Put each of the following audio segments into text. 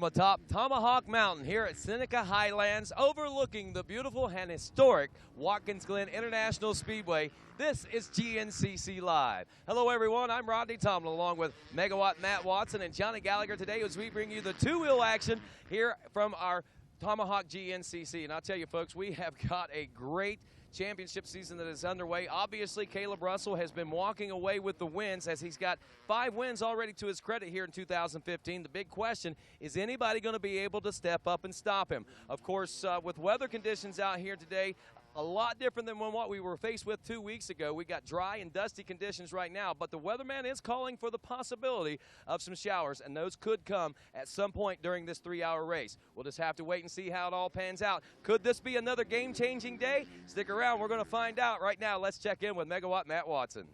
from atop Tomahawk Mountain here at Seneca Highlands, overlooking the beautiful and historic Watkins Glen International Speedway. This is GNCC Live. Hello, everyone. I'm Rodney Tomlin, along with Megawatt Matt Watson and Johnny Gallagher today as we bring you the two-wheel action here from our Tomahawk GNCC. And I'll tell you, folks, we have got a great championship season that is underway. Obviously, Caleb Russell has been walking away with the wins as he's got 5 wins already to his credit here in 2015. The big question is anybody going to be able to step up and stop him? Of course, with weather conditions out here today, a lot different than what we were faced with 2 weeks ago. We got dry and dusty conditions right now, but the weatherman is calling for the possibility of some showers, and those could come at some point during this 3-hour race. We'll just have to wait and see how it all pans out. Could this be another game-changing day? Stick around. We're going to find out. Right now, let's check in with Megawatt Matt Watson.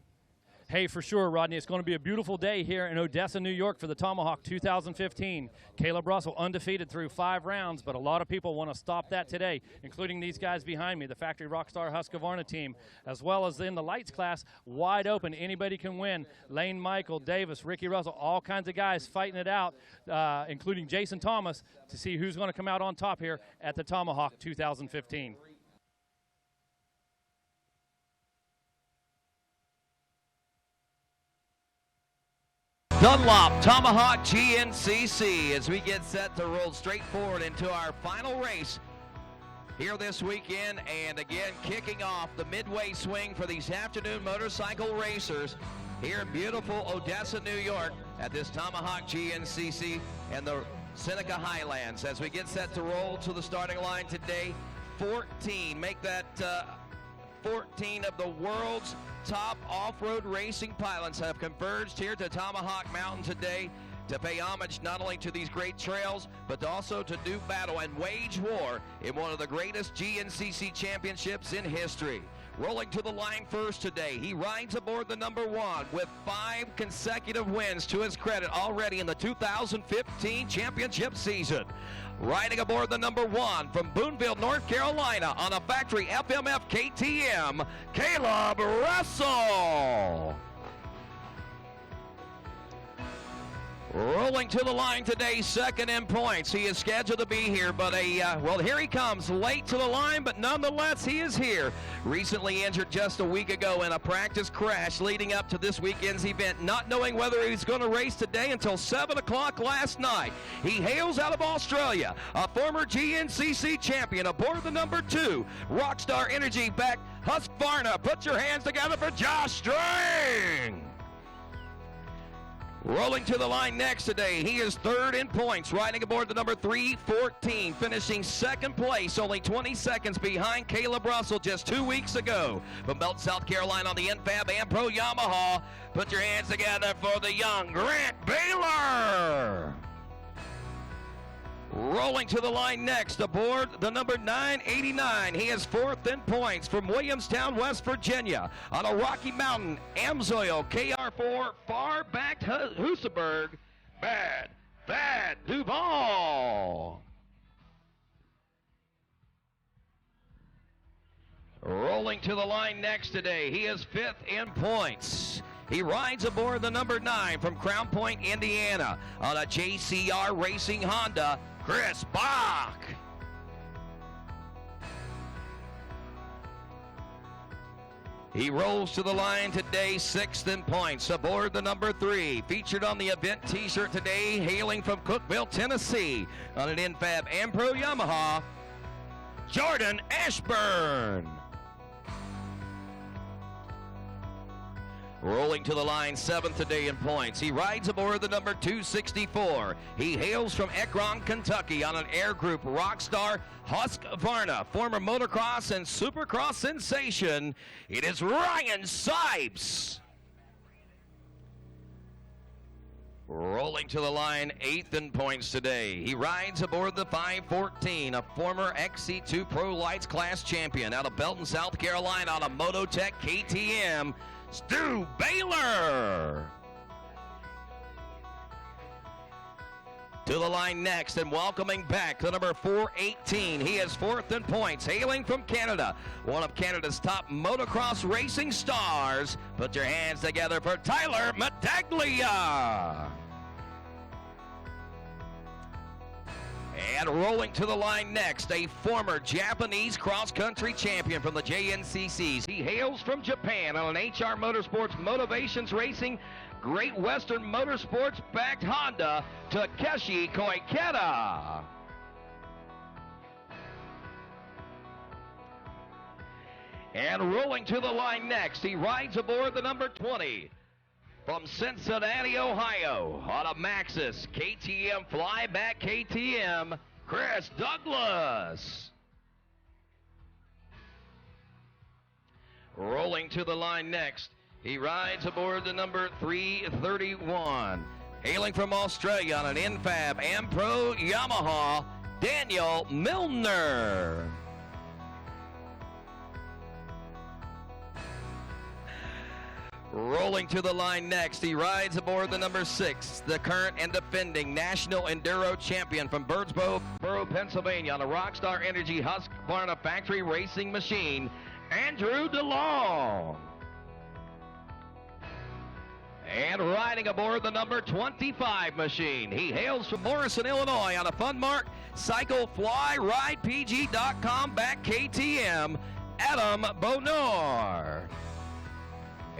Hey, for sure, Rodney. It's going to be a beautiful day here in Odessa, New York for the Tomahawk 2015. Caleb Russell undefeated through 5 rounds, but a lot of people want to stop that today, including these guys behind me, the Factory Rockstar Husqvarna team, as well as in the lights class, wide open. Anybody can win. Lane Michael, Davis, Ricky Russell, all kinds of guys fighting it out, including Jason Thomas, to see who's going to come out on top here at the Tomahawk 2015. Dunlop Tomahawk GNCC as we get set to roll straight forward into our final race here this weekend, and again kicking off the midway swing for these afternoon motorcycle racers here in beautiful Odessa, New York at this Tomahawk GNCC and the Seneca Highlands as we get set to roll to the starting line today. 14, make that 14 of the world's top off-road racing pilots have converged here to Tomahawk Mountain today to pay homage not only to these great trails, but also to do battle and wage war in one of the greatest GNCC championships in history. Rolling to the line first today, he rides aboard the number 1 with 5 consecutive wins to his credit already in the 2015 championship season. Riding aboard the number 1 from Boonville, North Carolina on a factory FMF KTM, Caleb Russell. Rolling to the line today, second in points. He is scheduled to be here, but well, here he comes, late to the line, but nonetheless, he is here. Recently injured just a week ago in a practice crash leading up to this weekend's event, not knowing whether he's going to race today until 7 o'clock last night. He hails out of Australia, a former GNCC champion aboard the number 2, Rockstar Energy-backed Husqvarna. Put your hands together for Josh Strang. Rolling to the line next today, he is third in points, riding aboard the number 314, finishing second place, only 20 seconds behind Caleb Russell just 2 weeks ago. From Belton, South Carolina on the NFAB and Pro Yamaha, put your hands together for the young Grant Baylor. Rolling to the line next, aboard the number 989. He is 4th in points from Williamstown, West Virginia, on a Rocky Mountain Amsoil KR4 far-backed Husaberg, Bad Duval. Rolling to the line next today, he is 5th in points. He rides aboard the number 9 from Crown Point, Indiana, on a JCR Racing Honda, Chris Bach. He rolls to the line today, 6th in points, aboard the number 3. Featured on the event t-shirt today, hailing from Cookeville, Tennessee, on an NFAB and Pro Yamaha, Jordan Ashburn. Rolling to the line, 7th today in points. He rides aboard the number 264. He hails from Ekron, Kentucky, on an Air Group Rockstar Husqvarna, former motocross and supercross sensation. It is Ryan Sipes. Rolling to the line, 8th in points today. He rides aboard the 514, a former XC2 Pro Lights class champion out of Belton, South Carolina, on a Mototech KTM, Stu Baylor. To the line next and welcoming back the number 418. He is 4th in points, hailing from Canada, one of Canada's top motocross racing stars. Put your hands together for Tyler Medaglia. And rolling to the line next, a former Japanese cross-country champion from the GNCCs. He hails from Japan on an HR Motorsports Motivations Racing Great Western Motorsports-backed Honda, Takeshi Koikeda. And rolling to the line next, he rides aboard the number 20 from Cincinnati, Ohio, on a Maxxis KTM flyback KTM, Chris Douglas. Rolling to the line next, he rides aboard the number 331. Hailing from Australia on an Infab and Pro Yamaha, Daniel Milner. Rolling to the line next, he rides aboard the number 6, the current and defending National Enduro Champion from Birdsboro, Pennsylvania, on a Rockstar Energy Husqvarna factory racing machine, Andrew DeLong. And riding aboard the number 25 machine, he hails from Morrison, Illinois, on a Funmark Cycle Fly Ride PG.com back KTM, Adam Bonor.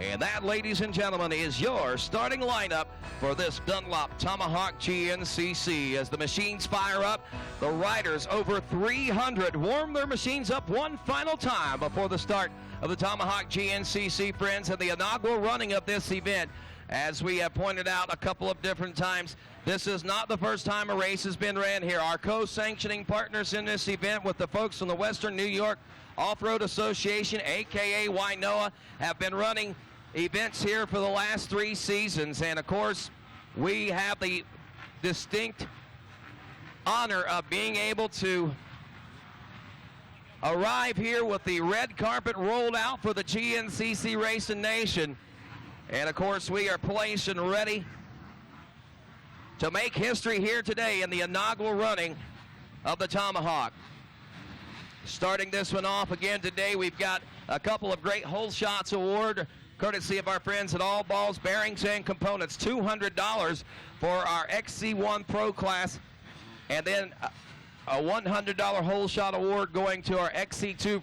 And that, ladies and gentlemen, is your starting lineup for this Dunlop Tomahawk GNCC. As the machines fire up, the riders, over 300, warm their machines up one final time before the start of the Tomahawk GNCC, friends, and the inaugural running of this event. As we have pointed out a couple of different times, this is not the first time a race has been ran here. Our co-sanctioning partners in this event with the folks from the Western New York Off-Road Association, aka WINOA, have been running events here for the last 3 seasons. And of course, we have the distinct honor of being able to arrive here with the red carpet rolled out for the GNCC Racing Nation. And of course, we are placed and ready to make history here today in the inaugural running of the Tomahawk. Starting this one off again today, we've got a couple of great Hole Shots Award, courtesy of our friends at All Balls Bearings and Components. $200 for our XC1 Pro class, and then a $100 Hole Shot Award going to our XC2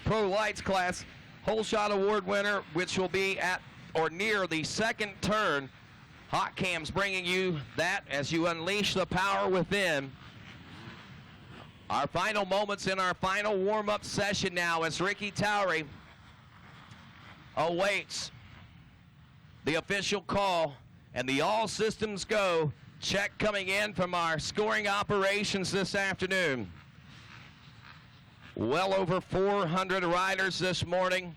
Pro Lights class. Hole Shot Award winner, which will be at or near the second turn. Hot Cam's bringing you that as you unleash the power within. Our final moments in our final warm-up session now as Ricky Towery awaits the official call and the all systems go check coming in from our scoring operations this afternoon. Well over 400 riders this morning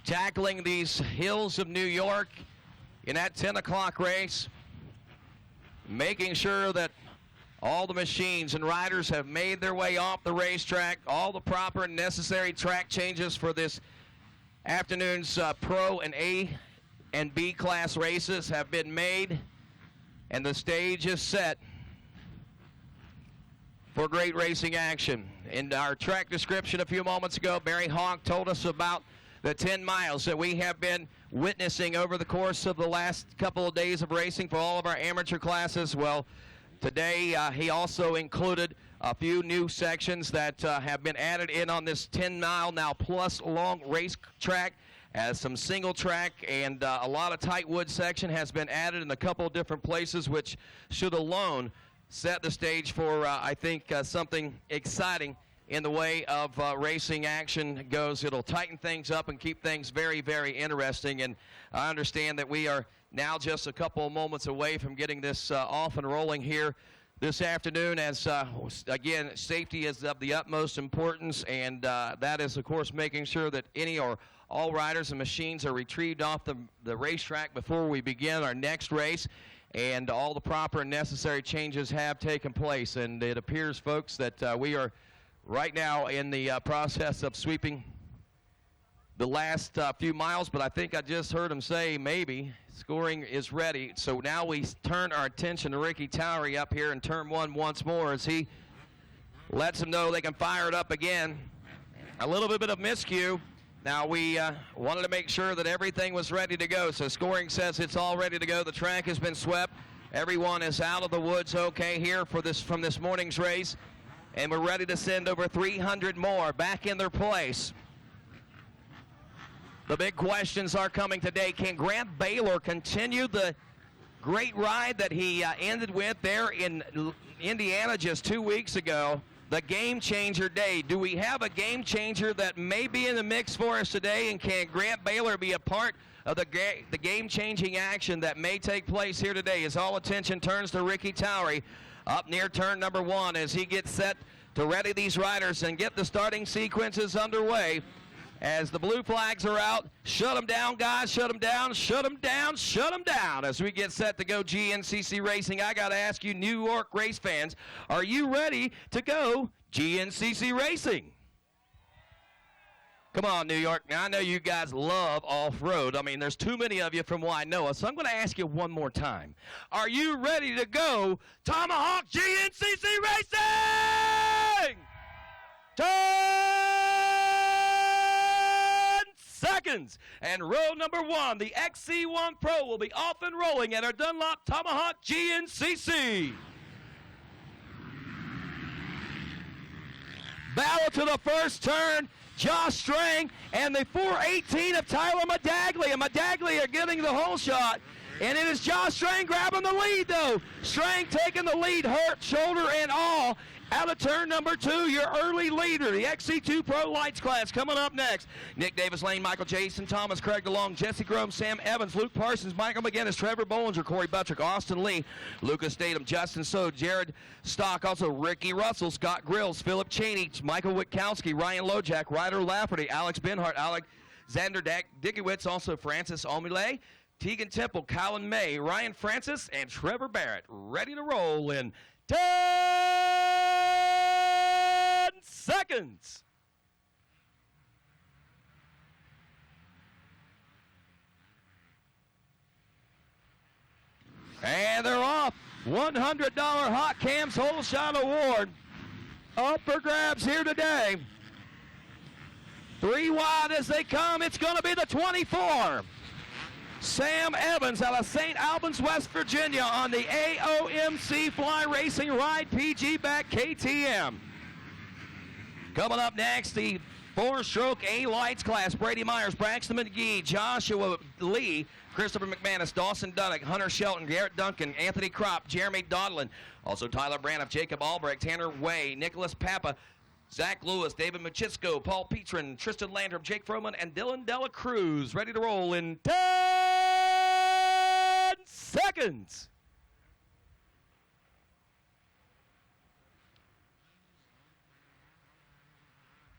tackling these hills of New York in that 10 o'clock race, making sure that all the machines and riders have made their way off the racetrack. All the proper and necessary track changes for this afternoon's Pro and A and B class races have been made, and the stage is set for great racing action. In our track description a few moments ago, Barry Hawk told us about the 10 miles that we have been witnessing over the course of the last couple of days of racing for all of our amateur classes. Well, today he also included a few new sections that have been added in on this 10-mile now plus long race track, as some single track and a lot of tight wood section has been added in a couple of different places, which should alone set the stage for, I think, something exciting in the way of racing action goes. It'll tighten things up and keep things very, very interesting. And I understand that we are now just a couple of moments away from getting this off and rolling here this afternoon, as again, safety is of the utmost importance, and that is, of course, making sure that any or all riders and machines are retrieved off the racetrack before we begin our next race, and all the proper and necessary changes have taken place. And it appears, folks, that we are right now in the process of sweeping the last few miles, but I think I just heard him say maybe scoring is ready. So now we turn our attention to Ricky Towery up here in turn 1 once more, as he lets them know they can fire it up again. A little bit of miscue. Now we wanted to make sure that everything was ready to go. So scoring says it's all ready to go. The track has been swept. Everyone is out of the woods okay here for this from this morning's race. and we're ready to send over 300 more back in their place. The big questions are coming today. Can Grant Baylor continue the great ride that he ended with there in Indiana just 2 weeks ago? The game changer day. Do we have a game changer that may be in the mix for us today, and can Grant Baylor be a part of the game-changing action that may take place here today? As all attention turns to Ricky Towery up near turn number 1 as he gets set to ready these riders and get the starting sequences underway. As the blue flags are out, shut them down, guys, shut them down, shut them down, shut them down. As we get set to go GNCC Racing, I got to ask you, New York race fans, are you ready to go GNCC Racing? Come on, New York. Now, I know you guys love off-road. I mean, there's too many of you from Wainoa, so I'm going to ask you one more time. Are you ready to go Tomahawk GNCC Racing? 10 seconds. And row number 1, the XC1 Pro, will be off and rolling at our Dunlop Tomahawk GNCC. Battle to the first turn. Josh Strang and the 418 of Tyler Medaglia. Medaglia getting the whole shot. And it is Josh Strang grabbing the lead, though. Strang taking the lead, hurt, shoulder and all. Out of turn number 2, your early leader, the XC2 Pro Lights class coming up next. Nick Davis Lane, Michael Jason Thomas, Craig DeLong, Jesse Grome, Sam Evans, Luke Parsons, Michael McGinnis, Trevor Bollinger, Corey Buttrick, Austin Lee, Lucas Statham, Justin So, Jared Stock, also Ricky Russell, Scott Grills, Philip Cheney, Michael Witkowski, Ryan Lojak, Ryder Lafferty, Alex Benhart, Alexander Dickiewicz, also Francis Omile, Tegan Temple, Colin May, Ryan Francis, and Trevor Barrett ready to roll in 10 seconds. And they're off. $100 Hot Cams Whole Shot Award up for grabs here today. 3 wide as they come. It's going to be the 24. Sam Evans out of St. Albans, West Virginia on the AOMC Fly Racing Ride PG back KTM. Coming up next, the 4-stroke A-Lights class. Brady Myers, Braxton McGee, Joshua Lee, Christopher McManus, Dawson Dunnick, Hunter Shelton, Garrett Duncan, Anthony Kropp, Jeremy Dodlin, also Tyler Braniff, Jacob Albrecht, Tanner Way, Nicholas Papa, Zach Lewis, David Machitsko, Paul Petrin, Tristan Landrum, Jake Froman, and Dylan Dela Cruz ready to roll in 10 seconds.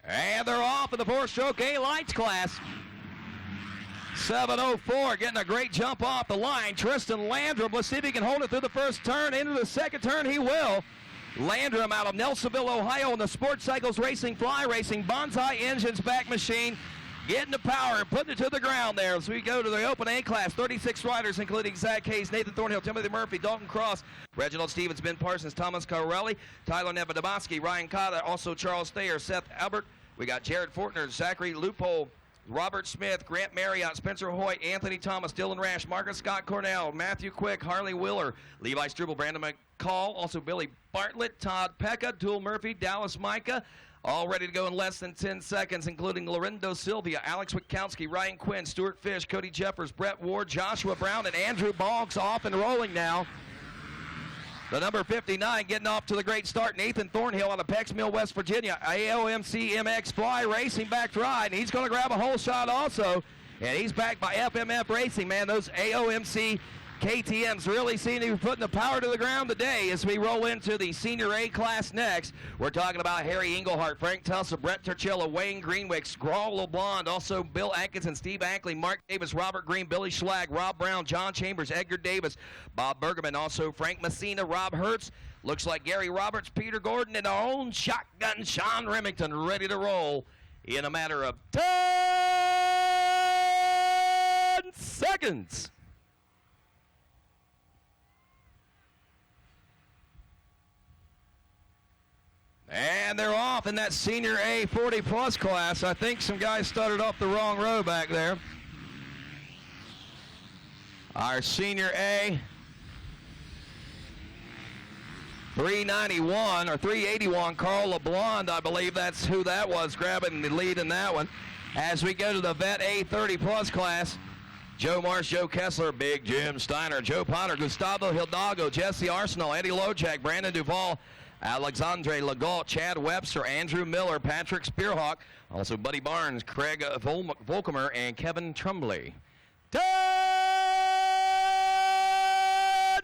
And they're off in the 4-stroke A-Lights class. 7:04, getting a great jump off the line. Tristan Landrum, let's see if he can hold it through the first turn. Into the second turn, he will. Landrum out of Nelsonville, Ohio, in the Sports Cycles Racing Fly Racing Bonsai Engines back machine. Getting the power and putting it to the ground there as we go to the Open A class. 36 riders, including Zach Hayes, Nathan Thornhill, Timothy Murphy, Dalton Cross, Reginald Stevens, Ben Parsons, Thomas Carelli, Tyler Nevedabowski, Ryan Cotter, also Charles Thayer, Seth Albert. We got Jared Fortner, Zachary Loophole, Robert Smith, Grant Marriott, Spencer Hoyt, Anthony Thomas, Dylan Rash, Marcus Scott Cornell, Matthew Quick, Harley Wheeler, Levi Struble, Brandon McCall, also Billy Bartlett, Todd Pekka, Tool Murphy, Dallas Micah, all ready to go in less than 10 seconds, including Lorenzo Sylvia, Alex Witkowski, Ryan Quinn, Stuart Fish, Cody Jeffers, Brett Ward, Joshua Brown, and Andrew Boggs off and rolling now. The number 59 getting off to the great start, Nathan Thornhill out of Pex Mill, West Virginia. AOMC MX Fly Racing back ride, and he's going to grab a whole shot also. And he's backed by FMF Racing, man. Those AOMC KTMs really seem to be putting the power to the ground today as we roll into the Senior A class next. We're talking about Harry Engelhart, Frank Tussle, Brett Turchilla, Wayne Greenwick, Scrawl LeBlond, also Bill Atkinson, Steve Ackley, Mark Davis, Robert Green, Billy Schlag, Rob Brown, John Chambers, Edgar Davis, Bob Bergerman, also Frank Messina, Rob Hertz. Looks like Gary Roberts, Peter Gordon, and our own shotgun Sean Remington ready to roll in a matter of 10 seconds. And they're off in that Senior A 40-plus class. I think some guys started off the wrong row back there. Our Senior A 391 or 381, Carl LeBlond, I believe that's who that was, grabbing the lead in that one. As we go to the Vet A30 Plus class, Joe Marsh, Joe Kessler, Big Jim Steiner, Joe Potter, Gustavo Hidalgo, Jesse Arsenal, Eddie Lojak, Brandon Duvall, Alexandre Legault, Chad Webster, Andrew Miller, Patrick Spearhawk, also Buddy Barnes, Craig Volkemer, and Kevin Trumbley. 10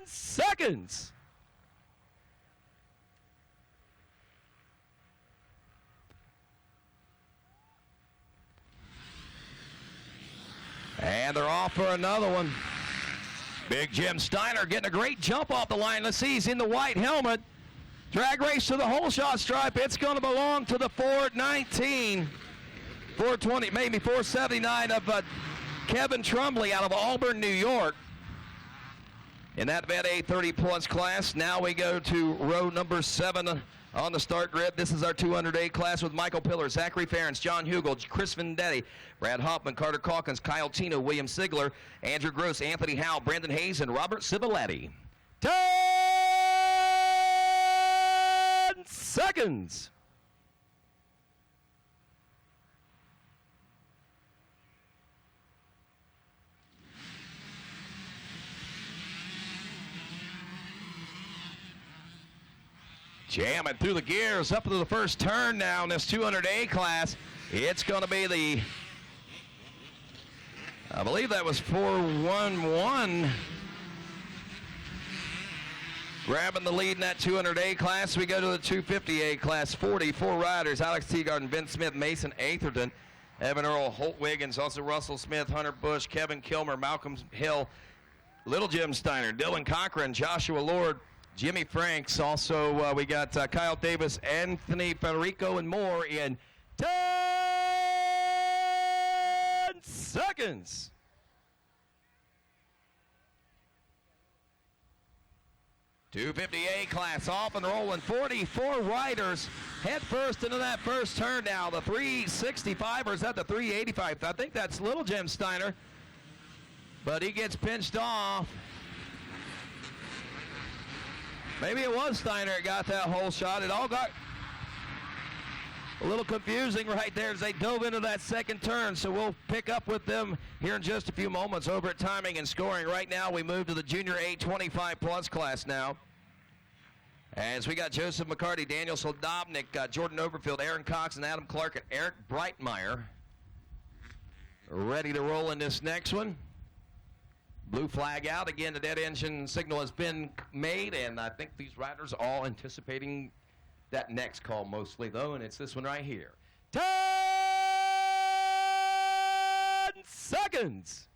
seconds. And they're off for another one. Big Jim Steiner getting a great jump off the line. Let's see, he's in the white helmet. Drag race to the whole shot stripe. It's going to belong to the 419, 420, maybe 479 of Kevin Trumbley out of Auburn, New York. In that Vet A30 Plus class, now we go to row number 7 on the start grid. This is our 200A class with Michael Pillar, Zachary Ferentz, John Hugel, Chris Vendetti, Brad Hoffman, Carter Calkins, Kyle Tino, William Sigler, Andrew Gross, Anthony Howe, Brandon Hayes, and Robert Civiletti. 10 seconds. Jamming through the gears up into the first turn now in this 200A class. It's going to be the, I believe that was 411. Grabbing the lead in that 200A class. We go to the 250A class. 44 riders. Alex Teagarden, Vince Smith, Mason Atherton, Evan Earl, Holt Wiggins, also Russell Smith, Hunter Bush, Kevin Kilmer, Malcolm Hill, Little Jim Steiner, Dylan Cochran, Joshua Lord, Jimmy Franks. Also, we got Kyle Davis, Anthony Federico, and more in 10 seconds. .250A class off and rolling. 44 riders head first into that first turn now. The 365, or is that the 385? I think that's Little Jim Steiner, but he gets pinched off. Maybe it was Steiner that got that whole shot. It all got a little confusing right there as they dove into that second turn. So we'll pick up with them here in just a few moments over at timing and scoring. Right now we move to the Junior A25 Plus class now. As we got Joseph McCarty, Daniel Soldobnik, Jordan Overfield, Aaron Cox, and Adam Clark, and Eric Breitmeyer ready to roll in this next one. Blue flag out. Again, the dead engine signal has been made, and I think these riders are all anticipating that next call mostly, though, and it's this one right here. 10 seconds.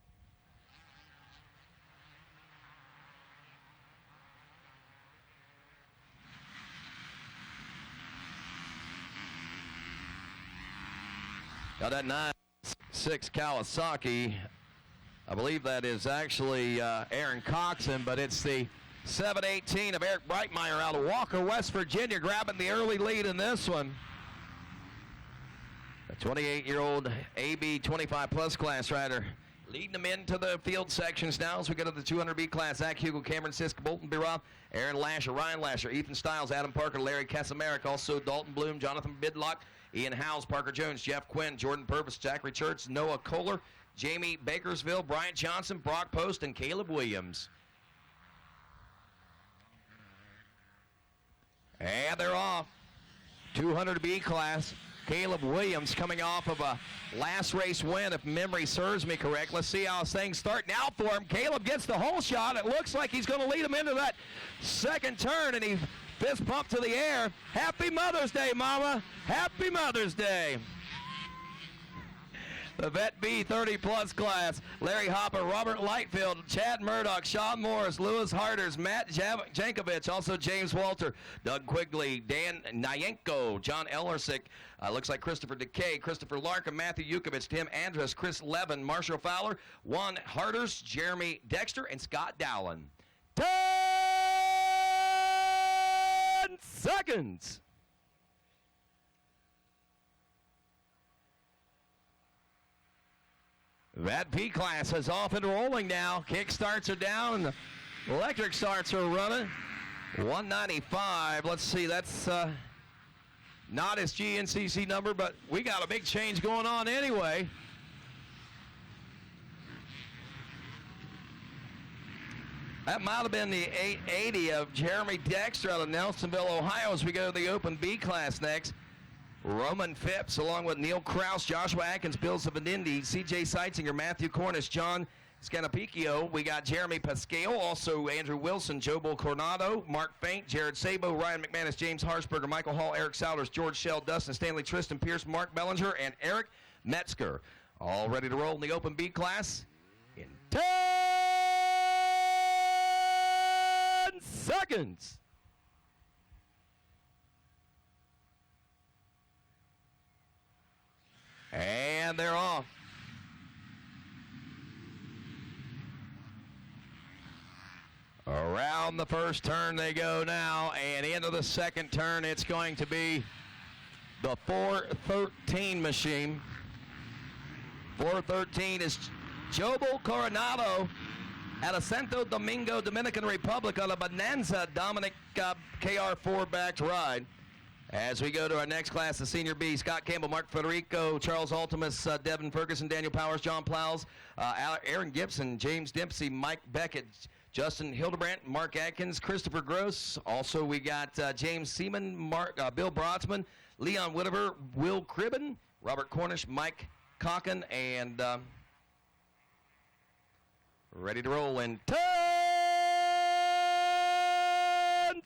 Got that 9.6 Kawasaki. I believe that is actually Aaron Coxon, but it's the 718 of Eric Breitmeyer out of Walker, West Virginia, grabbing the early lead in this one. A 28-year-old AB 25 Plus class rider leading them into the field sections now as we go to the 200B class. Zach Hugel, Cameron Sisk, Bolton Biroff, Aaron Lasher, Ryan Lasher, Ethan Stiles, Adam Parker, Larry Kaczmarek, also Dalton Bloom, Jonathan Bidlock, Ian Howes, Parker Jones, Jeff Quinn, Jordan Purvis, Zachary Church, Noah Kohler, Jamie Bakersville, Bryant Johnson, Brock Post, and Caleb Williams. And they're off. 200B class. Caleb Williams coming off of a last race win, if memory serves me correct. Let's see how things start now for him. Caleb gets the whole shot. It looks like he's going to lead him into that second turn, and he fist pump to the air. Happy Mother's Day, Mama. Happy Mother's Day. The Vet B30 Plus class, Larry Hopper, Robert Lightfield, Chad Murdoch, Sean Morris, Lewis Harders, Matt Jankovic, also James Walter, Doug Quigley, Dan Nyenko, John Ellersick, looks like Christopher Decay, Christopher Larkin, Matthew Yukovich, Tim Andrus, Chris Levin, Marshall Fowler, Juan Harders, Jeremy Dexter, and Scott Dowland. 10 seconds. That P class is off and rolling now. Kick starts are down. The electric starts are running. 195. Let's see, that's not his GNCC number, but we got a big change going on anyway. That might have been the 880 of Jeremy Dexter out of Nelsonville, Ohio, as we go to the Open B class next. Roman Phipps, along with Neil Krause, Joshua Atkins, Bill Zavanindi, CJ Seitzinger, Matthew Cornish, John Scanapicchio. We got Jeremy Pascal, also Andrew Wilson, Joe Bull Coronado, Mark Faint, Jared Sabo, Ryan McManus, James Harshberger, Michael Hall, Eric Souders, George Shell, Dustin Stanley, Tristan Pierce, Mark Bellinger, and Eric Metzger. All ready to roll in the Open B class in 10 seconds. And they're off. Around the first turn they go now, and into the second turn it's going to be the 413 machine. 413 is Jobo Coronado out of Santo Domingo, Dominican Republic, on a Bonanza Dominic KR4 backed ride. As we go to our next class, the Senior B, Scott Campbell, Mark Federico, Charles Altimus, Devin Ferguson, Daniel Powers, John Plows, Aaron Gibson, James Dempsey, Mike Beckett, Justin Hildebrandt, Mark Atkins, Christopher Gross. Also, we got James Seaman, Bill Brodsman, Leon Whitaker, Will Cribben, Robert Cornish, Mike Cocken, and ready to roll in 10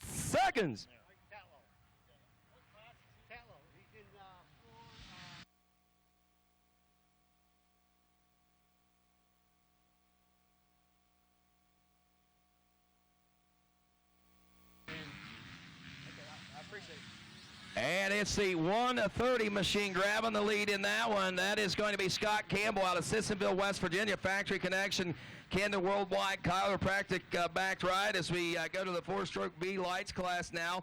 seconds. And it's the 130 machine grabbing the lead in that one. That is going to be Scott Campbell out of Sissonville, West Virginia. Factory Connection, Camden Worldwide, chiropractic backed ride as we go to the 4-stroke B lights class now.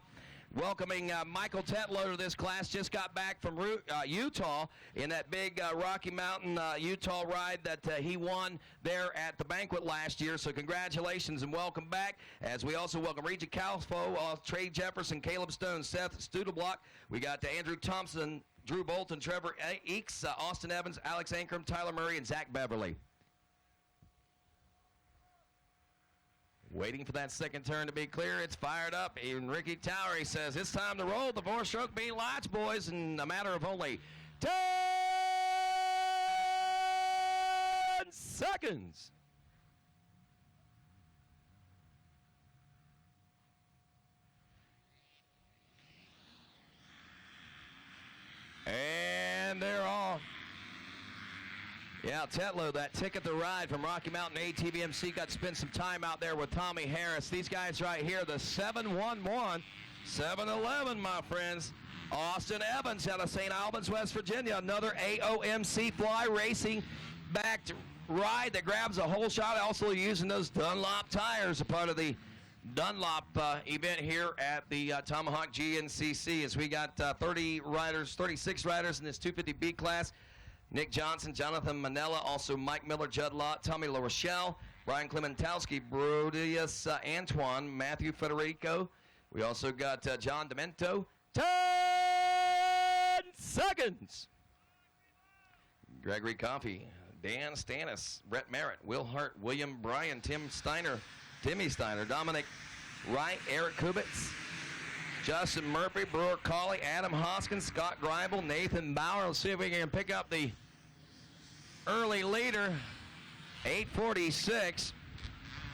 Welcoming Michael Tetlow to this class. Just got back from Utah in that big Rocky Mountain, Utah ride that he won there at the banquet last year. So congratulations and welcome back. As we also welcome Reggie Calfo, Trey Jefferson, Caleb Stone, Seth Studelblock. We got Andrew Thompson, Drew Bolton, Trevor Eakes, Austin Evans, Alex Ankrum, Tyler Murray, and Zach Beverly. Waiting for that second turn to be clear. It's fired up. Even Ricky Towery says it's time to roll the 4-stroke B lights, boys, in a matter of only 10 seconds. And they're off. Yeah, Tetlow, that Ticket to Ride from Rocky Mountain ATVMC, got to spend some time out there with Tommy Harris. These guys right here, the 711, 711, my friends. Austin Evans out of St. Albans, West Virginia, another AOMC Fly Racing backed ride that grabs a whole shot. Also using those Dunlop tires, a part of the Dunlop event here at the Tomahawk GNCC, as we got 36 riders in this 250B class. Nick Johnson, Jonathan Manella, also Mike Miller, Judd Lott, Tommy LaRochelle, Brian Clementowski, Brodius Antoine, Matthew Federico. We also got John Demento. 10 seconds. Gregory Coffey, Dan Stannis, Brett Merritt, Will Hart, William Bryan, Timmy Steiner, Dominic Wright, Eric Kubitz, Justin Murphy, Brewer Colley, Adam Hoskins, Scott Greibel, Nathan Bauer. Let's see if we can pick up the early leader, 8:46.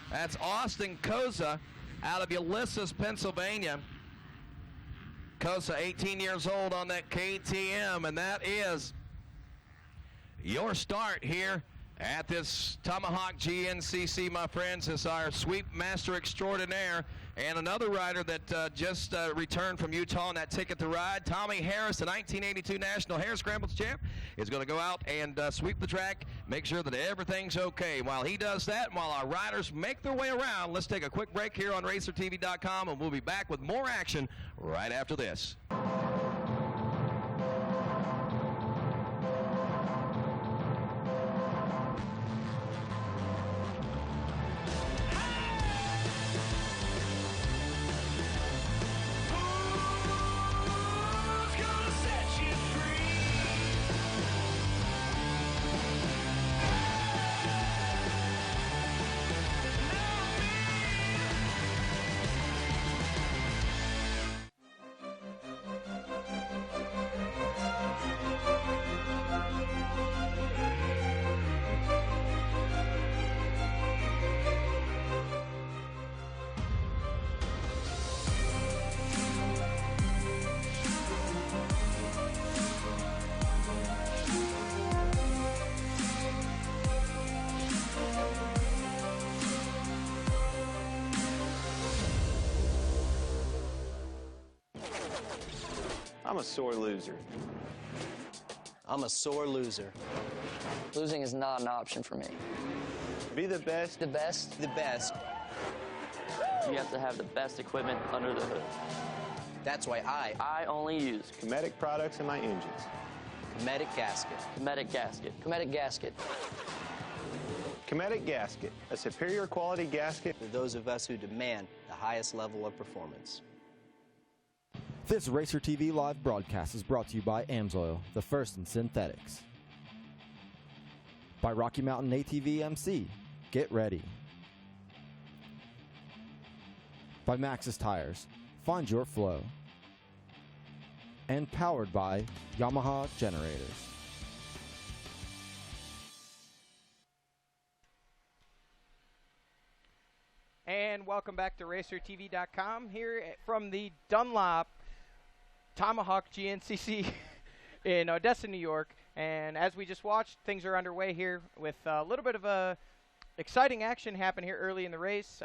That's Austin Koza out of Ulysses, Pennsylvania. Koza, 18 years old on that KTM, and that is your start here at this Tomahawk GNCC, my friends. Is our sweep master extraordinaire and another rider that just returned from Utah on that Ticket to Ride. Tommy Harris, the 1982 National Hare Scrambles champ, is going to go out and sweep the track, make sure that everything's okay. While he does that, and while our riders make their way around, let's take a quick break here on RacerTV.com, and we'll be back with more action right after this. I'm a sore loser. I'm a sore loser. Losing is not an option for me. Be the best. The best? The best. You have to have the best equipment under the hood. That's why I only use Cometic products in my engines. Cometic gasket. Cometic gasket. Cometic gasket. Cometic gasket, a superior quality gasket. For those of us who demand the highest level of performance. This Racer TV live broadcast is brought to you by AMSOIL, the first in synthetics. By Rocky Mountain ATV MC, get ready. By Maxxis Tires, find your flow. And powered by Yamaha Generators. And welcome back to RacerTV.com here from the Dunlop Tomahawk GNCC in Odessa, New York. And as we just watched, things are underway here with a little bit of exciting action happen here early in the race.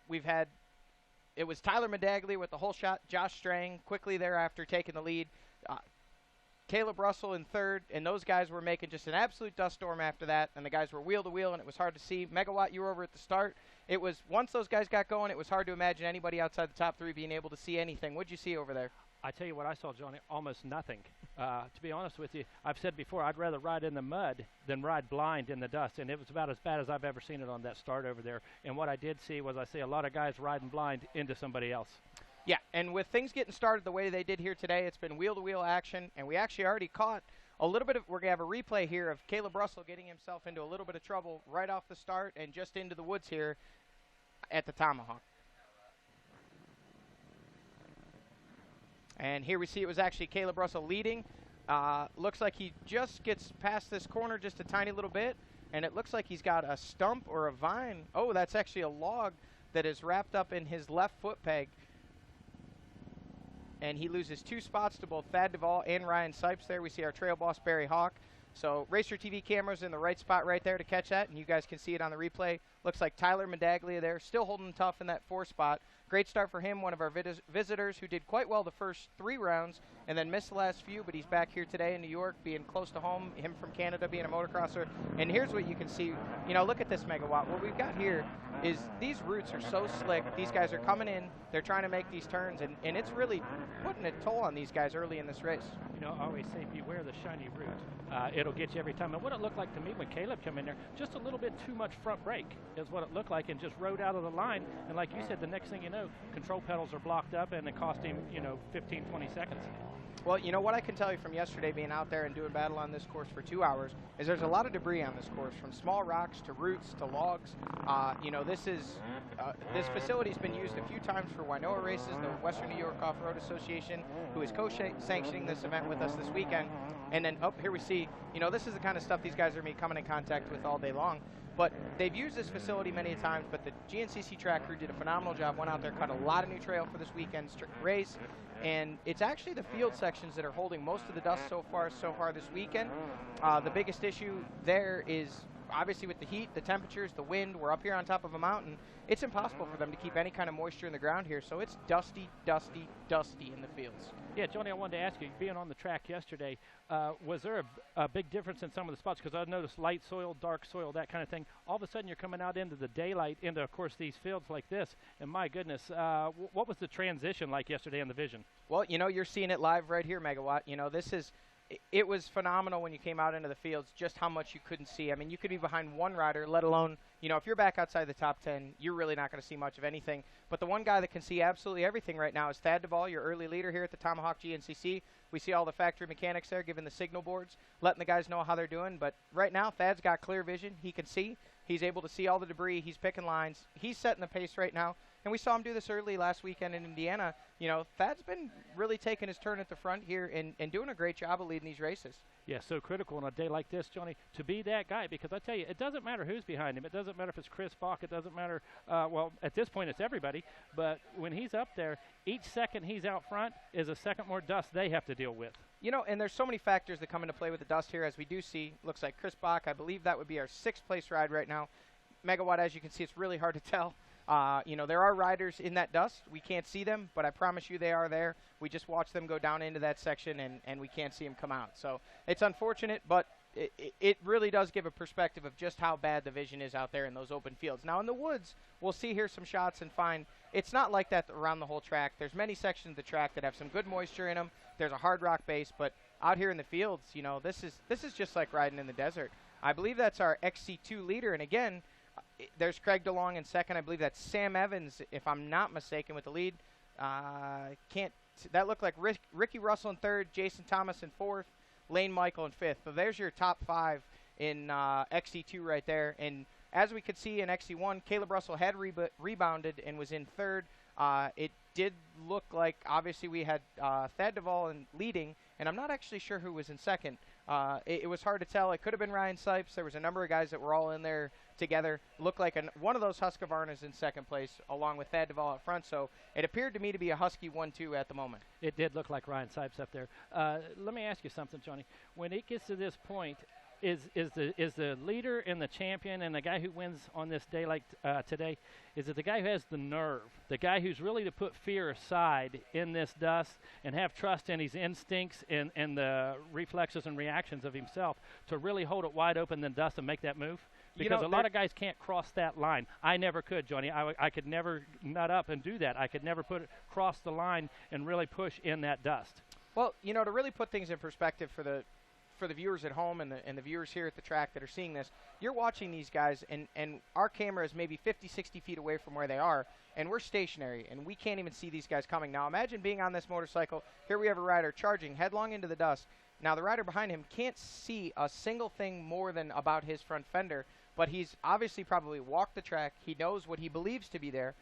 It was Tyler Medaglia with the whole shot, Josh Strang quickly thereafter taking the lead. Caleb Russell in third, and those guys were making just an absolute dust storm after that, and the guys were wheel to wheel, and it was hard to see. Megawatt, you were over at the start. It was, once those guys got going, it was hard to imagine anybody outside the top three being able to see anything. What'd you see over there? I tell you what I saw, Johnny, almost nothing. To be honest with you, I've said before, I'd rather ride in the mud than ride blind in the dust, and it was about as bad as I've ever seen it on that start over there. And what I did see was I see a lot of guys riding blind into somebody else. Yeah, and with things getting started the way they did here today, it's been wheel-to-wheel action, and we actually already caught a little bit of, we're going to have a replay here of Caleb Russell getting himself into a little bit of trouble right off the start and just into the woods here at the Tomahawk. And here we see it was actually Caleb Russell leading. Looks like he just gets past this corner just a tiny little bit, and it looks like he's got a stump or a vine. Oh, that's actually a log that is wrapped up in his left foot peg. And he loses 2 spots to both Thad Duvall and Ryan Sipes there. We see our trail boss, Barry Hawk. So Racer TV cameras in the right spot right there to catch that, and you guys can see it on the replay. Looks like Tyler Medaglia there, still holding tough in that 4th spot. Great start for him, one of our visitors who did quite well the first 3 rounds and then missed the last few, but he's back here today in New York, being close to home, him from Canada being a motocrosser. And here's what you can see. You know, look at this Megawatt. What we've got here is these routes are so slick. These guys are coming in. They're trying to make these turns, and it's really putting a toll on these guys early in this race. You know, I always say beware the shiny route. It'll get you every time. And what it looked like to me when Caleb came in there, just a little bit too much front brake is what it looked like, and just rode out of the line. And like you said, the next thing you know, control pedals are blocked up, and it cost him, 15, 20 seconds. Well, you know what I can tell you from yesterday being out there and doing battle on this course for 2 hours is there's a lot of debris on this course, from small rocks to roots to logs. This facility's been used a few times for Winoa races, the Western New York Off-Road Association, who is co-sanctioning this event with us this weekend. And then up here we see, this is the kind of stuff these guys are going to be coming in contact with all day long. But they've used this facility many times, but the GNCC track crew did a phenomenal job, went out there, cut a lot of new trail for this weekend's race. And it's actually the field sections that are holding most of the dust so far this weekend. The biggest issue there is obviously with the heat, the temperatures, the wind. We're up here on top of a mountain. It's impossible for them to keep any kind of moisture in the ground here, so it's dusty, dusty, dusty in the fields. Yeah, Johnny, I wanted to ask you, being on the track yesterday, was there a big difference in some of the spots? Because I noticed light soil, dark soil, that kind of thing. All of a sudden, you're coming out into the daylight, into, of course, these fields like this. And my goodness, what was the transition like yesterday in the vision? Well, you're seeing it live right here, Megawatt. It was phenomenal when you came out into the fields, just how much you couldn't see. I mean, you could be behind one rider, let alone, if you're back outside the top 10, you're really not going to see much of anything. But the one guy that can see absolutely everything right now is Thad Duvall, your early leader here at the Tomahawk GNCC. We see all the factory mechanics there giving the signal boards, letting the guys know how they're doing. But right now, Thad's got clear vision. He can see. He's able to see all the debris. He's picking lines. He's setting the pace right now. And we saw him do this early last weekend in Indiana. Thad's been really taking his turn at the front here and doing a great job of leading these races. Yeah, so critical on a day like this, Johnny, to be that guy. Because I tell you, it doesn't matter who's behind him. It doesn't matter if it's Chris Falk. It doesn't matter, at this point it's everybody. But when he's up there, each second he's out front is a second more dust they have to deal with. And there's so many factors that come into play with the dust here, as we do see. Looks like Chris Bach, I believe that would be our 6th place ride right now. Megawatt, as you can see, it's really hard to tell. You know, there are riders in that dust. We can't see them, but I promise you they are there. We just watch them go down into that section, and we can't see them come out. So it's unfortunate, but it really does give a perspective of just how bad the vision is out there in those open fields. Now in the woods, we'll see here some shots and find it's not like that around the whole track. There's many sections of the track that have some good moisture in them. There's a hard rock base, but out here in the fields, you know, this is just like riding in the desert. I believe that's our XC2 leader, and again, there's Craig DeLong in second. I believe that's Sam Evans, if I'm not mistaken, with the lead. That looked like Ricky Russell in third, Jason Thomas in fourth, Lane Michael in fifth. So there's your top 5 in XC2 right there. And as we could see in XC1, Caleb Russell had rebounded and was in third. It did look like, obviously, we had Thad Duvall in leading, and I'm not actually sure who was in second. It was hard to tell. It could have been Ryan Sipes. There was a number of guys that were all in there together. Looked like one of those Husqvarnas in second place, along with Thad Duvall up front. So it appeared to me to be a Husky 1-2 at the moment. It did look like Ryan Sipes up there. Let me ask you something, Johnny. When it gets to this point, is the leader and the champion and the guy who wins on this day like today, is it the guy who has the nerve, the guy who's really to put fear aside in this dust and have trust in his instincts and the reflexes and reactions of himself to really hold it wide open in the dust and make that move? Because a lot of guys can't cross that line. I never could, Johnny. I could never nut up and do that. I could never cross the line and really push in that dust. Well, you know, to really put things in perspective for the viewers at home and the viewers here at the track that are seeing this, you're watching these guys, and our camera is maybe 50, 60 feet away from where they are, and we're stationary, and we can't even see these guys coming. Now, imagine being on this motorcycle. Here we have a rider charging headlong into the dust. Now, the rider behind him can't see a single thing more than about his front fender, but he's obviously probably walked the track. He knows what he believes to be there.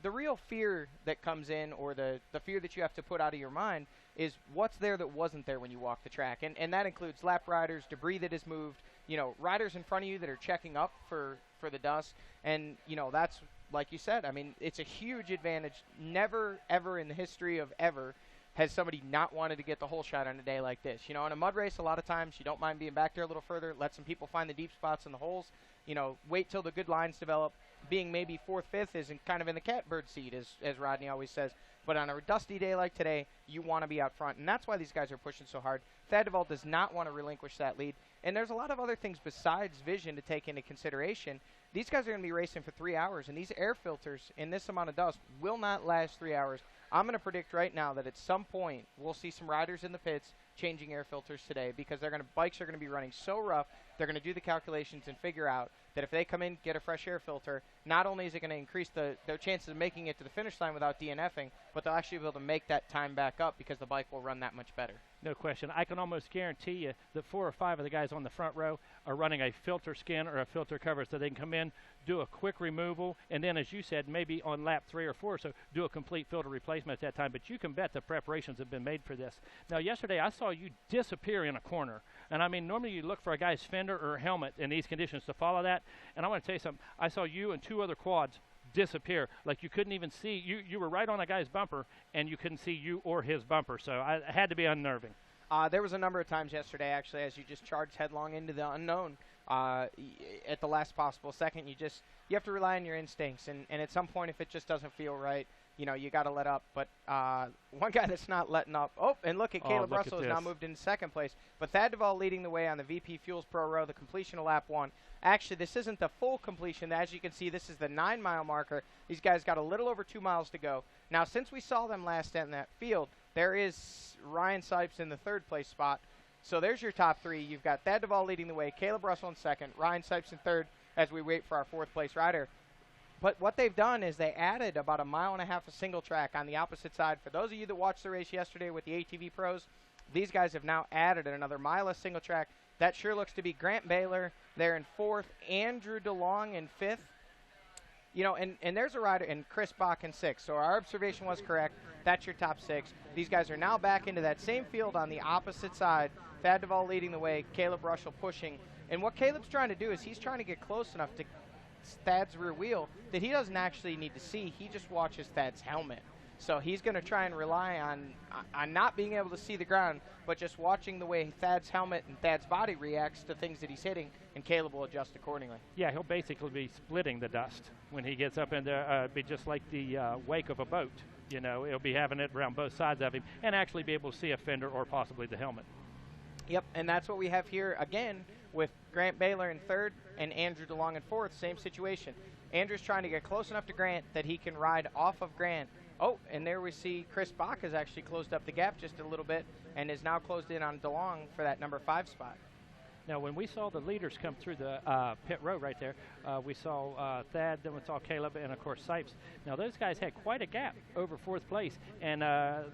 The real fear that comes in, or the fear that you have to put out of your mind, is what's there that wasn't there when you walk the track. And that includes lap riders, debris that is moved, you know, riders in front of you that are checking up for the dust. And, you know, that's, like you said, I mean, it's a huge advantage. Never, ever in the history of ever has somebody not wanted to get the whole shot on a day like this. You know, in a mud race, a lot of times you don't mind being back there a little further, let some people find the deep spots in the holes, you know, wait till the good lines develop. Being maybe 4th, 5th is kind of in the catbird seat, as Rodney always says. But on a dusty day like today, you want to be out front, and that's why these guys are pushing so hard. Thad Duvall does not want to relinquish that lead, and there's a lot of other things besides vision to take into consideration. These guys are going to be racing for 3 hours, and these air filters in this amount of dust will not last 3 hours. I'm going to predict right now that at some point we'll see some riders in the pits changing air filters today, because bikes are going to be running so rough. They're going to do the calculations and figure out that if they come in, get a fresh air filter, not only is it going to increase their chances of making it to the finish line without DNFing, but they'll actually be able to make that time back up because the bike will run that much better. No question. I can almost guarantee you that 4 or 5 of the guys on the front row are running a filter skin or a filter cover, so they can come in, do a quick removal, and then, as you said, maybe on lap 3 or 4 or so, do a complete filter replacement at that time. But you can bet the preparations have been made for this. Now, yesterday I saw you disappear in a corner. And, I mean, normally you look for a guy's fender or helmet in these conditions to follow that. And I want to tell you something. I saw you and 2 other quads disappear. Like you couldn't even see. You were right on a guy's bumper, and you couldn't see you or his bumper. So it had to be unnerving. There was a number of times yesterday, actually, as you just charged headlong into the unknown at the last possible second. You have to rely on your instincts. And at some point, if it just doesn't feel right, you know, you got to let up. But one guy that's not letting up. Oh, and look at Caleb Russell has now moved into second place. But Thad Duvall leading the way on the VP Fuels Pro row, the completion of lap 1. Actually, this isn't the full completion. As you can see, this is the 9-mile marker. These guys got a little over 2 miles to go. Now, since we saw them last in that field, there is Ryan Sipes in the 3rd place spot. So there's your top 3. You've got Thad Duvall leading the way, Caleb Russell in 2nd, Ryan Sipes in 3rd as we wait for our 4th place rider. But what they've done is they added about 1.5 miles of single track on the opposite side. For those of you that watched the race yesterday with the ATV pros, these guys have now added another mile of single track. That sure looks to be Grant Baylor there in 4th, Andrew DeLong in 5th. You know, and there's a rider, and Chris Bach in 6th. So our observation was correct. That's your top 6. These guys are now back into that same field on the opposite side. Thad Duvall leading the way, Caleb Russell pushing. And what Caleb's trying to do is he's trying to get close enough to Thad's rear wheel that he doesn't actually need to see. He just watches Thad's helmet. So he's going to try and rely on not being able to see the ground, but just watching the way Thad's helmet and Thad's body reacts to things that he's hitting, and Caleb will adjust accordingly. Yeah, he'll basically be splitting the dust when he gets up in there. Be just like the wake of a boat. You know, he'll be having it around both sides of him and actually be able to see a fender or possibly the helmet. Yep, and that's what we have here again with Grant Baylor in third and Andrew DeLong in fourth. Same situation. Andrew's trying to get close enough to Grant that he can ride off of Grant. Oh, and there we see Chris Bach has actually closed up the gap just a little bit and is now closed in on DeLong for that number 5 spot. Now, when we saw the leaders come through the pit road right there, we saw Thad, then we saw Caleb, and, of course, Sipes. Now, those guys had quite a gap over 4th place, and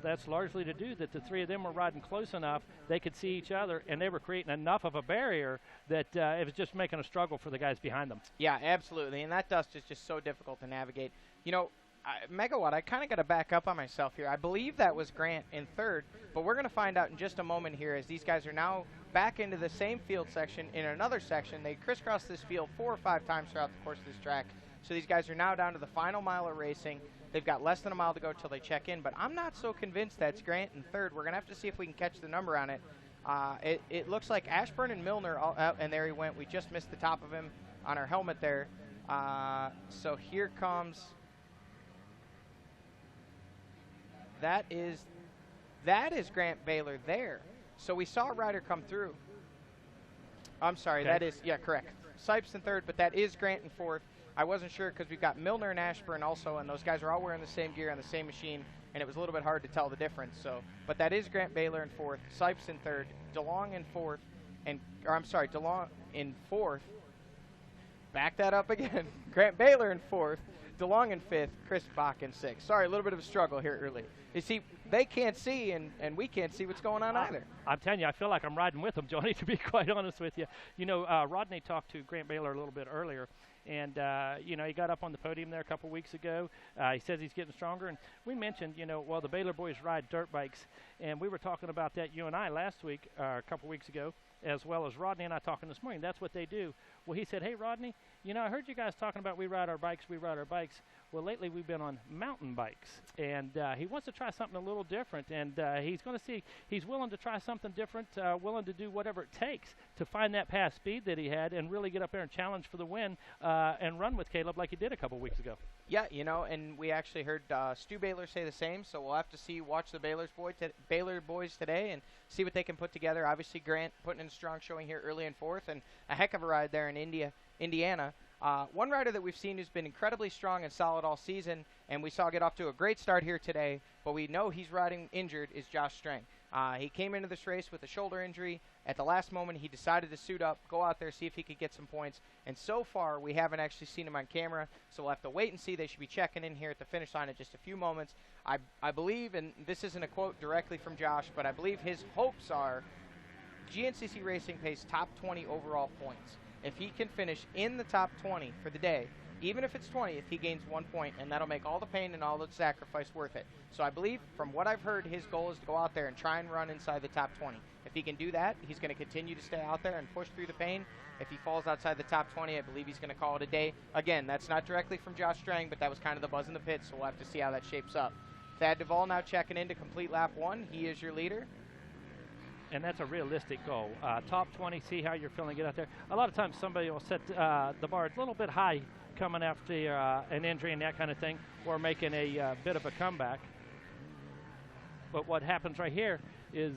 that's largely to do that the 3 of them were riding close enough they could see each other, and they were creating enough of a barrier that it was just making a struggle for the guys behind them. Yeah, absolutely, and that dust is just so difficult to navigate. You know, Megawatt, I kind of got to back up on myself here. I believe that was Grant in third, but we're going to find out in just a moment here as these guys are now back into the same field section in another section. They crisscrossed this field 4 or 5 times throughout the course of this track. So these guys are now down to the final mile of racing. They've got less than a mile to go till they check in, but I'm not so convinced that's Grant in third. We're going to have to see if we can catch the number on it. It looks like Ashburn and Milner, and there he went. We just missed the top of him on our helmet there. So here comes... That is Grant Baylor there. So we saw a rider come through. I'm sorry, okay. That is, yeah, correct. Sipes in third, but that is Grant in fourth. I wasn't sure because we've got Milner and Ashburn also, and those guys are all wearing the same gear on the same machine, and it was a little bit hard to tell the difference. So, but that is Grant Baylor in fourth, Sipes in third, DeLong in fourth, DeLong in fourth. Back that up again. Grant Baylor in fourth, DeLong in fifth, Chris Bach in sixth. Sorry, a little bit of a struggle here early. You see, they can't see, and we can't see what's going on either. I'm telling you, I feel like I'm riding with them, Johnny, to be quite honest with you. You know, Rodney talked to Grant Baylor a little bit earlier, and, you know, he got up on the podium there a couple weeks ago. He says he's getting stronger, and we mentioned, you know, well, the Baylor boys ride dirt bikes, and we were talking about that, you and I, last week, a couple weeks ago, as well as Rodney and I talking this morning. That's what they do. Well, he said, hey, Rodney, you know, I heard you guys talking about we ride our bikes. Well, lately we've been on mountain bikes, and he wants to try something a little different, and he's going to see he's willing to try something different, willing to do whatever it takes to find that past speed that he had and really get up there and challenge for the win and run with Caleb like he did a couple weeks ago. Yeah, you know, and we actually heard Stu Baylor say the same, so we'll have to watch the Baylor boys today and see what they can put together. Obviously, Grant putting in a strong showing here early in fourth, and a heck of a ride there in Indiana. One rider that we've seen who's been incredibly strong and solid all season, and we saw get off to a great start here today, but we know he's riding injured, is Josh Strang. He came into this race with a shoulder injury. At the last moment, he decided to suit up, go out there, see if he could get some points. And so far, we haven't actually seen him on camera, so we'll have to wait and see. They should be checking in here at the finish line in just a few moments. I believe, and this isn't a quote directly from Josh, but I believe his hopes are GNCC Racing pays top 20 overall points. If he can finish in the top 20 for the day, even if it's 20th, he gains 1 point, and that'll make all the pain and all the sacrifice worth it. So I believe, from what I've heard, his goal is to go out there and try and run inside the top 20. If he can do that, he's going to continue to stay out there and push through the pain. If he falls outside the top 20, I believe he's going to call it a day. Again, that's not directly from Josh Strang, but that was kind of the buzz in the pit, so we'll have to see how that shapes up. Thad Duvall now checking in to complete lap 1. He is your leader. And that's a realistic goal. Top 20, see how you're feeling, get out there. A lot of times somebody will set the bar a little bit high coming after an injury and that kind of thing, or making a bit of a comeback. But what happens right here is,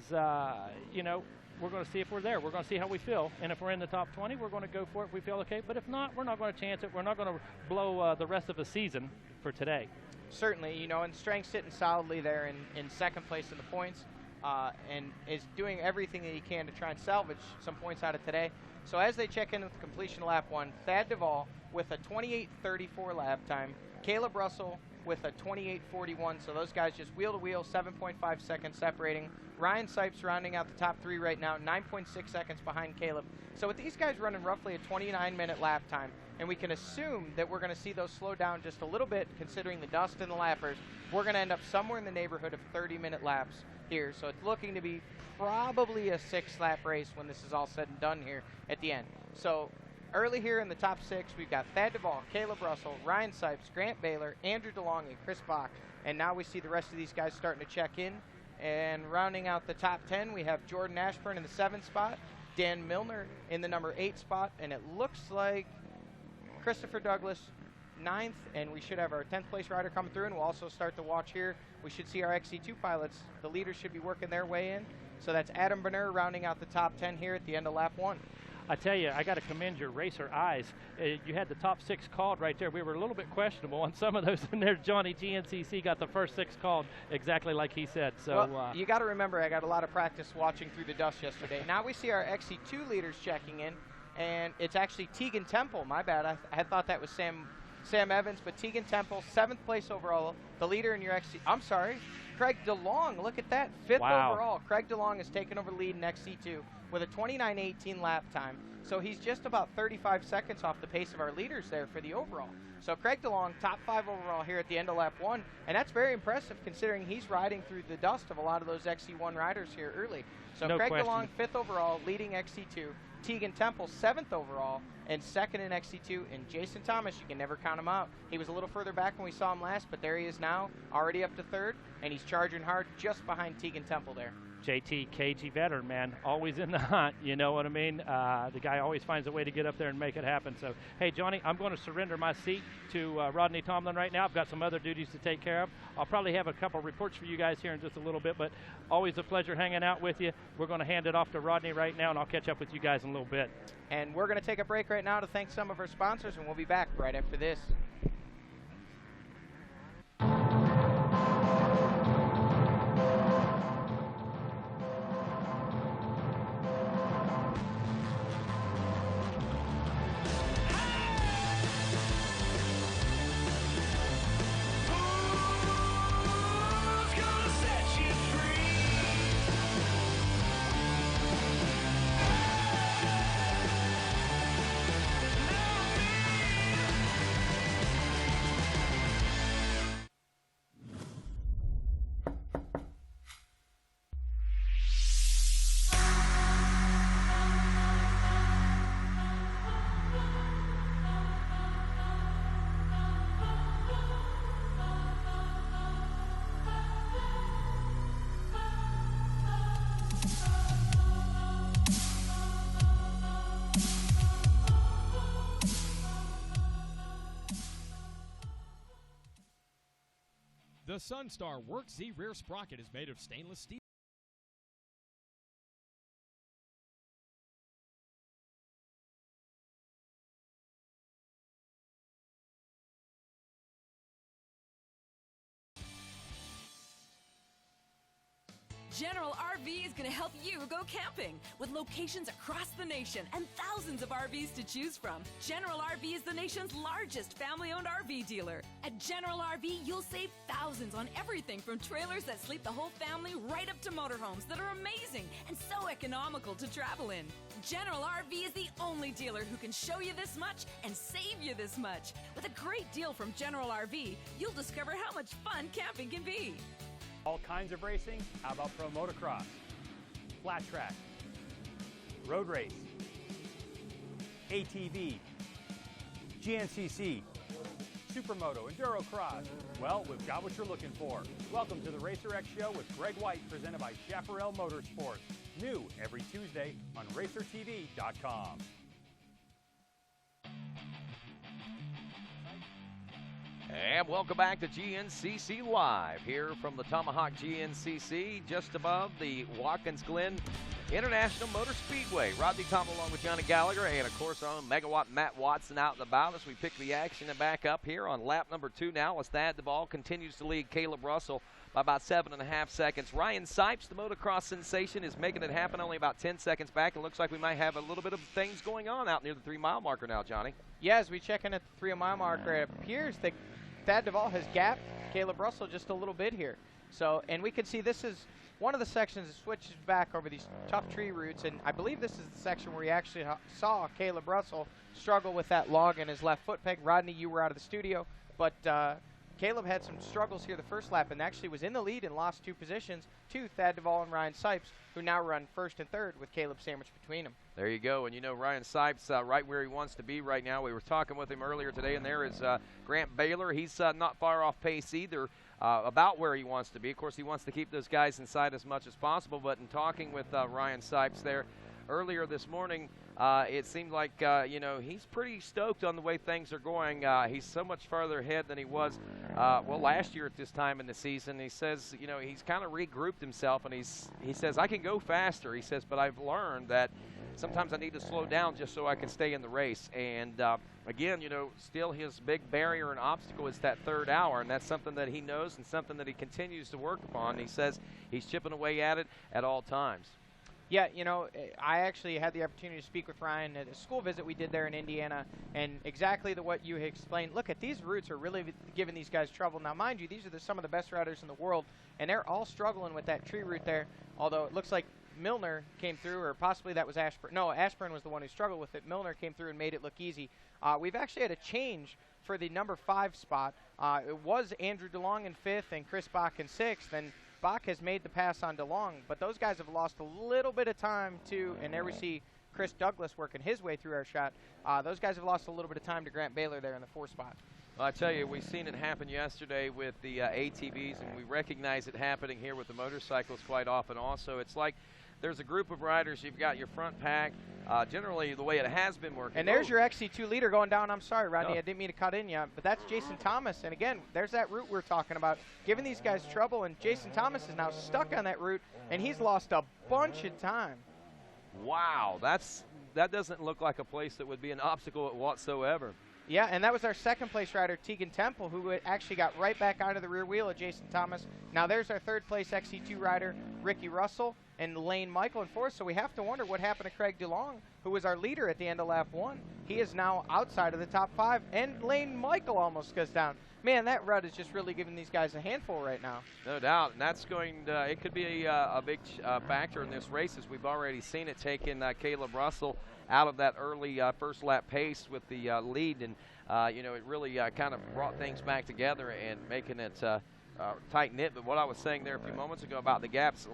you know, we're going to see if we're there. We're going to see how we feel. And if we're in the top 20, we're going to go for it if we feel okay. But if not, we're not going to chance it. We're not going to blow the rest of the season for today. Certainly, you know, and Strang's sitting solidly there in second place in the points. And is doing everything that he can to try and salvage some points out of today. So as they check in with the completion of lap 1, Thad Duvall with a 28:34 lap time, Caleb Russell with a 28:41. So those guys just wheel to wheel, 7.5 seconds separating. Ryan Sipes rounding out the top 3 right now, 9.6 seconds behind Caleb. So with these guys running roughly a 29-minute lap time, and we can assume that we're going to see those slow down just a little bit considering the dust and the lappers, we're going to end up somewhere in the neighborhood of 30-minute laps here. So it's looking to be probably a 6-lap race when this is all said and done here at the end. So early here in the top 6, we've got Thad Duvall, Caleb Russell, Ryan Sipes, Grant Baylor, Andrew DeLong, and Chris Bach. And now we see the rest of these guys starting to check in. And rounding out the top 10, we have Jordan Ashburn in the 7th spot, Dan Milner in the number 8 spot, and it looks like Christopher Douglas 9th, and we should have our 10th place rider coming through, and we'll also start the watch here. We should see our XC2 pilots. The leaders should be working their way in. So that's Adam Berner rounding out the top 10 here at the end of lap 1. I tell you, I got to commend your racer eyes. You had the top 6 called right there. We were a little bit questionable on some of those in there. Johnny GNCC got the first 6 called exactly like he said. So well, you got to remember, I got a lot of practice watching through the dust yesterday. Now we see our XC2 leaders checking in, and it's actually Tegan Temple. My bad. I had thought that was Sam Evans, but Tegan Temple, 7th place overall, the leader in your XC. I'm sorry, Craig DeLong. Look at that, 5th overall. Craig DeLong has taken over the lead in XC2 with a 29:18 lap time. So he's just about 35 seconds off the pace of our leaders there for the overall. So Craig DeLong, top 5 overall here at the end of lap 1, and that's very impressive considering he's riding through the dust of a lot of those XC1 riders here early. So no Craig question. DeLong, 5th overall, leading XC2. Tegan Temple, 7th overall, and 2nd in XC2. And Jason Thomas, you can never count him out. He was a little further back when we saw him last, but there he is now, already up to 3rd, and he's charging hard just behind Tegan Temple there. JT, cagey veteran, man, always in the hunt, you know what I mean? The guy always finds a way to get up there and make it happen. So, hey, Johnny, I'm going to surrender my seat to Rodney Tomlin right now. I've got some other duties to take care of. I'll probably have a couple reports for you guys here in just a little bit, but always a pleasure hanging out with you. We're going to hand it off to Rodney right now, and I'll catch up with you guys in a little bit. And we're going to take a break right now to thank some of our sponsors, and we'll be back right after this. The Sunstar Work Z rear sprocket is made of stainless steel. General RV is going to help you go camping with locations across the nation and thousands of RVs to choose from. General RV is the nation's largest family-owned RV dealer. At General RV, you'll save thousands on everything from trailers that sleep the whole family right up to motorhomes that are amazing and so economical to travel in. General RV is the only dealer who can show you this much and save you this much. With a great deal from General RV, you'll discover how much fun camping can be. All kinds of racing? How about pro motocross, flat track, road race, ATV, GNCC, Supermoto, Enduro Cross? Well, we've got what you're looking for. Welcome to the Racer X Show with Greg White, presented by Chaparral Motorsports. New every Tuesday on RacerTV.com. And welcome back to GNCC Live here from the Tomahawk GNCC, just above the Watkins Glen International Motor Speedway. Rodney Tomlin along with Johnny Gallagher, and of course our own Megawatt Matt Watson out and about as we pick the action back up here on lap number 2 now, as Thad Duvall continues to lead Caleb Russell by about 7.5 seconds. Ryan Sipes, the motocross sensation, is making it happen only about 10 seconds back. It looks like we might have a little bit of things going on out near the 3-mile marker now, Johnny. Yeah, as we check in at the 3-mile marker, it appears that Thad Duvall has gapped Caleb Russell just a little bit here. So, and we can see this is one of the sections that switches back over these tough tree roots, and I believe this is the section where we actually saw Caleb Russell struggle with that log in his left foot peg. Rodney, you were out of the studio, but Caleb had some struggles here the first lap and actually was in the lead and lost 2 positions to Thad Duvall and Ryan Sipes, who now run 1st and 3rd with Caleb sandwiched between them. There you go, and you know Ryan Sipes right where he wants to be right now. We were talking with him earlier today, and there is Grant Baylor. He's not far off pace either, about where he wants to be. Of course, he wants to keep those guys inside as much as possible, but in talking with Ryan Sipes there, earlier this morning, it seemed like, you know, he's pretty stoked on the way things are going. He's so much farther ahead than he was, well, last year at this time in the season. He says, you know, he's kind of regrouped himself, and he says, I can go faster. He says, but I've learned that sometimes I need to slow down just so I can stay in the race. And again, you know, still his big barrier and obstacle is that third hour, and that's something that he knows and something that he continues to work upon. He says he's chipping away at it at all times. Yeah, you know, I actually had the opportunity to speak with Ryan at a school visit we did there in Indiana, and exactly what you explained. Look, at these routes are really giving these guys trouble. Now, mind you, these are some of the best riders in the world, and they're all struggling with that tree route there, although it looks like Milner came through, or possibly that was Ashburn. No, Ashburn was the one who struggled with it. Milner came through and made it look easy. We've actually had a change for the number 5 spot. It was Andrew DeLong in 5th and Chris Bach in 6th, and Bach has made the pass on DeLong, but those guys have lost a little bit of time too, and there we see Chris Douglas working his way through our shot. Those guys have lost a little bit of time to Grant Baylor there in the 4 spot. Well, I tell you, we've seen it happen yesterday with the ATVs, and we recognize it happening here with the motorcycles quite often also. It's like there's a group of riders, you've got your front pack, generally the way it has been working. And there's your XC2 leader going down. I'm sorry, Rodney, I didn't mean to cut in you, but that's Jason Thomas. And again, there's that route we're talking about, giving these guys trouble, and Jason Thomas is now stuck on that route, and he's lost a bunch of time. Wow, that doesn't look like a place that would be an obstacle whatsoever. Yeah, and that was our second place rider, Tegan Temple, who actually got right back onto the rear wheel of Jason Thomas. Now there's our third place XC2 rider, Ricky Russell, and Lane Michael in 4th. So we have to wonder what happened to Craig DeLong, who was our leader at the end of lap 1. He is now outside of the top 5, and Lane Michael almost goes down. Man, that rut is just really giving these guys a handful right now. No doubt, and that's going to, it could be a big factor in this race, as we've already seen it taking Caleb Russell out of that early first lap pace with the lead, and you know, it really kind of brought things back together and making it tight knit. But what I was saying there a few moments ago about the gaps,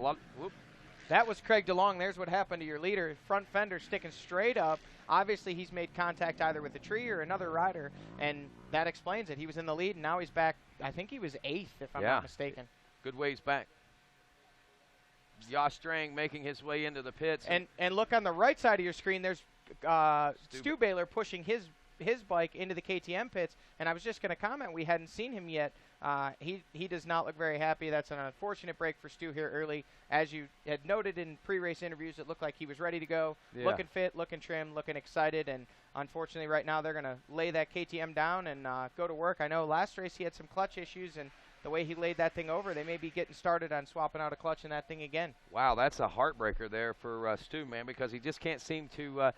that was Craig DeLong. There's what happened to your leader. Front fender sticking straight up. Obviously, he's made contact either with a tree or another rider, and that explains it. He was in the lead, and now he's back. I think he was 8th, if I'm not mistaken. Good ways back. Josh Strang making his way into the pits. And look on the right side of your screen, there's Stu Baylor pushing his bike into the KTM pits, and I was just going to comment, we hadn't seen him yet. He does not look very happy. That's an unfortunate break for Stu here early. As you had noted in pre-race interviews, it looked like he was ready to go, looking fit, looking trim, looking excited, and unfortunately right now they're going to lay that KTM down and go to work. I know last race he had some clutch issues, and the way he laid that thing over, they may be getting started on swapping out a clutch in that thing again. Wow, that's a heartbreaker there for Stu, man, because he just can't seem to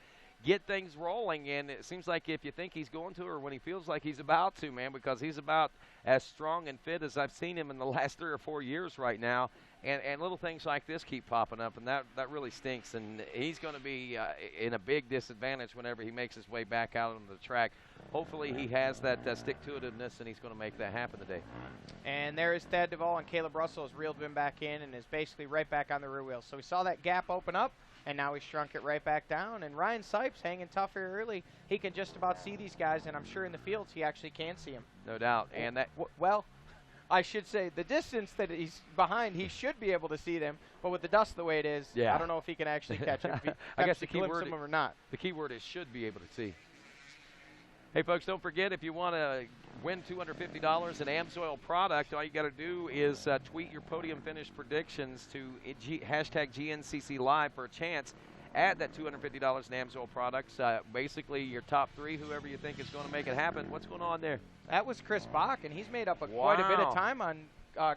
get things rolling, and it seems like if you think he's going to, or when he feels like he's about to, man, because he's about as strong and fit as I've seen him in the last 3 or 4 years right now, and little things like this keep popping up, and that really stinks, and he's going to be in a big disadvantage whenever he makes his way back out on the track. Hopefully he has that stick-to-itiveness, and he's going to make that happen today. And there is Thad Duvall, and Caleb Russell has reeled him back in and is basically right back on the rear wheel. So we saw that gap open up, and now he shrunk it right back down. And Ryan Sipes hanging tough here early. He can just about see these guys, and I'm sure in the fields he actually can see them. No doubt. And that, well, I should say the distance that he's behind, he should be able to see them. But with the dust the way it is, I don't know if he can actually catch them. I guess the key word them or not. The key word is should be able to see. Hey, folks, don't forget, if you want to win $250 in AMSOIL product, all you got to do is tweet your podium finish predictions to hashtag GNCC Live for a chance. Add that $250 in AMSOIL products. Basically, your top 3, whoever you think is going to make it happen. What's going on there? That was Chris Bach, and he's made up quite a bit of time on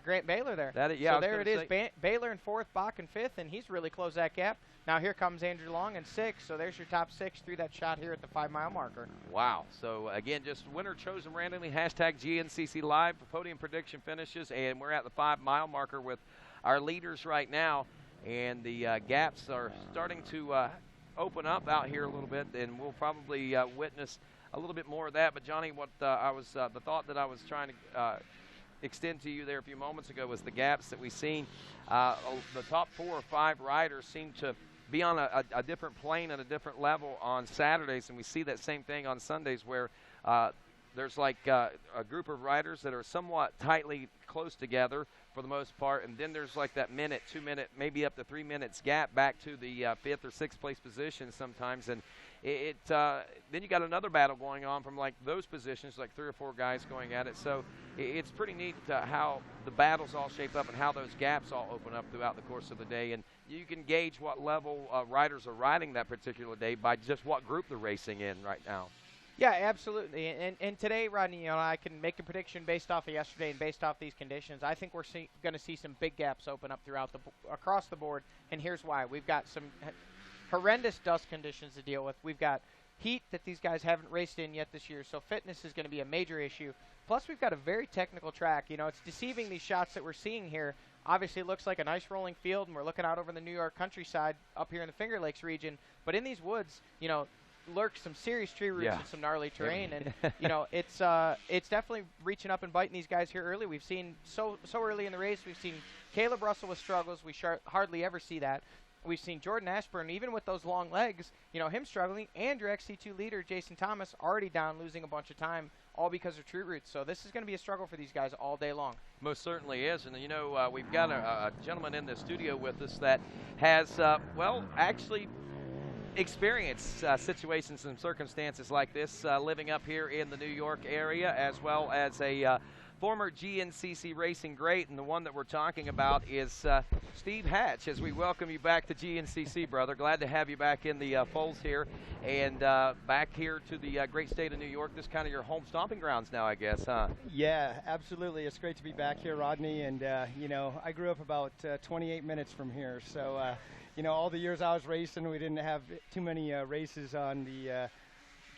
Grant Baylor there. So there it is. Baylor in 4th, Bach in 5th, and he's really closed that gap. Now here comes Andrew Long in 6th, so there's your top 6 through that shot here at the 5-mile marker. Wow. So, again, just winner chosen randomly, hashtag GNCC Live for podium prediction finishes, and we're at the 5-mile marker with our leaders right now, and the gaps are starting to open up out here a little bit, and we'll probably witness a little bit more of that. But, Johnny, what the thought that I was trying to extend to you there a few moments ago was the gaps that we've seen. The top 4 or 5 riders seem to be on a different plane and a different level on Saturdays, and we see that same thing on Sundays where there's like a group of riders that are somewhat tightly close together for the most part, and then there's like that minute, 2 minute, maybe up to 3 minutes gap back to the 5th or 6th place position sometimes, and then you got another battle going on from like those positions, like 3 or 4 guys going at it. So it's pretty neat how the battles all shape up and how those gaps all open up throughout the course of the day. And you can gauge what level riders are riding that particular day by just what group they're racing in right now. Yeah, absolutely. And today, Rodney, I can make a prediction based off of yesterday and based off these conditions. I think we're going to see some big gaps open up across the board. And here's why: we've got some horrendous dust conditions to deal with. We've got heat that these guys haven't raced in yet this year, so fitness is going to be a major issue. Plus, we've got a very technical track. It's deceiving, these shots that we're seeing here. Obviously, it looks like a nice rolling field, and we're looking out over the New York countryside up here in the Finger Lakes region. But in these woods, lurks some serious tree roots and some gnarly terrain, and it's definitely reaching up and biting these guys here early. We've seen so early in the race, we've seen Caleb Russell with struggles. We hardly ever see that. We've seen Jordan Ashburn, even with those long legs, him struggling, and your XC2 leader, Jason Thomas, already down, losing a bunch of time, all because of tree roots. So this is going to be a struggle for these guys all day long. Most certainly is. And, we've got a gentleman in the studio with us that has, actually experienced situations and circumstances like this, living up here in the New York area, as well as a former GNCC racing great, and the one that we're talking about is Steve Hatch, as we welcome you back to GNCC, brother. Glad to have you back in the folds here, and back here to the great state of New York. This kind of your home stomping grounds now, I guess, huh? Yeah, absolutely. It's great to be back here, Rodney, and I grew up about 28 minutes from here, so all the years I was racing, we didn't have too many races on the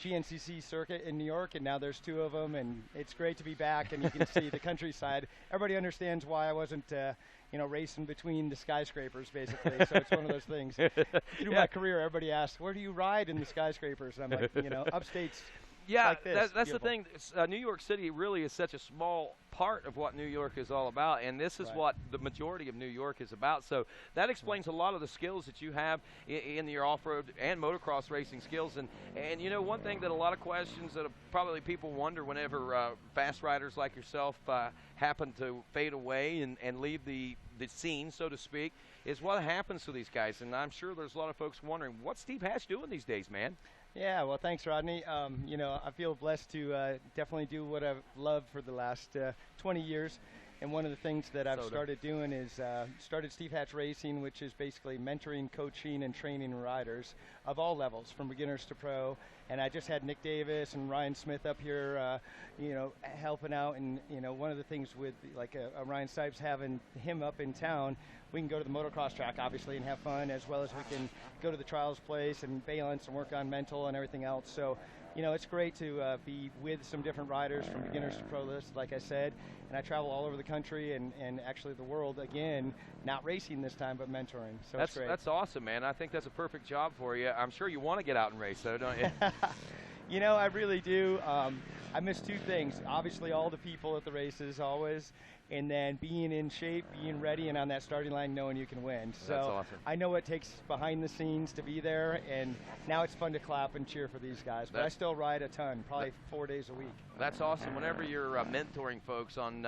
GNCC circuit in New York, and now there's 2 of them, and it's great to be back, and you can see the countryside. Everybody understands why I wasn't racing between the skyscrapers, basically. So it's one of those things. Through my career, everybody asks, where do you ride in the skyscrapers? And I'm like, upstate's yeah, like this. That's the thing. New York City really is such a small part of what New York is all about, and this is what the majority of New York is about. So that explains a lot of the skills that you have in your off-road and motocross racing skills. And one thing that a lot of questions that probably people wonder whenever fast riders like yourself happen to fade away and leave the scene, so to speak, is what happens to these guys. And I'm sure there's a lot of folks wondering, what's Steve Hatch doing these days, man? Yeah, well, thanks, Rodney. I feel blessed to definitely do what I've loved for the last 20 years. And one of the things that I've started doing is started Steve Hatch Racing, which is basically mentoring, coaching, and training riders of all levels, from beginners to pro. And I just had Nick Davis and Ryan Smith up here, helping out. And, one of the things with like a Ryan Stipes, having him up in town, we can go to the motocross track, obviously, and have fun, as well as we can go to the trials place and balance and work on mental and everything else. So, it's great to be with some different riders from beginners to pro list, like I said. And I travel all over the country and actually the world, again, not racing this time, but mentoring. So it's great. That's awesome, man. I think that's a perfect job for you. I'm sure you want to get out and race, though, don't you? I really do. I miss 2 things. Obviously, all the people at the races, always. And then being in shape, being ready, and on that starting line, knowing you can win. So that's awesome. I know what it takes behind the scenes to be there, and now it's fun to clap and cheer for these guys. But I still ride a ton, probably 4 days a week. That's awesome. Whenever you're mentoring folks on,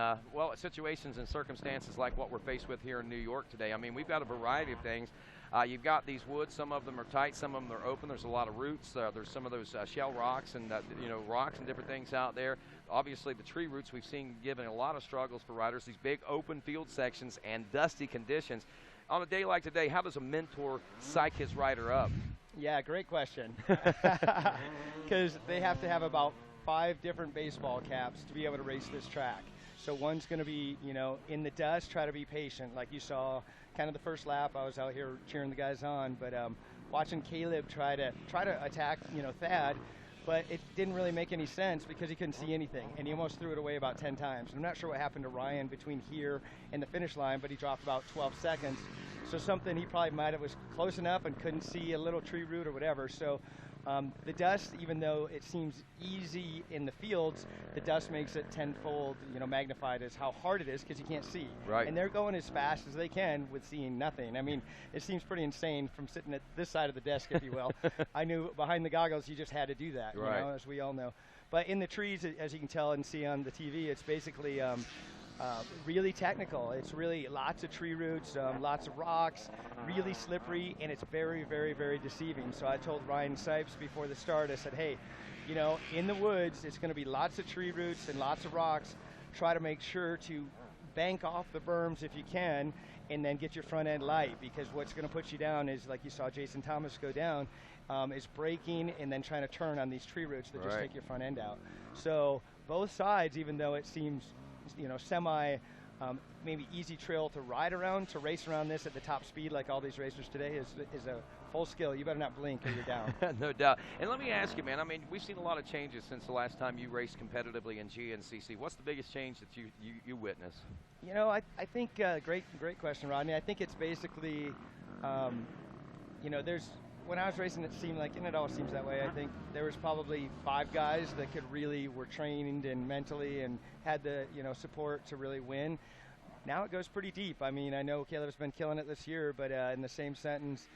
situations and circumstances like what we're faced with here in New York today, I mean, we've got a variety of things. You've got these woods. Some of them are tight. Some of them are open. There's a lot of roots. There's some of those shell rocks and, rocks and different things out there. Obviously, the tree roots we've seen giving a lot of struggles for riders, these big open field sections and dusty conditions. On a day like today, how does a mentor psych his rider up? Yeah, great question. Because they have to have about 5 different baseball caps to be able to race this track. So one's going to be, in the dust, try to be patient. Like you saw kind of the first lap, I was out here cheering the guys on. But watching Caleb try to attack, Thad, but it didn't really make any sense because he couldn't see anything, and he almost threw it away about 10 times. I'm not sure what happened to Ryan between here and the finish line, but he dropped about 12 seconds. So something he probably might have was close enough and couldn't see a little tree root or whatever. So the dust, even though it seems easy in the fields, the dust makes it tenfold, magnified as how hard it is because you can't see. Right. And they're going as fast as they can with seeing nothing. I mean, it seems pretty insane from sitting at this side of the desk, if you will. I knew behind the goggles you just had to do that, right. As we all know. But in the trees, as you can tell and see on the TV, it's basically really technical. It's really lots of tree roots, lots of rocks, really slippery, and it's very, very, very deceiving. So I told Ryan Sipes before the start, I said, hey, you know, in the woods, it's going to be lots of tree roots and lots of rocks. Try to make sure to bank off the berms if you can, and then get your front end light, because what's going to put you down is, like you saw Jason Thomas go down, is braking and then trying to turn on these tree roots that just take your front end out. So both sides, even though it seems, you know, semi maybe easy trail to ride around, to race around this at the top speed like all these racers today is a full skill. You better not blink or you're down. No doubt. And let me ask you, man, I mean, we've seen a lot of changes since the last time you raced competitively in GNCC. What's the biggest change that you witnessed? You know, I think, great question, Rodney. I think it's basically, you know, when I was racing, it seemed like, and it always seems that way, I think there was probably 5 guys that were trained and mentally and had the, you know, support to really win. Now it goes pretty deep. I mean, I know Caleb's been killing it this year, but in the same sentence,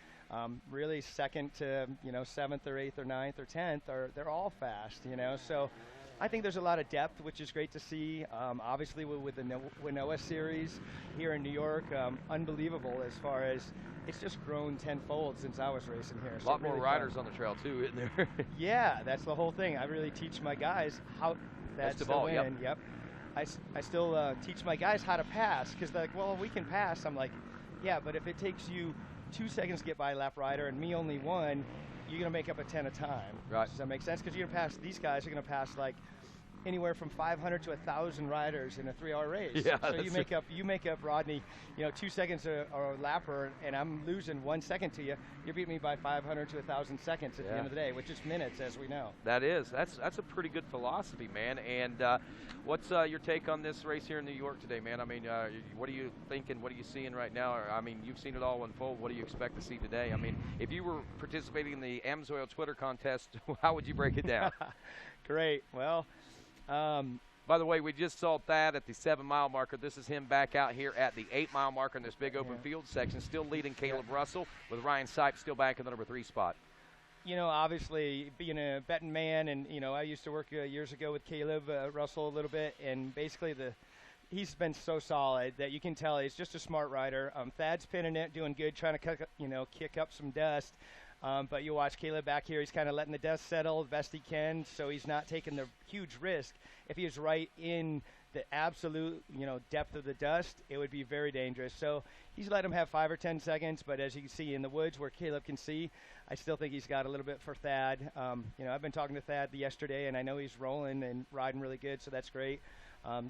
really second to, you know, 7th or 8th or 9th or 10th, they're all fast, you know. So I think there's a lot of depth, which is great to see. Obviously, with the Winnoa series here in New York, unbelievable as far as it's just grown tenfold since I was racing here. A lot more riders on the trail, too, isn't there? Yeah, that's the whole thing. I really teach my guys how that's the win. Yep. I still teach my guys how to pass, because they're like, well, we can pass. I'm like, yeah, but if it takes you 2 seconds to get by a lap rider and me only 1, you're going to make up a 10 a time. Right. Does that make sense? Because you're going to pass, these guys are going to pass like anywhere from 500 to 1,000 riders in a 3-hour race. Yeah, so you make up, Rodney, you know, 2 seconds a lapper, and I'm losing 1 second to you. You're beating me by 500 to 1,000 seconds at the end of the day, which is minutes, as we know. That's a pretty good philosophy, man. And what's your take on this race here in New York today, man? I mean, what are you thinking? What are you seeing right now? I mean, you've seen it all unfold. What do you expect to see today? I mean, if you were participating in the AMSOIL Twitter contest, how would you break it down? Great. Well, by the way, we just saw Thad at the 7-mile marker. This is him back out here at the 8-mile marker in this big open field section, still leading Caleb Russell, with Ryan Sipes still back in the number 3 spot. You know, obviously, being a betting man, and, you know, I used to work years ago with Caleb Russell a little bit, and basically he's been so solid that you can tell he's just a smart rider. Thad's pinning it, doing good, trying to kick up some dust. But you watch Caleb back here, he's kind of letting the dust settle the best he can, so he's not taking the huge risk. If he was right in the absolute, you know, depth of the dust, it would be very dangerous. So he's let him have 5 or 10 seconds, but as you can see in the woods where Caleb can see, I still think he's got a little bit for Thad. You know, I've been talking to Thad yesterday, and I know he's rolling and riding really good, so that's great.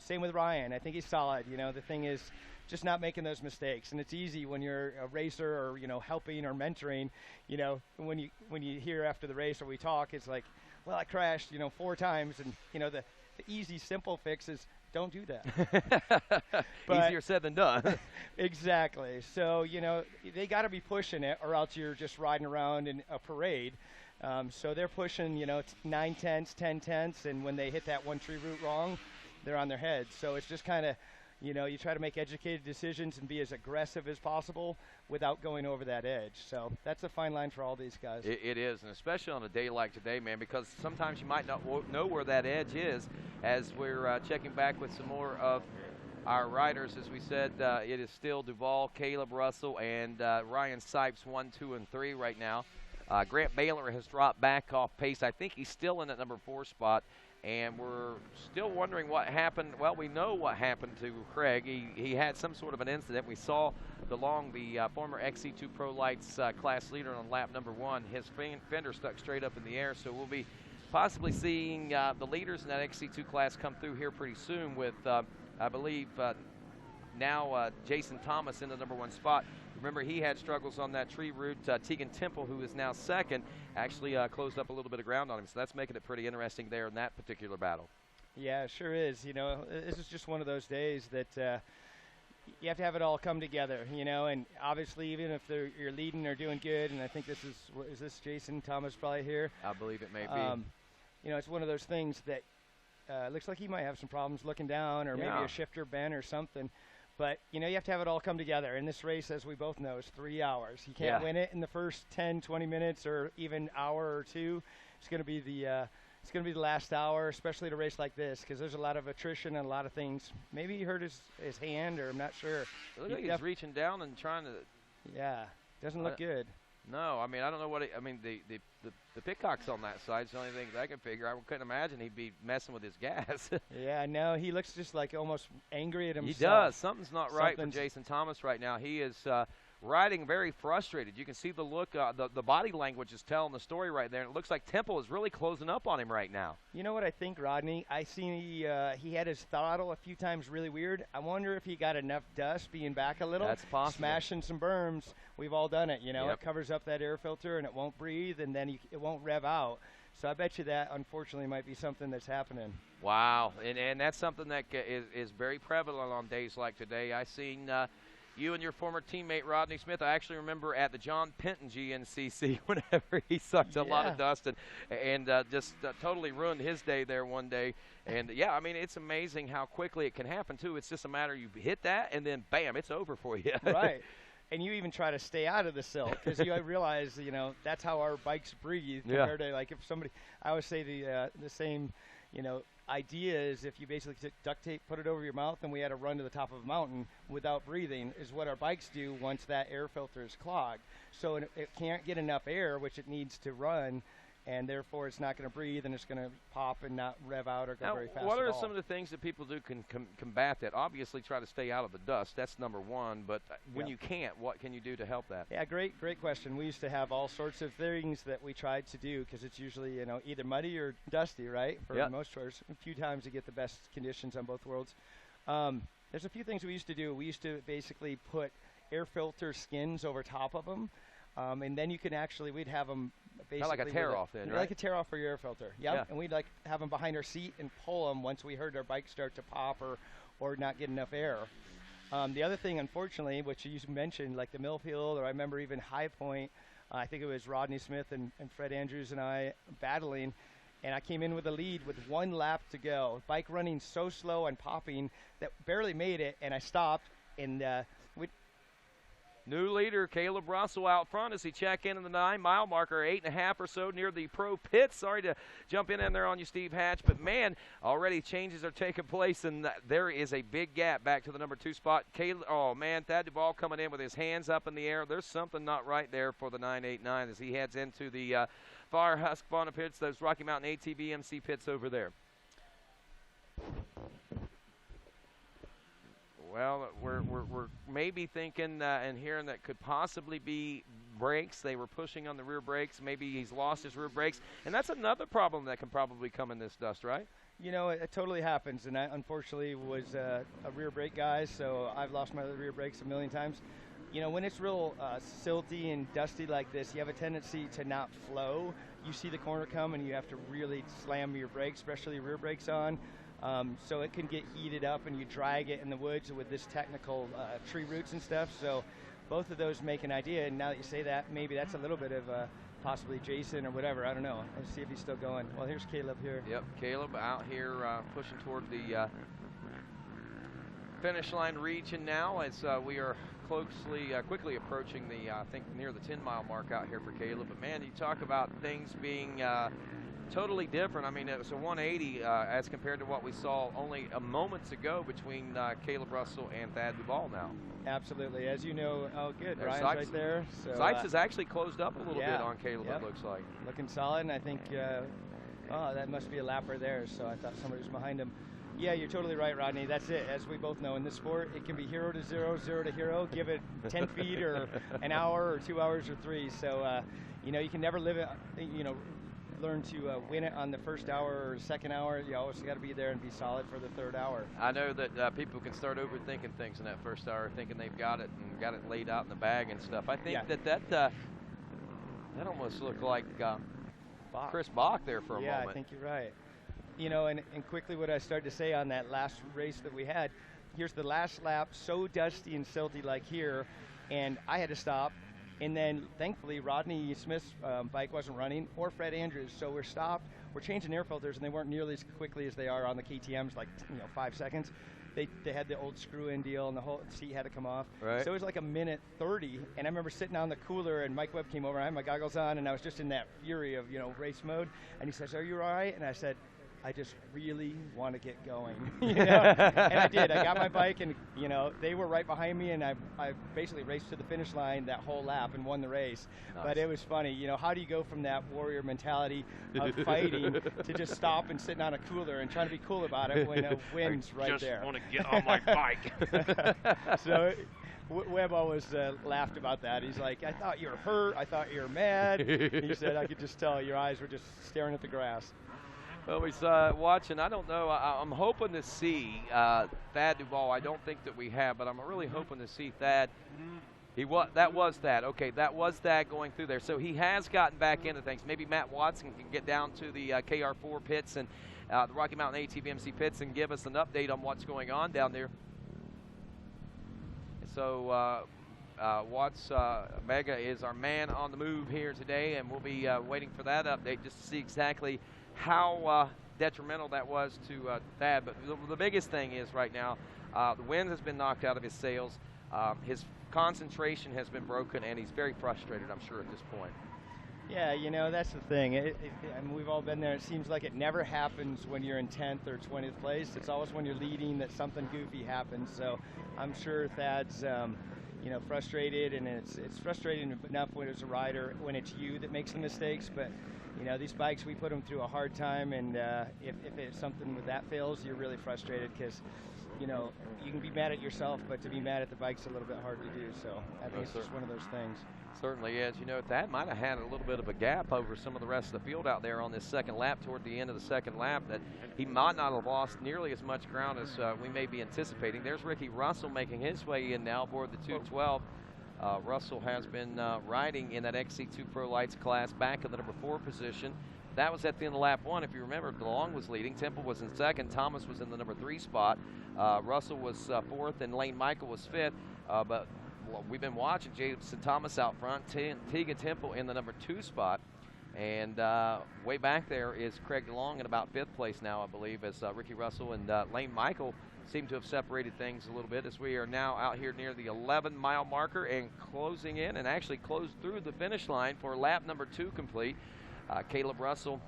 Same with Ryan. I think he's solid. You know, the thing is just not making those mistakes. And it's easy when you're a racer or, you know, helping or mentoring, you know, when you hear after the race or we talk, it's like, well, I crashed, you know, 4 times. And, you know, the easy, simple fix is don't do that. Easier said than done. Exactly. So, you know, they got to be pushing it, or else you're just riding around in a parade. So they're pushing, you know, 9 tenths, 10 tenths, and when they hit that one tree root wrong, they're on their heads. So it's just kind of, you know, you try to make educated decisions and be as aggressive as possible without going over that edge. So that's a fine line for all these guys. It is, and especially on a day like today, man, because sometimes you might not know where that edge is. As we're checking back with some more of our riders, as we said, it is still Duval, Caleb Russell, and Ryan Sipes 1, 2, and 3 right now. Grant Baylor has dropped back off pace. I think he's still in that number 4 spot. And we're still wondering what happened. Well, we know what happened to Craig. He had some sort of an incident. We saw the former XC2 Pro Lights class leader on lap number 1. His fender stuck straight up in the air. So we'll be possibly seeing the leaders in that XC2 class come through here pretty soon with, I believe, now Jason Thomas in the number 1 spot. Remember, he had struggles on that tree route. Tegan Temple, who is now 2nd, actually closed up a little bit of ground on him. So that's making it pretty interesting there in that particular battle. Yeah, it sure is. You know, this is just one of those days that you have to have it all come together, you know. And obviously, even if you're leading or doing good, and I think is this Jason Thomas probably here? I believe it may be. You know, it's one of those things that looks like he might have some problems looking down, or maybe a shifter bent or something. But, you know, you have to have it all come together. And this race, as we both know, is 3 hours. You can't win it in the first 10, 20 minutes or even hour or 2. It's going to be the it's going to be the last hour, especially at a race like this, because there's a lot of attrition and a lot of things. Maybe he hurt his hand, or I'm not sure. It looks like he's reaching down and trying to. Yeah, doesn't look good. No, I mean, I don't know what I mean, the pitcock's on that side. It's the only thing that I can figure. I couldn't imagine he'd be messing with his gas. Yeah, no, he looks just like almost angry at himself. He does. Something's not right for Jason Thomas right now. He is riding very frustrated. You can see the look, the body language is telling the story right there. And it looks like tempo is really closing up on him right now. You know what I think, Rodney? I seen he had his throttle a few times really weird. I wonder if he got enough dust being back a little. That's possible. Smashing some berms. We've all done it, you know. Yep. It covers up that air filter and it won't breathe, and then it won't rev out. So I bet you that, unfortunately, might be something that's happening. Wow, and that's something that is very prevalent on days like today. I seen you and your former teammate Rodney Smith. I actually remember at the John Penton GNCC whenever he sucked a lot of dust and just totally ruined his day there one day. And yeah, I mean, it's amazing how quickly it can happen too. It's just a matter you hit that and then bam, it's over for you. Right. And you even try to stay out of the silt because you realize, you know, that's how our bikes breathe compared to, like, if somebody, I always say the same, you know, idea is if you basically took duct tape, put it over your mouth, and we had to run to the top of a mountain without breathing, is what our bikes do once that air filter is clogged. So it can't get enough air, which it needs to run, and therefore it's not going to breathe, and it's going to pop and not rev out or go very fast. What are some of the things that people do can combat that? Obviously, try to stay out of the dust. That's number one. But when you can't, what can you do to help that? Yeah, great question. We used to have all sorts of things that we tried to do because it's usually, you know, either muddy or dusty, right? For most tours, a few times to get the best conditions on both worlds. There's a few things we used to do. We used to basically put air filter skins over top of them, and then you can actually, we'd have them basically like a tear-off then, right? Like a tear-off for your air filter. Yeah. And we'd like have them behind our seat and pull them once we heard our bike start to pop or not get enough air. The other thing, unfortunately, which you mentioned, like the Millfield, or I remember even High Point, I think it was Rodney Smith and Fred Andrews and I battling, and I came in with a lead with 1 lap to go. Bike running so slow and popping that barely made it, and I stopped, and new leader, Caleb Russell, out front as he check in the 9-mile marker, 8.5 or so near the pro pit. Sorry to jump in there on you, Steve Hatch, but man, already changes are taking place, and there is a big gap back to the number 2 spot. Caleb, oh man, Thad Duvall coming in with his hands up in the air. There's something not right there for the 989 as he heads into the Fire Husqvarna pits, those Rocky Mountain ATV MC pits over there. Well, we're maybe thinking and hearing that could possibly be brakes. They were pushing on the rear brakes. Maybe he's lost his rear brakes. And that's another problem that can probably come in this dust, right? You know, it totally happens. And I, unfortunately, was a rear brake guy, so I've lost my rear brakes a million times. You know, when it's real silty and dusty like this, you have a tendency to not flow. You see the corner come, and you have to really slam your brakes, especially your rear brakes on. So it can get heated up and you drag it in the woods with this technical tree roots and stuff. So both of those make an idea. And now that you say that, maybe that's a little bit of possibly Jason or whatever. I don't know. Let's see if he's still going. Well, here's Caleb here. Yep, Caleb out here pushing toward the finish line region now as we are quickly approaching the, I think, near the 10-mile mark out here for Caleb. But, man, you talk about things being totally different. I mean, it was a 180 as compared to what we saw only a moments ago between Caleb Russell and Thad Duvall now. Absolutely. As you know, oh, good. There's Ryan's Zipes, right there. So, Zipes has actually closed up a little bit on Caleb, it looks like. Looking solid, and I think, oh, that must be a lapper there, so I thought somebody was behind him. Yeah, you're totally right, Rodney. That's it. As we both know, in this sport, it can be 0 to 0, 0 to hero. Give it 10 feet or an hour or 2 hours or 3. So, you know, you can never live it, you know, learn to win it on the first hour or second hour. You always got to be there and be solid for the third hour. I know that people can start overthinking things in that first hour, thinking they've got it and got it laid out in the bag and stuff. I think that almost looked like Chris Bach there for a moment. Yeah, I think you're right. You know, and quickly what I started to say on that last race that we had, here's the last lap, so dusty and silty like here, and I had to stop, And then, thankfully, Rodney Smith's bike wasn't running, or Fred Andrews. So we're stopped. We're changing air filters, and they weren't nearly as quickly as they are on the KTMs, like 5 seconds. They had the old screw-in deal, and the whole seat had to come off. Right. So it was like 1:30, and I remember sitting on the cooler, and Mike Webb came over. I had my goggles on, and I was just in that fury of race mode. And he says, "Are you all right?" And I said, "I just really want to get going." And I did. I got my bike, and they were right behind me, and I basically raced to the finish line that whole lap and won the race. Nice. But it was funny. How do you go from that warrior mentality of fighting to just stop and sitting on a cooler and trying to be cool about it when a wind's right there? I just want to get on my bike. So Webb always laughed about that. He's like, "I thought you were hurt. I thought you were mad." He said, "I could just tell your eyes were just staring at the grass." Well, he's watching. I don't know. I'm hoping to see Thad Duvall. I don't think that we have, but I'm really hoping to see Thad. That was Thad. Okay, that was Thad going through there. So he has gotten back into things. Maybe Matt Watson can get down to the KR4 pits and the Rocky Mountain ATVMC pits and give us an update on what's going on down there. So Watts Mega is our man on the move here today, and we'll be waiting for that update just to see exactly how detrimental that was to Thad. But the biggest thing is right now, the wind has been knocked out of his sails. His concentration has been broken, and he's very frustrated, I'm sure, at this point. Yeah, that's the thing. I mean, we've all been there. It seems like it never happens when you're in 10th or 20th place. It's always when you're leading that something goofy happens. So I'm sure Thad's frustrated, and it's frustrating enough when it's a rider, when it's you that makes the mistakes. But these bikes, we put them through a hard time, and if it's something with that fails, you're really frustrated because, you can be mad at yourself, but to be mad at the bike's a little bit hard to do. So I think it's just one of those things. Certainly is. Thad might have had a little bit of a gap over some of the rest of the field out there on this second lap, toward the end of the second lap, that he might not have lost nearly as much ground as we may be anticipating. There's Ricky Russell making his way in now aboard the 212. Russell has been riding in that XC2 Pro Lights class back in the number 4 position. That was at the end of lap 1. If you remember, DeLong was leading. Temple was in second. Thomas was in the number 3 spot. Russell was 4th, and Lane Michael was 5th. But we've been watching Jameson Thomas out front, Teagan Temple in the number 2 spot. And way back there is Craig DeLong in about 5th place now, I believe, as Ricky Russell and Lane Michael seem to have separated things a little bit, as we are now out here near the 11-mile marker and closing in, and actually closed through the finish line for lap number 2 complete. Caleb Russell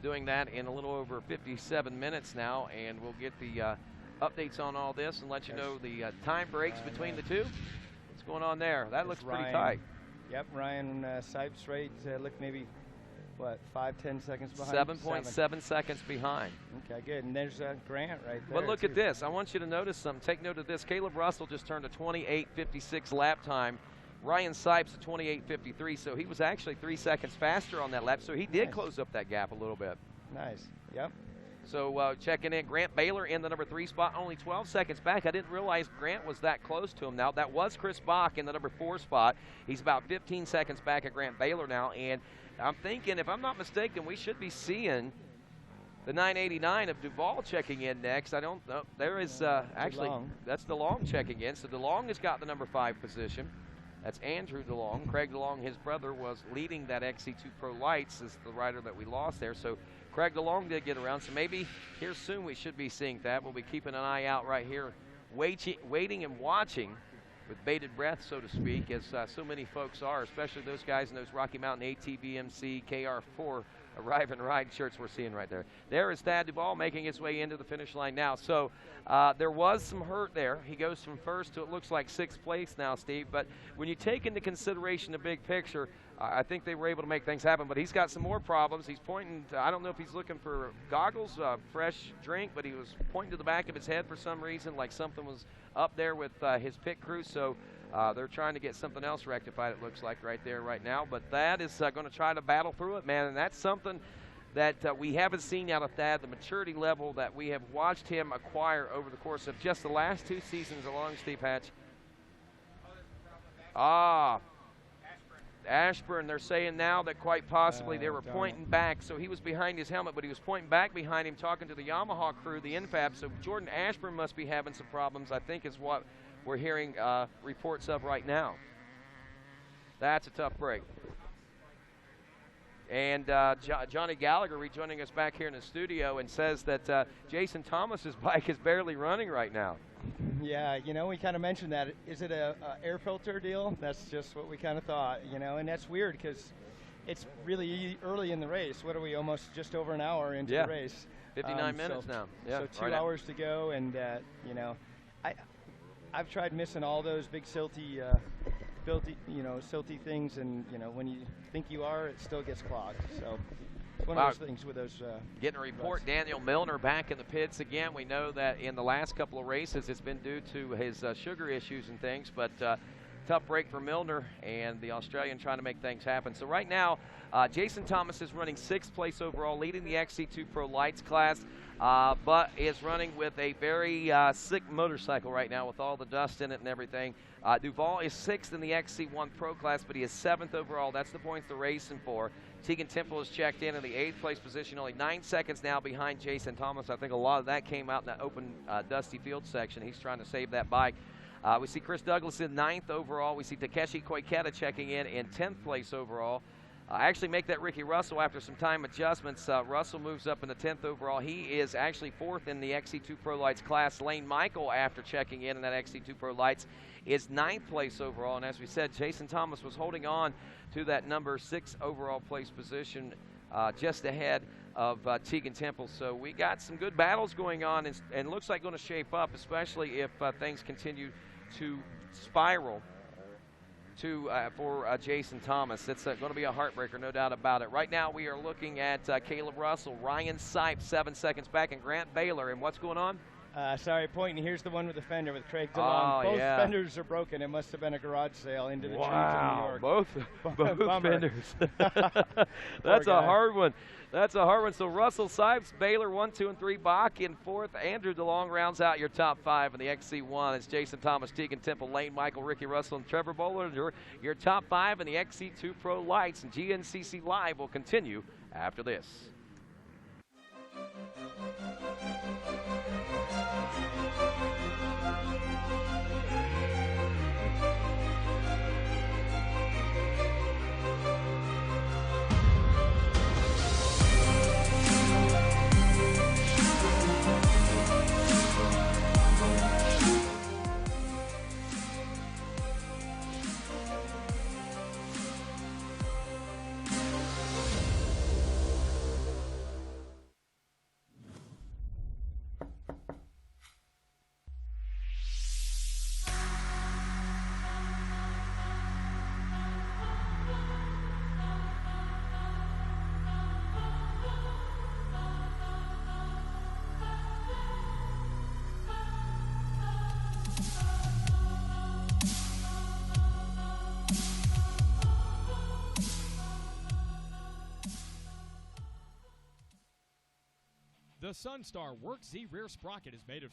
doing that in a little over 57 minutes now, and we'll get the updates on all this and let you know the time breaks between the two. What's going on there? That looks pretty tight. Yep, Ryan Sipes right, looked maybe, 5-10 seconds behind? 7.7 seconds behind. Okay, good. And there's Grant right there. But look at this. I want you to notice something. Take note of this. Caleb Russell just turned a 28:56 lap time. Ryan Sipes a 28:53, so he was actually 3 seconds faster on that lap, so he did close up that gap a little bit. Nice. Yep. So checking in, Grant Baylor in the number 3 spot, only 12 seconds back. I didn't realize Grant was that close to him now. That was Chris Bach in the number 4 spot. He's about 15 seconds back at Grant Baylor now, and I'm thinking, if I'm not mistaken, we should be seeing the 989 of Duvall checking in next. I don't know. There is actually, that's DeLong checking in. So DeLong has got the number 5 position. That's Andrew DeLong. Craig DeLong, his brother, was leading that XC2 Pro Lights as the rider that we lost there. So Craig DeLong did get around. So maybe here soon we should be seeing that. We'll be keeping an eye out right here, waiting and watching with bated breath, so to speak, as so many folks are, especially those guys in those Rocky Mountain ATVMC KR4 Arrive and Ride shirts we're seeing right there. There is Thad Duvall making his way into the finish line now. So there was some hurt there. He goes from 1st to, it looks like, 6th place now, Steve. But when you take into consideration the big picture, I think they were able to make things happen. But he's got some more problems. He's pointing to, I don't know if he's looking for goggles, fresh drink, but he was pointing to the back of his head for some reason, like something was up there with his pit crew. So they're trying to get something else rectified, it looks like, right there, right now. But Thad is going to try to battle through it, man, and that's something that we haven't seen out of Thad, the maturity level that we have watched him acquire over the course of just the last 2 seasons along, Steve Hatch. Ashburn, they're saying now that quite possibly they were pointing back. So he was behind his helmet, but he was pointing back behind him, talking to the Yamaha crew, the NFAB. So Jordan Ashburn must be having some problems, I think, is what we're hearing reports of right now. That's a tough break. And Johnny Gallagher rejoining us back here in the studio and says that Jason Thomas's bike is barely running right now. Yeah, you know, we kind of mentioned that. Is it a air filter deal? That's just what we kind of thought, you know, and that's weird because it's really early in the race. What are we, almost just over an hour into the race? 59 minutes now. Yeah, so 2 hours to go, and you know, I've tried missing all those big silty things, and you know, when you think you are, it still gets clogged. So it's one of those things with those. Getting a report, ruts. Daniel Milner back in the pits again. We know that in the last couple of races, it's been due to his sugar issues and things, but tough break for Milner and the Australian trying to make things happen. So right now, Jason Thomas is running 6th place overall, leading the XC2 Pro Lights class, but is running with a very sick motorcycle right now with all the dust in it and everything. Duval is 6th in the XC1 Pro class, but he is 7th overall. That's the points they're racing for. Tegan Temple has checked in the 8th place position, only 9 seconds now behind Jason Thomas. I think a lot of that came out in that open, dusty field section. He's trying to save that bike. We see Chris Douglas in 9th overall. We see Takeshi Koiketa checking in 10th place overall. Actually make that Ricky Russell after some time adjustments. Russell moves up in the 10th overall. He is actually 4th in the XC2 Pro Lights class. Lane Michael, after checking in that XC2 Pro Lights, is 9th place overall. And as we said, Jason Thomas was holding on to that number 6 overall place position just ahead of Tegan Temple. So we got some good battles going on, and looks like going to shape up, especially if things continue to spiral for Jason Thomas. It's going to be a heartbreaker, no doubt about it. Right now we are looking at Caleb Russell, Ryan Sipes 7 seconds back, and Grant Baylor. And what's going on? Sorry, pointing. Here's the one with the fender with Craig DeLong. Both fenders are broken. It must have been a garage sale into the trees in New York. Both fenders. That's a hard one. That's a hard one. So Russell, Sipes, Baylor 1, 2, and 3. Bach in 4th. Andrew DeLong rounds out your top 5 in the XC1. It's Jason Thomas, Tegan Temple, Lane Michael, Ricky Russell, and Trevor Bowler. Your top 5 in the XC2 Pro Lights. And GNCC Live will continue after this. The Sunstar Work Z rear sprocket is made of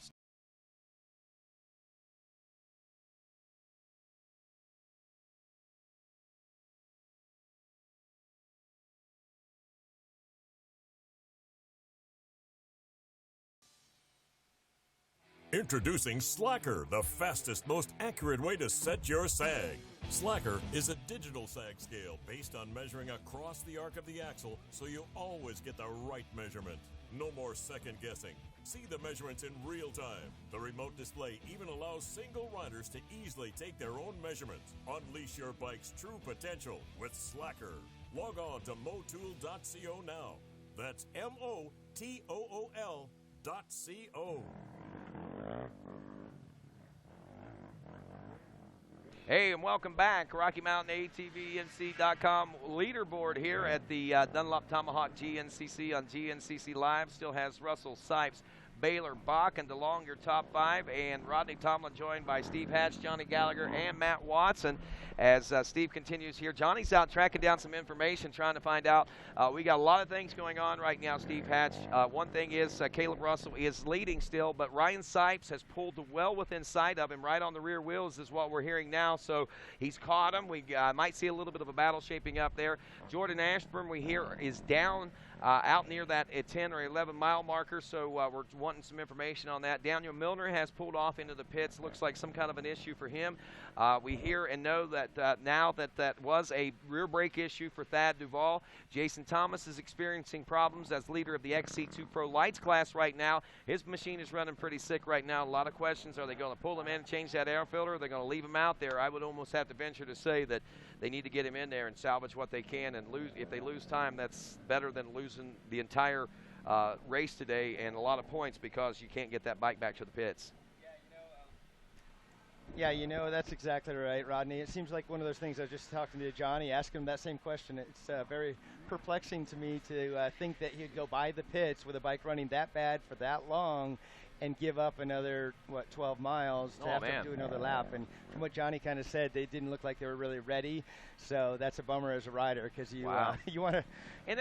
Introducing Slacker, the fastest, most accurate way to set your sag. Slacker is a digital sag scale based on measuring across the arc of the axle, so you always get the right measurement. No more second guessing. See the measurements in real time. The remote display even allows single riders to easily take their own measurements. Unleash your bike's true potential with Slacker. Log on to motool.co now. That's MOTOOL.co. Hey, and welcome back. Rocky Mountain ATVNC.com leaderboard here at the Dunlop Tomahawk GNCC on GNCC Live. Still has Russell, Sipes, Baylor, Bach, and DeLong, your top 5, and Rodney Tomlin joined by Steve Hatch, Johnny Gallagher, and Matt Watson. As Steve continues here, Johnny's out tracking down some information, trying to find out. We got a lot of things going on right now, Steve Hatch. One thing is Caleb Russell is leading still, but Ryan Sipes has pulled well within sight of him, right on the rear wheels is what we're hearing now. So he's caught him. We might see a little bit of a battle shaping up there. Jordan Ashburn, we hear, is down out near that 10 or 11 mile marker, so we're wanting some information on that. Daniel Milner has pulled off into the pits. Looks like some kind of an issue for him. We hear and know that now that was a rear brake issue for Thad Duvall. Jason Thomas is experiencing problems as leader of the XC2 Pro Lights class right now. His machine is running pretty sick right now. A lot of questions. Are they going to pull him in and change that air filter? Are they going to leave him out there? I would almost have to venture to say that they need to get him in there and salvage what they can, and lose. If they lose time, that's better than losing the entire race today and a lot of points because you can't get that bike back to the pits. Yeah, you know, that's exactly right, Rodney. It seems like one of those things. I was just talking to Johnny, asking him that same question. It's very perplexing to me to think that he'd go by the pits with a bike running that bad for that long and give up another, 12 miles to have to do another lap. And from what Johnny kind of said, they didn't look like they were really ready. So that's a bummer as a rider because you you want to,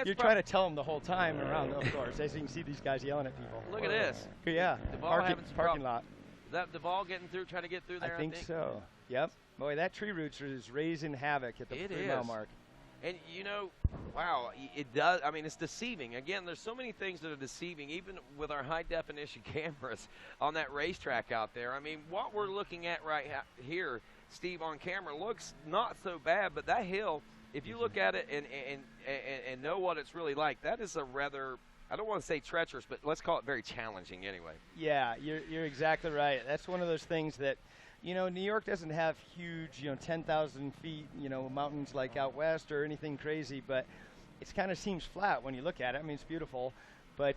you're trying to tell them the whole time around, of course, as you can see these guys yelling at people. Look at this. Yeah, parking lot. Is that Duvall getting through, trying to get through there? I think so. Yep. Boy, that tree roots is raising havoc at the 3 mile mark. And, you know, wow, it does. I mean, it's deceiving. Again, there's so many things that are deceiving, even with our high-definition cameras on that racetrack out there. I mean, what we're looking at right here, Steve, on camera, looks not so bad, but that hill, if you look at it and know what it's really like, that is a rather, I don't want to say treacherous, but let's call it very challenging anyway. Yeah, you're exactly right. That's one of those things that, you know, New York doesn't have huge, 10,000 feet, mountains like out west or anything crazy, but it kind of seems flat when you look at it. I mean, it's beautiful, but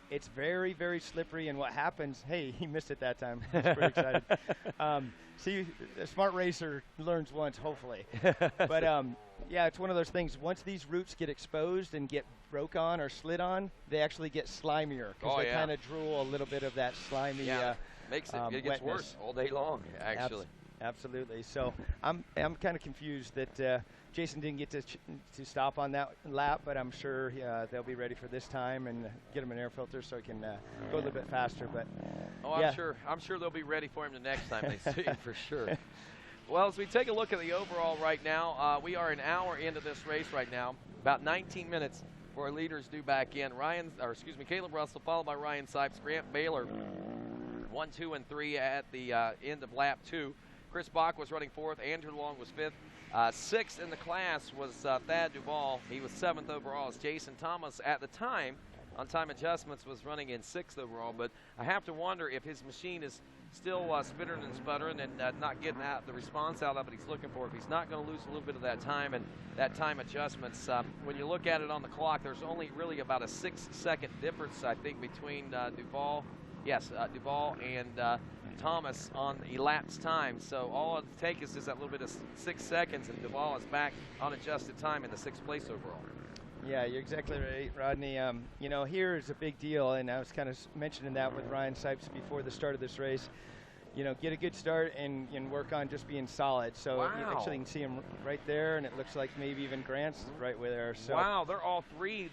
it's very, very slippery, and what happens, hey, he missed it that time. He's pretty excited. See, a smart racer learns once, hopefully. But, yeah, it's one of those things. Once these roots get exposed and get broke on or slid on, they actually get slimier because they kind of drool a little bit of that slimy makes it gets worse all day long, actually. Absolutely. So I'm kind of confused that Jason didn't get to stop on that lap, but I'm sure they'll be ready for this time and get him an air filter so he can go a little bit faster. But I'm sure they'll be ready for him the next time they see him for sure. Well, as we take a look at the overall right now, we are an hour into this race right now, about 19 minutes for our leaders due back in. Caleb Russell, followed by Ryan Sipes, Grant Baylor, 1, 2, and 3 at the end of lap 2. Chris Bach was running 4th. Andrew Long was 5th. 6th in the class was Thad Duvall. He was 7th overall. As Jason Thomas, at the time, on time adjustments, was running in 6th overall. But I have to wonder if his machine is still spittering and sputtering and not getting the response out of it he's looking for. If he's not going to lose a little bit of that time and that time adjustments, when you look at it on the clock, there's only really about a 6-second difference, I think, between Duvall and Thomas on elapsed time. So all it takes is just that little bit of 6 seconds, and Duvall is back on adjusted time in the 6th place overall. Yeah, you're exactly right, Rodney. Here is a big deal, and I was kind of mentioning that with Ryan Sipes before the start of this race. Get a good start and work on just being solid. So you actually can see him right there, and it looks like maybe even Grant's right with there. So wow, they're all three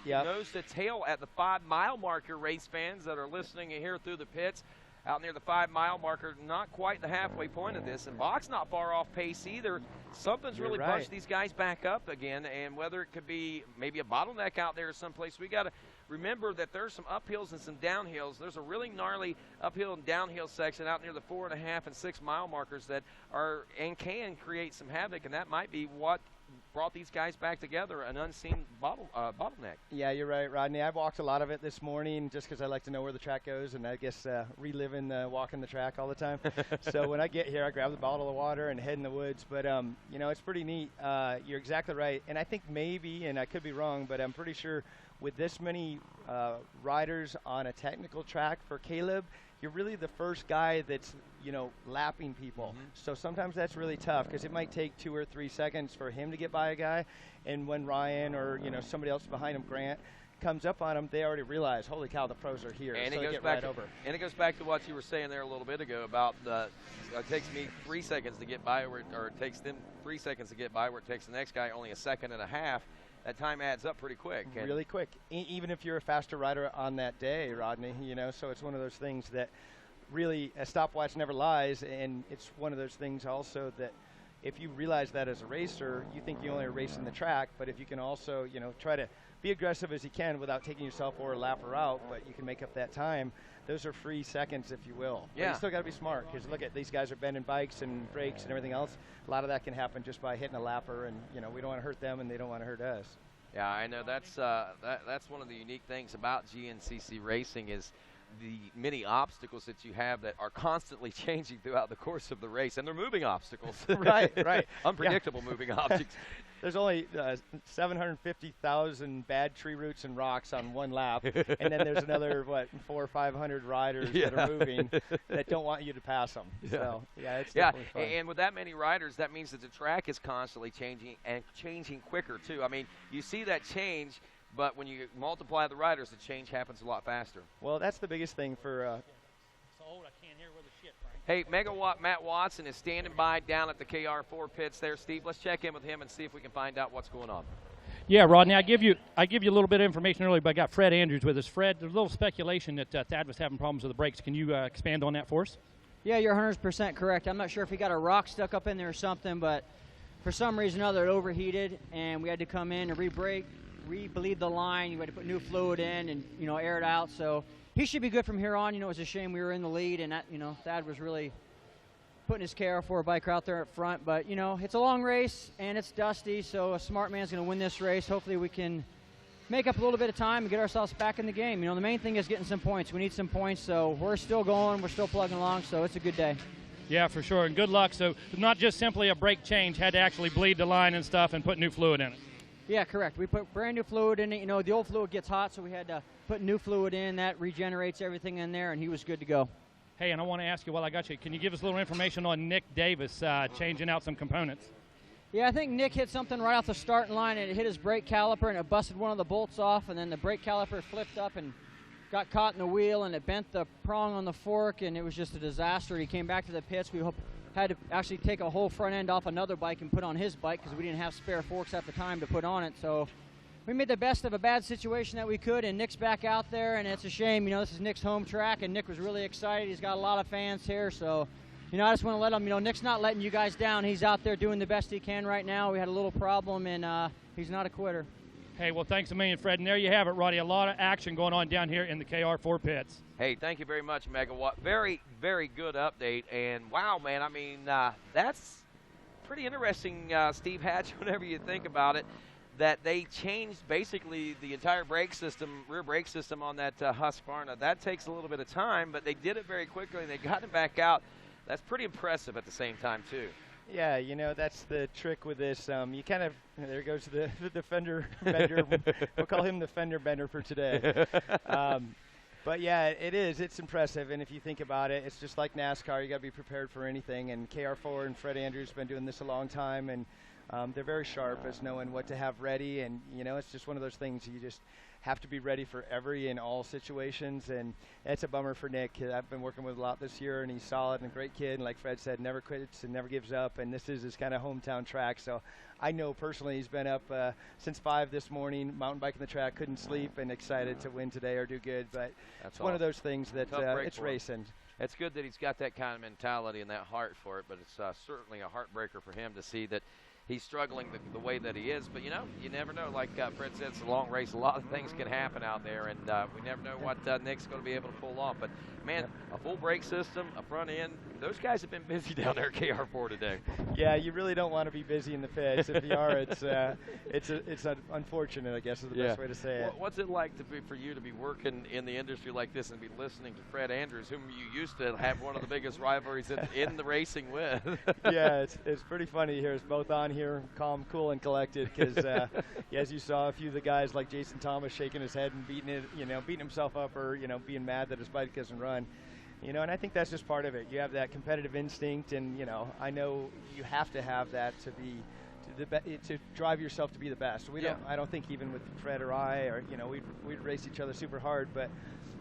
nose to tail at the 5 mile marker, race fans that are listening here through the pits. Out near the 5 mile marker, not quite the halfway point of this. And Bach's not far off pace either. Something's really punched these guys back up again, and whether it could be maybe a bottleneck out there someplace, we got to remember that there's some uphills and some downhills. There's a really gnarly uphill and downhill section out near the 4.5 and 6 mile markers that are and can create some havoc, and that might be what brought these guys back together, an unseen bottleneck. Yeah, you're right, Rodney. I've walked a lot of it this morning just because I like to know where the track goes, and I guess reliving walking the track all the time. So when I get here, I grab the bottle of water and head in the woods. But, it's pretty neat. You're exactly right. And I think maybe, and I could be wrong, but I'm pretty sure with this many riders on a technical track for Caleb, you're really the first guy that's, lapping people. So sometimes that's really tough because it might take 2 or 3 seconds for him to get by a guy. And when Ryan or, somebody else behind him, Grant, comes up on him, they already realize, holy cow, the pros are here. And so it goes back over. And it goes back to what you were saying there a little bit ago about it takes me 3 seconds to get by, or it takes them 3 seconds to get by, where it takes the next guy only 1.5 seconds. That time adds up pretty quick. Really quick, even if you're a faster rider on that day, Rodney, so it's one of those things that really a stopwatch never lies, and it's one of those things also that if you realize that as a racer, you think you only are racing the track, but if you can also, try to be aggressive as you can without taking yourself or a lapper out, but you can make up that time. Those are free seconds, if you will. Yeah. But you still got to be smart, because look at these guys are bending bikes and brakes and everything else. A lot of that can happen just by hitting a lapper, and we don't want to hurt them, and they don't want to hurt us. Yeah, I know that's one of the unique things about GNCC racing is the many obstacles that you have that are constantly changing throughout the course of the race, and they're moving obstacles. Right. Unpredictable moving objects. There's only 750,000 bad tree roots and rocks on one lap, and then there's another, 400 or 500 riders that are moving that don't want you to pass them. Yeah. So, it's definitely fun. And with that many riders, that means that the track is constantly changing and changing quicker, too. I mean, you see that change, but when you multiply the riders, the change happens a lot faster. Well, that's the biggest thing for Hey, Megawatt Matt Watson is standing by down at the KR4 pits there. Steve, let's check in with him and see if we can find out what's going on. Yeah, Rodney, I give you a little bit of information earlier, but I got Fred Andrews with us. Fred, there's a little speculation that Thad was having problems with the brakes. Can you expand on that for us? Yeah, you're 100% correct. I'm not sure if he got a rock stuck up in there or something, but for some reason or other it overheated, and we had to come in and re-brake, re-bleed the line. You had to put new fluid in and, air it out. So he should be good from here on. It was a shame we were in the lead, and that, Thad was really putting his KR4 biker out there up front. But, it's a long race, and it's dusty, so a smart man's going to win this race. Hopefully we can make up a little bit of time and get ourselves back in the game. The main thing is getting some points. We need some points, so we're still going. We're still plugging along, so it's a good day. Yeah, for sure, and good luck. So not just simply a brake change, had to actually bleed the line and stuff and put new fluid in it. Yeah, correct. We put brand new fluid in it. The old fluid gets hot, so we had to put new fluid in. That regenerates everything in there, and he was good to go. Hey, and I want to ask you while I got you, can you give us a little information on Nick Davis changing out some components? Yeah, I think Nick hit something right off the starting line, and it hit his brake caliper, and it busted one of the bolts off, and then the brake caliper flipped up and got caught in the wheel, and it bent the prong on the fork, and it was just a disaster. He came back to the pits. We had to actually take a whole front end off another bike and put on his bike because we didn't have spare forks at the time to put on it. So we made the best of a bad situation that we could, and Nick's back out there, and it's a shame. This is Nick's home track, and Nick was really excited. He's got a lot of fans here, so I just want to let him, Nick's not letting you guys down. He's out there doing the best he can right now. We had a little problem, and he's not a quitter. Hey, well, thanks a million, Fred. And there you have it, Roddy. A lot of action going on down here in the KR4 pits. Hey, thank you very much, Megawatt. Very, very good update. And, wow, man, I mean, that's pretty interesting, Steve Hatch, whenever you think about it, that they changed basically the entire brake system, rear brake system on that Husqvarna. That takes a little bit of time, but they did it very quickly, and they got it back out. That's pretty impressive at the same time, too. Yeah, that's the trick with this. You kind of, there goes the fender bender. We'll call him the fender bender for today. But yeah, it is. It's impressive. And if you think about it, it's just like NASCAR. You got to be prepared for anything. And KR4 and Fred Andrews have been doing this a long time, and they're very sharp as knowing what to have ready. And it's just one of those things you just have to be ready for every and all situations, and it's a bummer for Nick. I've been working with a lot this year, and he's solid and a great kid, and like Fred said, never quits and never gives up, and this is his kind of hometown track. So I know personally he's been up since 5 this morning, mountain biking the track, couldn't sleep, and excited to win today or do good. But it's one of those things that it's racing. It's good that he's got that kind of mentality and that heart for it, but it's certainly a heartbreaker for him to see that he's struggling the way that he is. But, you never know. Like Fred said, it's a long race. A lot of things can happen out there, and we never know what Nick's going to be able to pull off. But, man, a full brake system, a front end, those guys have been busy down there at KR4 today. Yeah, you really don't want to be busy in the pits. If you are, it's unfortunate, I guess is the best way to say it. What's it like for you to be working in the industry like this and be listening to Fred Andrews, whom you used to have one of the biggest rivalries in the racing with? Yeah, it's pretty funny to hear us both on here, calm, cool, and collected, because as you saw, a few of the guys like Jason Thomas shaking his head and beating himself up, or being mad that his bike doesn't run. And I think that's just part of it. You have that competitive instinct, and I know you have to have that to drive yourself to be the best. I don't think even with Fred or I, or we'd race each other super hard, but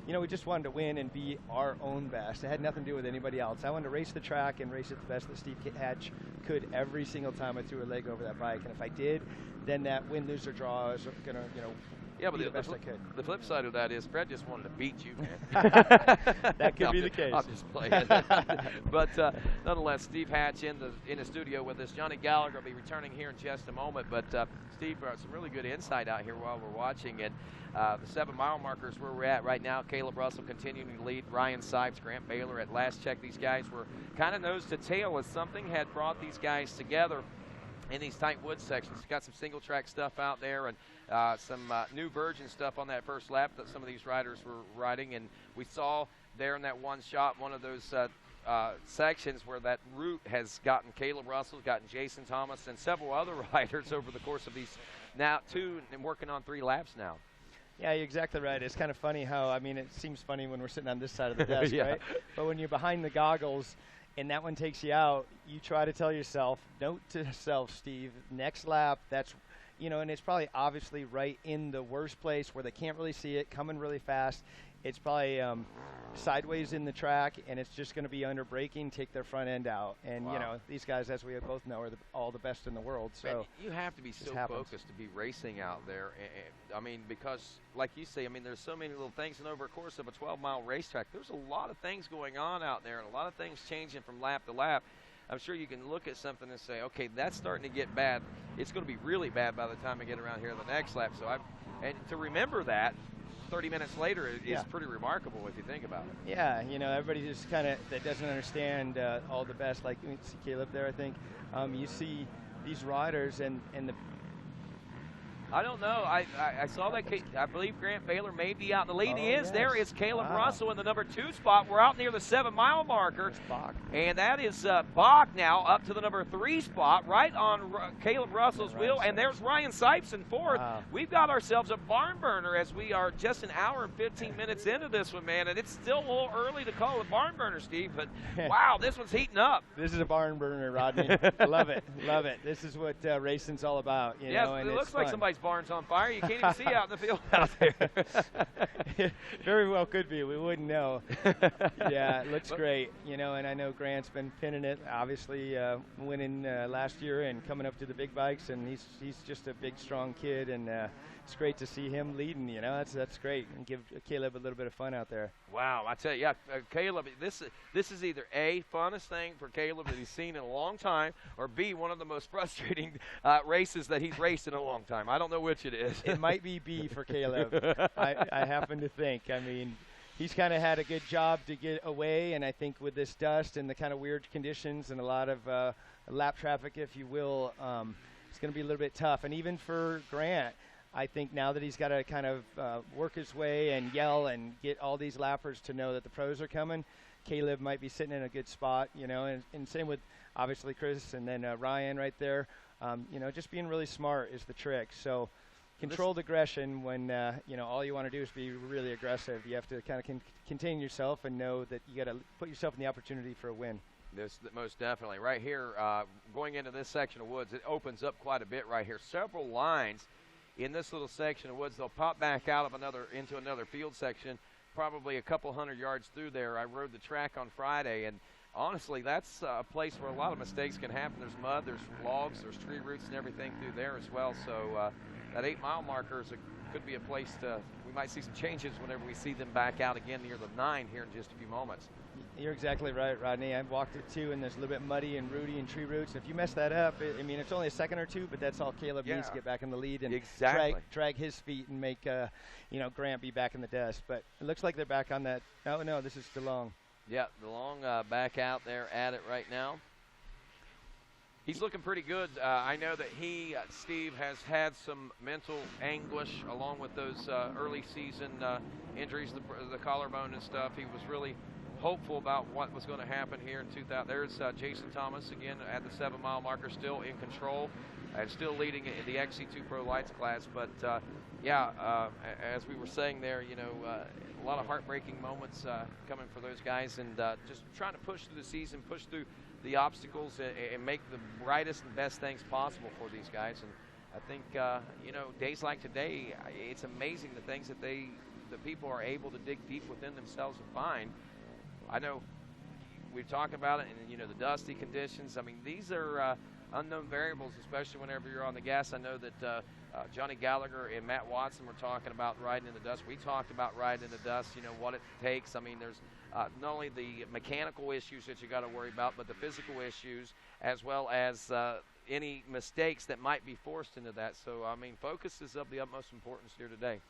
we just wanted to win and be our own best. It had nothing to do with anybody else. I wanted to race the track and race it the best that Steve Hatch could every single time I threw a leg over that bike. And if I did, then that win, lose, or draw is going to Yeah, but the best I could. The flip side of that is Fred just wanted to beat you, man. That could be the case. I'm just playing. But nonetheless, Steve Hatch in the studio with us. Johnny Gallagher will be returning here in just a moment. But Steve, some really good insight out here while we're watching. And the 7 mile markers where we're at right now, Caleb Russell continuing to lead. Ryan Sipes, Grant Baylor. At last check, these guys were kind of nose to tail as something had brought these guys together in these tight wood sections. Got some single track stuff out there and some new virgin stuff on that first lap that some of these riders were riding. And we saw there in that one shot, one of those sections where that route has gotten Caleb Russell, gotten Jason Thomas, and several other riders over the course of these now 2 and working on 3 laps now. Yeah, you're exactly right. It's kind of funny how, I mean, it seems funny when we're sitting on this side of the desk, Yeah. right? But when you're behind the goggles and that one takes you out, you try to tell yourself, note to self, Steve, next lap, that's, you know, and it's probably obviously right in the worst place where they can't really see it, coming really fast. It's probably sideways in the track, and it's just going to be under braking, take their front end out. And, Wow. you know, these guys, as we both know, are all the best in the world. So Man, you have to be so focused to be racing out there. I mean, because, like you say, I mean, there's so many little things, and over a course of a 12-mile racetrack, there's a lot of things going on out there, and a lot of things changing from lap to lap. I'm sure you can look at something and say, okay, that's starting to get bad. It's going to be really bad by the time I get around here the next lap. So and to remember that 30 minutes later is pretty remarkable if you think about it. Yeah, you know, everybody just kind of that doesn't understand all the best. Like you see Caleb there, I think. You see these riders and the. I don't know. I saw that. I believe Grant Baylor may be out in the lead. He is. Yes. There is Caleb Russell in the number 2 spot. We're out near the 7 mile marker. And that is Bach now up to the number 3 spot, right on Caleb Russell's wheel. And there's Ryan Sipes in 4th. Wow. We've got ourselves a barn burner as we are just an hour and 15 minutes into this one, man. And it's still a little early to call a barn burner, Steve. But wow, this one's heating up. This is a barn burner, Rodney. Love it. Love it. This is what racing's all about. You know, and it looks like fun. Somebody's barn's on fire. You can't even see out in the field out there. Very well could be. We wouldn't know. Yeah, it looks great. You know, and I know Grant's been pinning it, obviously winning last year and coming up to the big bikes, and he's just a big, strong kid, and it's great to see him leading. You know, that's great, and give Caleb a little bit of fun out there. Wow, I tell you, yeah, Caleb, this is either A, funnest thing for Caleb that he's seen in a long time, or B, one of the most frustrating races that he's raced in a long time. I don't know which it is. It might be B for Caleb. I happen to think. I mean, he's kind of had a good job to get away, and I think with this dust and the kind of weird conditions and a lot of lap traffic, if you will, it's going to be a little bit tough. And even for Grant, I think now that he's got to kind of work his way and yell and get all these lappers to know that the pros are coming, Caleb might be sitting in a good spot, you know, and same with obviously Chris and then Ryan right there. You know, just being really smart is the trick. So controlled aggression when, you know, all you want to do is be really aggressive. You have to kind of contain yourself and know that you got to put yourself in the opportunity for a win. This most definitely. Right here, going into this section of woods, it opens up quite a bit right here. Several lines in this little section of woods. They'll pop back out of into another field section, probably a couple hundred yards through there. I rode the track on Friday, and honestly, that's a place where a lot of mistakes can happen. There's mud, there's logs, there's tree roots and everything through there as well. So that 8 mile marker could be a place we might see some changes whenever we see them back out again near the 9 here in just a few moments. You're exactly right, Rodney. I've walked it too, and there's a little bit muddy and rooty and tree roots. If you mess that up, I mean, it's only a second or two, but that's all Caleb needs to get back in the lead and drag his feet and make, you know, Grant be back in the dust. But it looks like they're back on that. Oh, no, this is DeLong. Yeah, DeLong back out there at it right now. He's looking pretty good. I know that he, Steve, has had some mental anguish along with those early season injuries, the collarbone and stuff. He was really hopeful about what was going to happen here in 2000. There's Jason Thomas again at the 7 mile marker, still in control and still leading in the XC2 Pro Lights class. But yeah, as we were saying there, you know, a lot of heartbreaking moments coming for those guys, and just trying to push through the season, push through the obstacles, and make the brightest and best things possible for these guys. And I think, you know, days like today, it's amazing the things that the people are able to dig deep within themselves and find. I know we've talked about it, and, you know, the dusty conditions. I mean, these are unknown variables, especially whenever you're on the gas. I know that Johnny Gallagher and Matt Watson were talking about riding in the dust. We talked about riding in the dust, you know, what it takes. I mean, there's not only the mechanical issues that you got to worry about, but the physical issues, as well as any mistakes that might be forced into that. So, I mean, focus is of the utmost importance here today.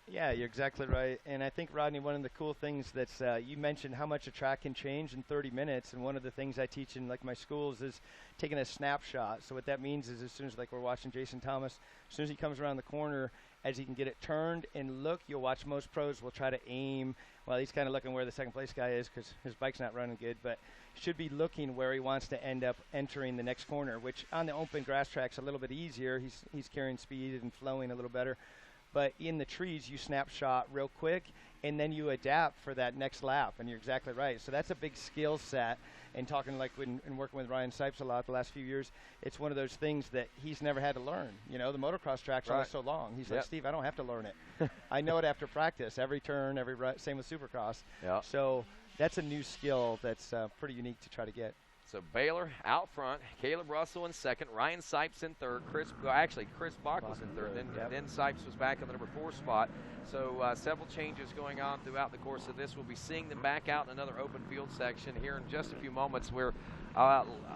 Yeah, you're exactly right. And I think, Rodney, one of the cool things that's you mentioned how much a track can change in 30 minutes. And one of the things I teach in like my schools is taking a snapshot. So what that means is as soon as, like, we're watching Jason Thomas, as soon as he comes around the corner, as he can get it turned and look, you'll watch most pros will try to aim. Well, he's kind of looking where the second place guy is because his bike's not running good, but should be looking where he wants to end up entering the next corner, which on the open grass track's a little bit easier. He's carrying speed and flowing a little better. But in the trees, you snapshot real quick, and then you adapt for that next lap, and you're exactly right. So that's a big skill set. And talking like when working with Ryan Sipes a lot the last few years, it's one of those things that he's never had to learn. You know, the motocross track's only so long. He's like, Steve, I don't have to learn it. I know it after practice, every turn, every same with Supercross. Yeah. So that's a new skill that's pretty unique to try to get. So Baylor out front, Caleb Russell in second, Ryan Sipes in third, Chris Bach was in third, then Sipes was back in the number 4 spot. So several changes going on throughout the course of this. We'll be seeing them back out in another open field section here in just a few moments. We're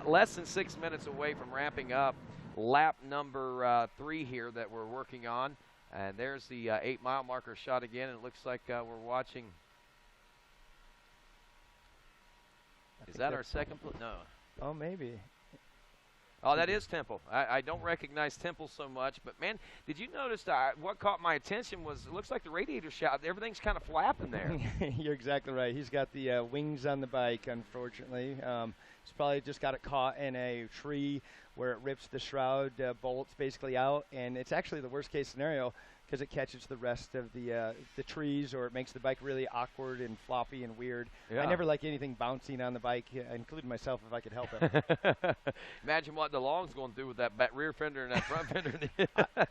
less than 6 minutes away from wrapping up lap number 3 here that we're working on. And there's the 8-mile marker shot again, and it looks like we're watching. Is that our second? No. Oh, maybe. Oh, that is Temple. I don't recognize Temple so much, but man, did you notice what caught my attention was it looks like the radiator shot. Everything's kind of flapping there. You're exactly right. He's got the wings on the bike, unfortunately. He's probably just got it caught in a tree where it rips the shroud bolts basically out, and it's actually the worst case scenario because it catches the rest of the trees, or it makes the bike really awkward and floppy and weird. Yeah. I never like anything bouncing on the bike, including myself if I could help it. Imagine what DeLong's going through with that rear fender and that front fender.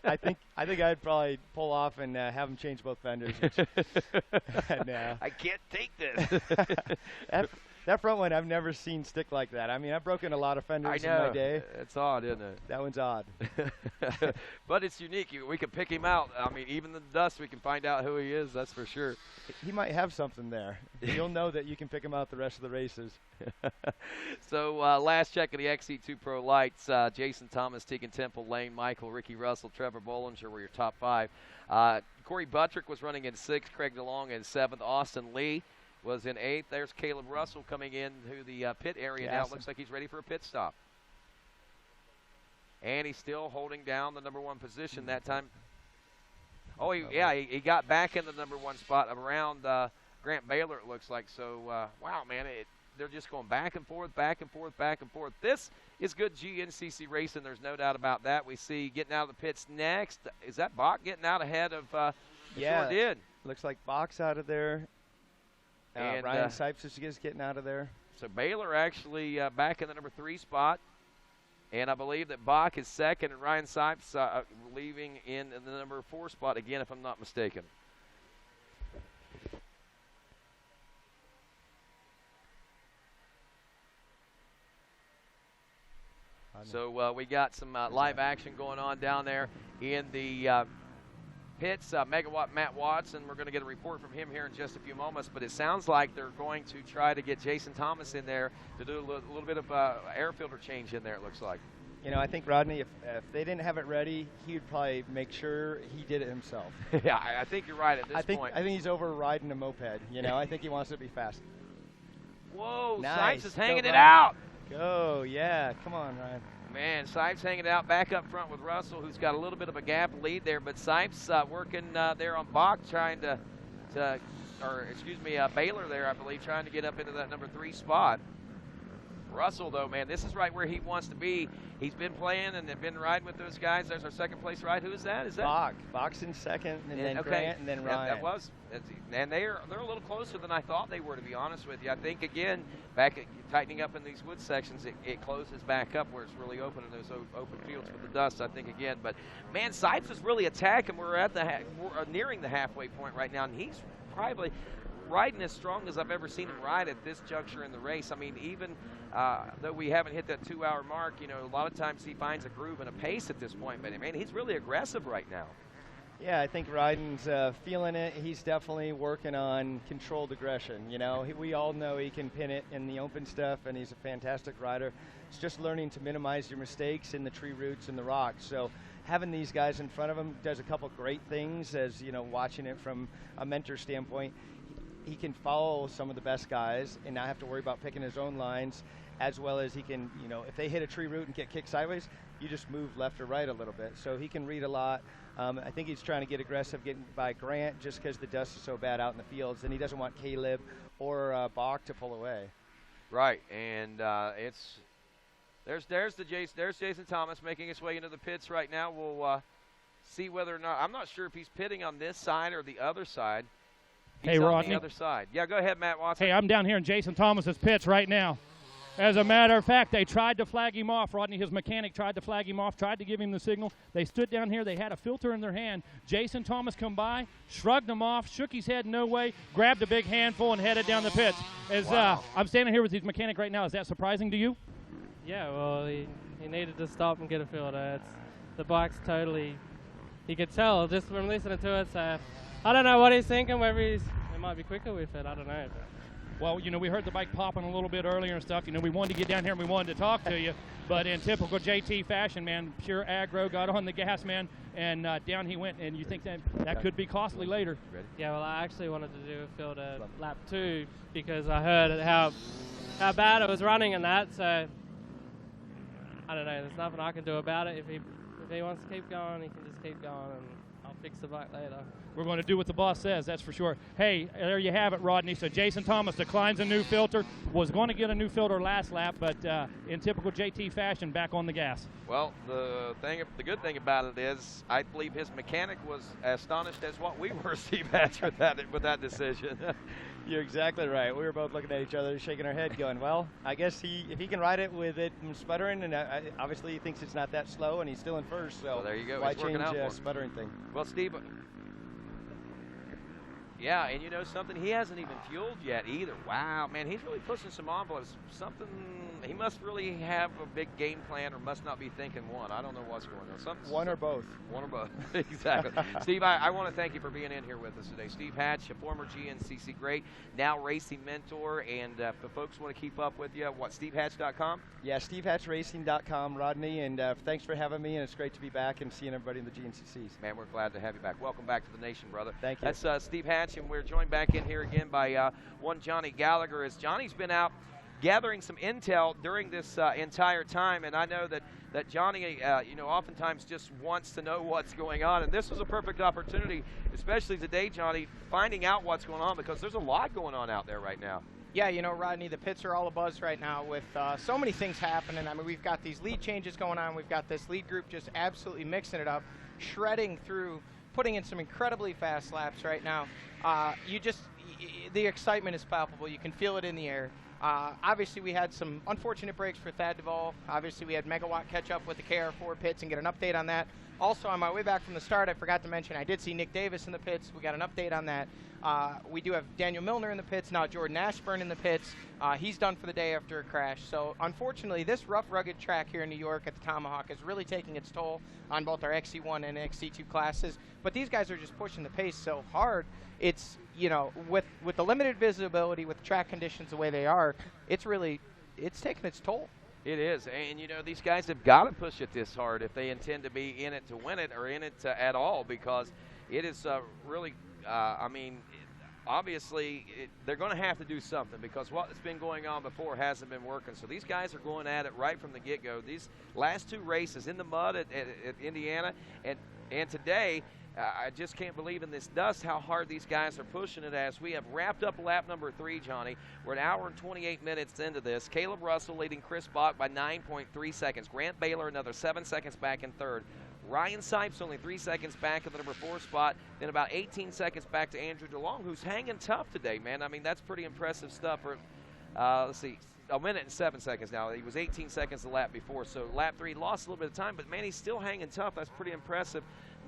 I think I'd probably pull off and have him change both fenders. I can't take this. That front one I've never seen stick like that. I mean, I've broken a lot of fenders in my day. It's odd, isn't it? That one's odd. But it's unique. We can pick him out. I mean, even in the dust, we can find out who he is, that's for sure. He might have something there. You'll know that you can pick him out the rest of the races. So last check of the XC2 Pro lights, Jason Thomas, Tegan Temple, Lane Michael, Ricky Russell, Trevor Bollinger were your top 5. Corey Buttrick was running in 6th, Craig DeLong in 7th, Austin Lee was in 8th. There's Caleb Russell coming into the pit area now. It looks like he's ready for a pit stop. And he's still holding down the number 1 position that time. Oh, he got back in the number 1 spot around Grant Baylor, it looks like. So, wow, man, they're just going back and forth, back and forth, back and forth. This is good GNCC racing. There's no doubt about that. We see getting out of the pits next. Is that Bach getting out ahead of yeah, sure did. Looks like Bach's out of there. And Ryan Sipes is just getting out of there. So Baylor actually back in the number 3 spot. And I believe that Bach is 2nd and Ryan Sipes leaving in the number 4 spot again, if I'm not mistaken. So we got some live action going on down there in the pits. Megawatt Matt Watson, we're going to get a report from him here in just a few moments, but it sounds like they're going to try to get Jason Thomas in there to do a little bit of air filter change in there, it looks like. You know, I think, Rodney, if they didn't have it ready, he would probably make sure he did it himself. Yeah, I think you're right at this point. I think he's over riding a moped. You know, I think he wants it to be fast. Whoa, nice. Sipes is hanging it out. Go, yeah. Come on, Ryan. Man, Sipes hanging out back up front with Russell, who's got a little bit of a gap lead there. But Sipes working there on Bach, trying Baylor there, I believe, trying to get up into that number 3 spot. Russell, though, man, this is right where he wants to be. He's been playing and they've been riding with those guys. There's our 2nd place ride. Who is that? Is that Bach? Bach's in 2nd, and then Grant, and then Ryan. That was, and they're a little closer than I thought they were, to be honest with you. I think again, tightening up in these wood sections, it closes back up where it's really open in those open fields with the dust. I think again, but man, Sipes is really attacking. We're at we're nearing the halfway point right now, and he's probably riding as strong as I've ever seen him ride at this juncture in the race. I mean, even though we haven't hit that 2-hour mark, you know, a lot of times he finds a groove and a pace at this point. But, man, he's really aggressive right now. Yeah, I think Ryden's feeling it. He's definitely working on controlled aggression. You know, we all know he can pin it in the open stuff, and he's a fantastic rider. It's just learning to minimize your mistakes in the tree roots and the rocks. So having these guys in front of him does a couple great things. As you know, watching it from a mentor standpoint, he can follow some of the best guys and not have to worry about picking his own lines, as well as he can, you know, if they hit a tree root and get kicked sideways, you just move left or right a little bit. So he can read a lot. I think he's trying to get aggressive, getting by Grant just because the dust is so bad out in the fields, and he doesn't want Caleb or Bach to pull away. Right, and there's Jason Thomas making his way into the pits right now. We'll see whether or not, I'm not sure if he's pitting on this side or the other side. He's hey, on Rodney. the other side. Yeah, go ahead, Matt Watson. Hey, I'm down here in Jason Thomas's pits right now. As a matter of fact, they tried to flag him off. Rodney, his mechanic, tried to flag him off, tried to give him the signal. They stood down here. They had a filter in their hand. Jason Thomas come by, shrugged him off, shook his head no way, grabbed a big handful, and headed down the pits. I'm standing here with his mechanic right now. Is that surprising to you? Yeah, well, he needed to stop and get a filter. The bike's totally, you could tell just from listening to it. So I don't know what he's thinking, whether he might be quicker with it. I don't know. Well, you know, we heard the bike popping a little bit earlier and stuff. You know, we wanted to get down here and we wanted to talk to you. But in typical JT fashion, man, pure aggro, got on the gas, man, and down he went. And you think that could be costly later. Ready? Yeah, well, I actually wanted to do a filter lap 2 because I heard how bad it was running and that. So I don't know. There's nothing I can do about it. If he wants to keep going, he can just keep going, and I'll fix the bike later. We're going to do what the boss says, that's for sure. Hey, there you have it, Rodney. So Jason Thomas declines a new filter. Was going to get a new filter last lap, but in typical JT fashion, back on the gas. Well, the good thing about it is I believe his mechanic was as astonished as what we were, Steve Hatch, with that decision. You're exactly right. We were both looking at each other, shaking our head, going, well, I guess if he can ride it with it sputtering, and obviously he thinks it's not that slow, and he's still in first, so well, there you go. Why change a sputtering thing? Well, Steve, yeah, and you know something? He hasn't even fueled yet either. Wow, man, he's really pushing some envelopes. He must really have a big game plan or must not be thinking one. I don't know what's going on. One or both. One or both, exactly. Steve, I want to thank you for being in here with us today. Steve Hatch, a former GNCC great, now racing mentor, and if folks want to keep up with you, stevehatch.com? Yeah, stevehatchracing.com, Rodney, and thanks for having me, and it's great to be back and seeing everybody in the GNCCs. Man, we're glad to have you back. Welcome back to the nation, brother. Thank you. That's Steve Hatch, and we're joined back in here again by one Johnny Gallagher, as Johnny's been out gathering some intel during this entire time, and I know that Johnny, you know, oftentimes just wants to know what's going on, and this was a perfect opportunity, especially today, Johnny, finding out what's going on, because there's a lot going on out there right now. Yeah, you know, Rodney, the pits are all abuzz right now with so many things happening. I mean, we've got these lead changes going on. We've got this lead group just absolutely mixing it up, shredding through, putting in some incredibly fast laps right now. The excitement is palpable. You can feel it in the air. Obviously, we had some unfortunate breaks for Thad Duvall. Obviously, we had Megawatt catch up with the KR4 pits and get an update on that. Also, on my way back from the start, I forgot to mention I did see Nick Davis in the pits. We got an update on that. We do have Daniel Milner in the pits, now Jordan Ashburn in the pits. He's done for the day after a crash. So, unfortunately, this rough, rugged track here in New York at the Tomahawk is really taking its toll on both our XC1 and XC2 classes. But these guys are just pushing the pace so hard. It's, you know, with the limited visibility, with track conditions the way they are, it's taking its toll. It is, and you know, these guys have got to push it this hard if they intend to be in it to win it or in it at all, because it is really, I mean, obviously they're going to have to do something, because what's been going on before hasn't been working. So these guys are going at it right from the get-go. These last two races in the mud at Indiana and today, I just can't believe in this dust how hard these guys are pushing it. As we have wrapped up lap number 3, Johnny. We're an hour and 28 minutes into this. Caleb Russell leading Chris Bach by 9.3 seconds. Grant Baylor another 7 seconds back in third. Ryan Sipes only 3 seconds back in the number 4 spot. Then about 18 seconds back to Andrew DeLong, who's hanging tough today, man. I mean, that's pretty impressive stuff. For let's see, a minute and 7 seconds now. He was 18 seconds the lap before. So lap 3 lost a little bit of time, but man, he's still hanging tough. That's pretty impressive.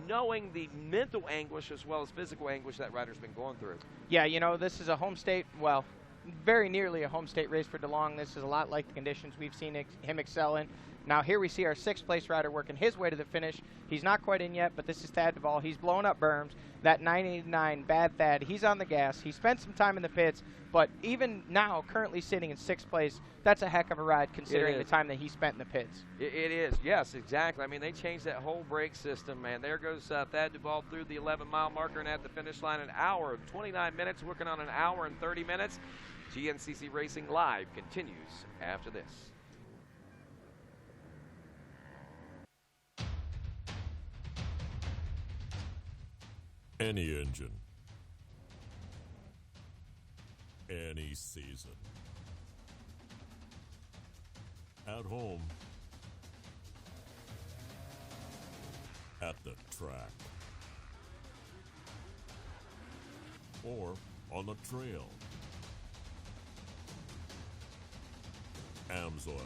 knowing the mental anguish as well as physical anguish that rider's been going through. Yeah, you know, this is a home state, well, very nearly a home state race for DeLong. This is a lot like the conditions we've seen him excel in. Now here we see our 6th place rider working his way to the finish. He's not quite in yet, but this is Thad Duvall. He's blowing up berms. That 989 Bad Thad, he's on the gas. He spent some time in the pits, but even now, currently sitting in 6th place, that's a heck of a ride considering the time that he spent in the pits. It is, yes, exactly. I mean, they changed that whole brake system, man. There goes Thad Duvall through the 11-mile marker and at the finish line, an hour and 29 minutes, working on an hour and 30 minutes. GNCC Racing Live continues after this. Any engine, any season. At home, at the track, or on the trail. AMSOIL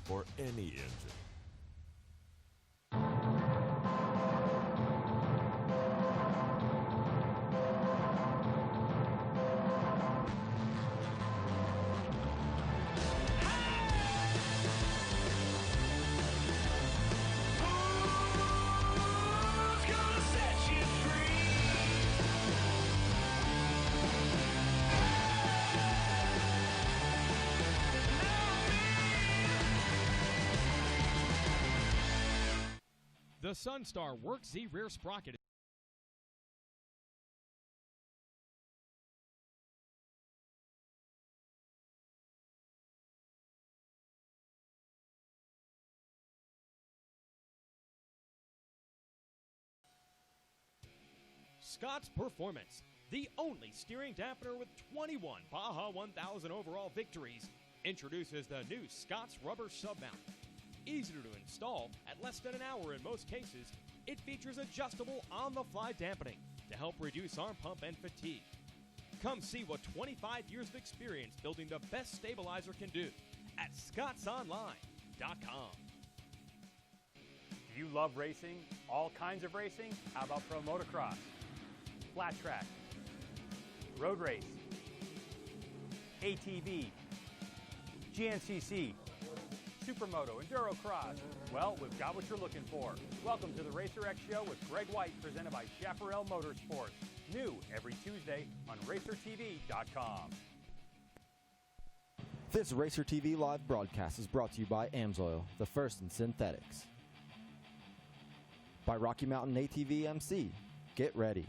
for any engine. The Sunstar Work Z rear sprocket. Scott's Performance, the only steering dampener with 21 Baja 1000 overall victories, introduces the new Scott's rubber submount. Easy to install at less than an hour in most cases, it features adjustable on-the-fly dampening to help reduce arm pump and fatigue. Come see what 25 years of experience building the best stabilizer can do at scottsonline.com. Do you love racing? All kinds of racing? How about pro motocross? Flat track? Road race? ATV? GNCC? Supermoto, Enduro Cross. Well, we've got what you're looking for. Welcome to the Racer X Show with Greg White, presented by Chaparral Motorsports. New every Tuesday on RacerTV.com. This Racer TV live broadcast is brought to you by AMSOIL, the first in synthetics. By Rocky Mountain ATV MC, get ready.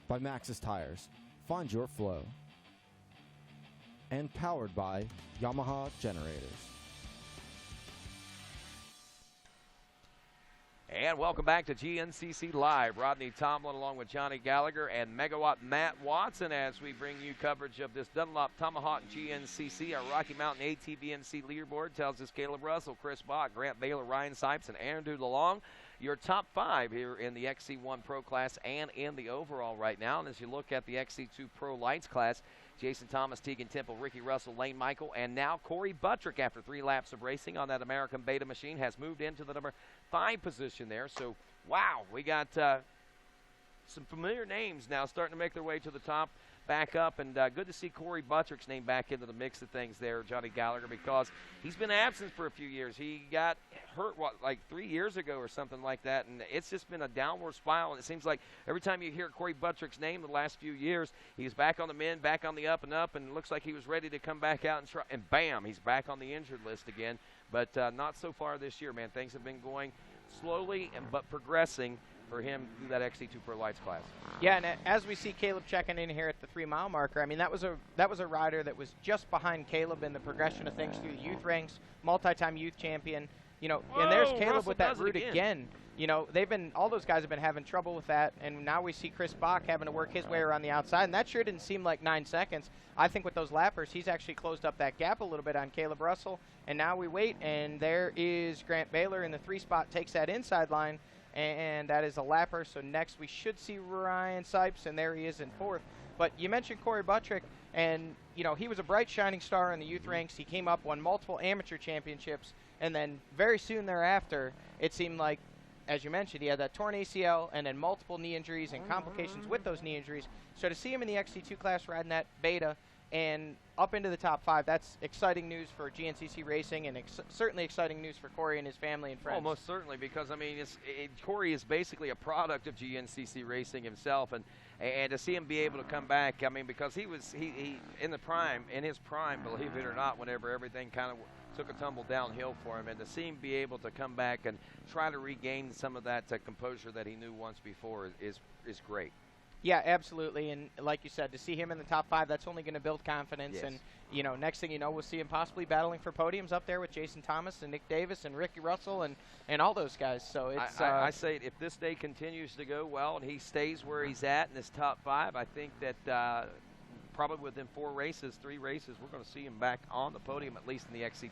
By Maxxis Tires, find your flow. And powered by Yamaha Generators. And welcome back to GNCC Live. Rodney Tomlin along with Johnny Gallagher and Megawatt Matt Watson as we bring you coverage of this Dunlop Tomahawk GNCC. Our Rocky Mountain ATVMC leaderboard tells us Caleb Russell, Chris Bach, Grant Baylor, Ryan Sipes, and Aaron DeLong. Your top 5 here in the XC1 Pro class and in the overall right now. And as you look at the XC2 Pro Lights class, Jason Thomas, Tegan Temple, Ricky Russell, Lane Michael, and now Corey Buttrick, after 3 laps of racing on that American Beta machine, has moved into the number 5 position there. So, wow, we got some familiar names now starting to make their way to the top, back up, and good to see Corey Buttrick's name back into the mix of things there, Johnny Gallagher, because he's been absent for a few years. He got hurt, like 3 years ago or something like that, and it's just been a downward spiral, and it seems like every time you hear Corey Buttrick's name the last few years, he's back on the mend, back on the up and up, and it looks like he was ready to come back out and try, and bam, he's back on the injured list again, but not so far this year, man. Things have been going slowly but progressing for him through that XC2 Pro Lights class. Yeah, and as we see Caleb checking in here at the 3-mile marker, I mean, that was a rider that was just behind Caleb in the progression of things through the youth ranks, multi-time youth champion, you know, and there's Caleb Russell with that route again. You know, all those guys have been having trouble with that, and now we see Chris Bach having to work his way around the outside, and that sure didn't seem like 9 seconds. I think with those lappers, he's actually closed up that gap a little bit on Caleb Russell, and now we wait, and there is Grant Baylor in the 3 spot, takes that inside line, and that is a lapper. So next we should see Ryan Sipes, and there he is in 4th. But you mentioned Corey Buttrick. And, you know, he was a bright, shining star in the youth ranks. He came up, won multiple amateur championships, and then very soon thereafter, it seemed like, as you mentioned, he had that torn ACL and then multiple knee injuries and complications with those knee injuries. So to see him in the XC2 class riding that beta and up into the top 5, that's exciting news for GNCC Racing, and certainly exciting news for Corey and his family and friends. Oh, most certainly, because, I mean, Corey is basically a product of GNCC Racing himself, and to see him be able to come back, I mean, because he in his prime, believe it or not, whenever everything kind of took a tumble downhill for him, and to see him be able to come back and try to regain some of that composure that he knew once before is great. Yeah, absolutely, and like you said, to see him in the top 5, that's only going to build confidence. Yes. And, you know, next thing you know, we'll see him possibly battling for podiums up there with Jason Thomas and Nick Davis and Ricky Russell and all those guys. So it's I say if this day continues to go well and he stays where he's at in this top 5, I think that probably within 3 races, we're going to see him back on the podium, at least in the XC2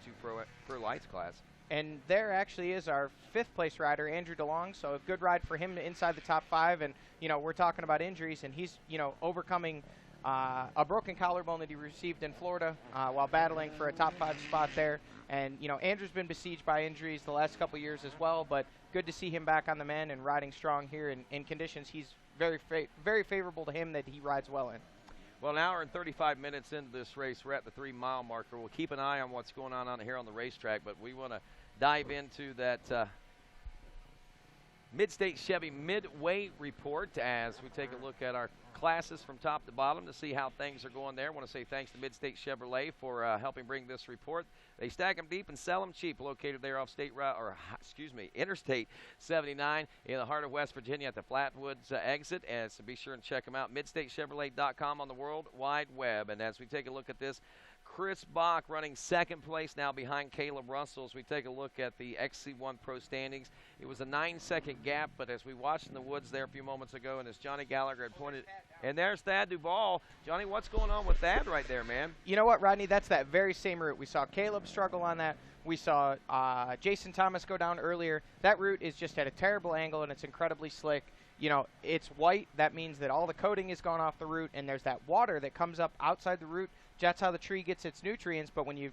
Pro Lights class. And there actually is our 5th place rider, Andrew DeLong. So a good ride for him inside the top 5. And, you know, we're talking about injuries, and he's, you know, overcoming a broken collarbone that he received in Florida while battling for a top 5 spot there. And, you know, Andrew's been besieged by injuries the last couple years as well, but good to see him back on the mend and riding strong here in conditions he's very favorable to him that he rides well in. Well, an hour and 35 minutes into this race, we're at the 3-mile marker. We'll keep an eye on what's going on here on the racetrack, but we want to dive into that Mid-State Chevy Midway report as we take a look at our classes from top to bottom to see how things are going there. I want to say thanks to Mid-State Chevrolet for helping bring this report. They stack them deep and sell them cheap, located there off Interstate 79 in the heart of West Virginia at the Flatwoods exit. And so be sure and check them out, midstatechevrolet.com on the World Wide Web. And as we take a look at this, Chris Bach running 2nd place now behind Caleb Russell. As we take a look at the XC1 Pro standings, it was a 9-second gap, but as we watched in the woods there a few moments ago, and as Johnny Gallagher had pointed, and there's Thad Duvall. Johnny, what's going on with Thad right there, man? You know what, Rodney? That's that very same route. We saw Caleb struggle on that. We saw Jason Thomas go down earlier. That route is just at a terrible angle, and it's incredibly slick. You know, it's white. That means that all the coating is gone off the root, and there's that water that comes up outside the root. That's how the tree gets its nutrients, but when you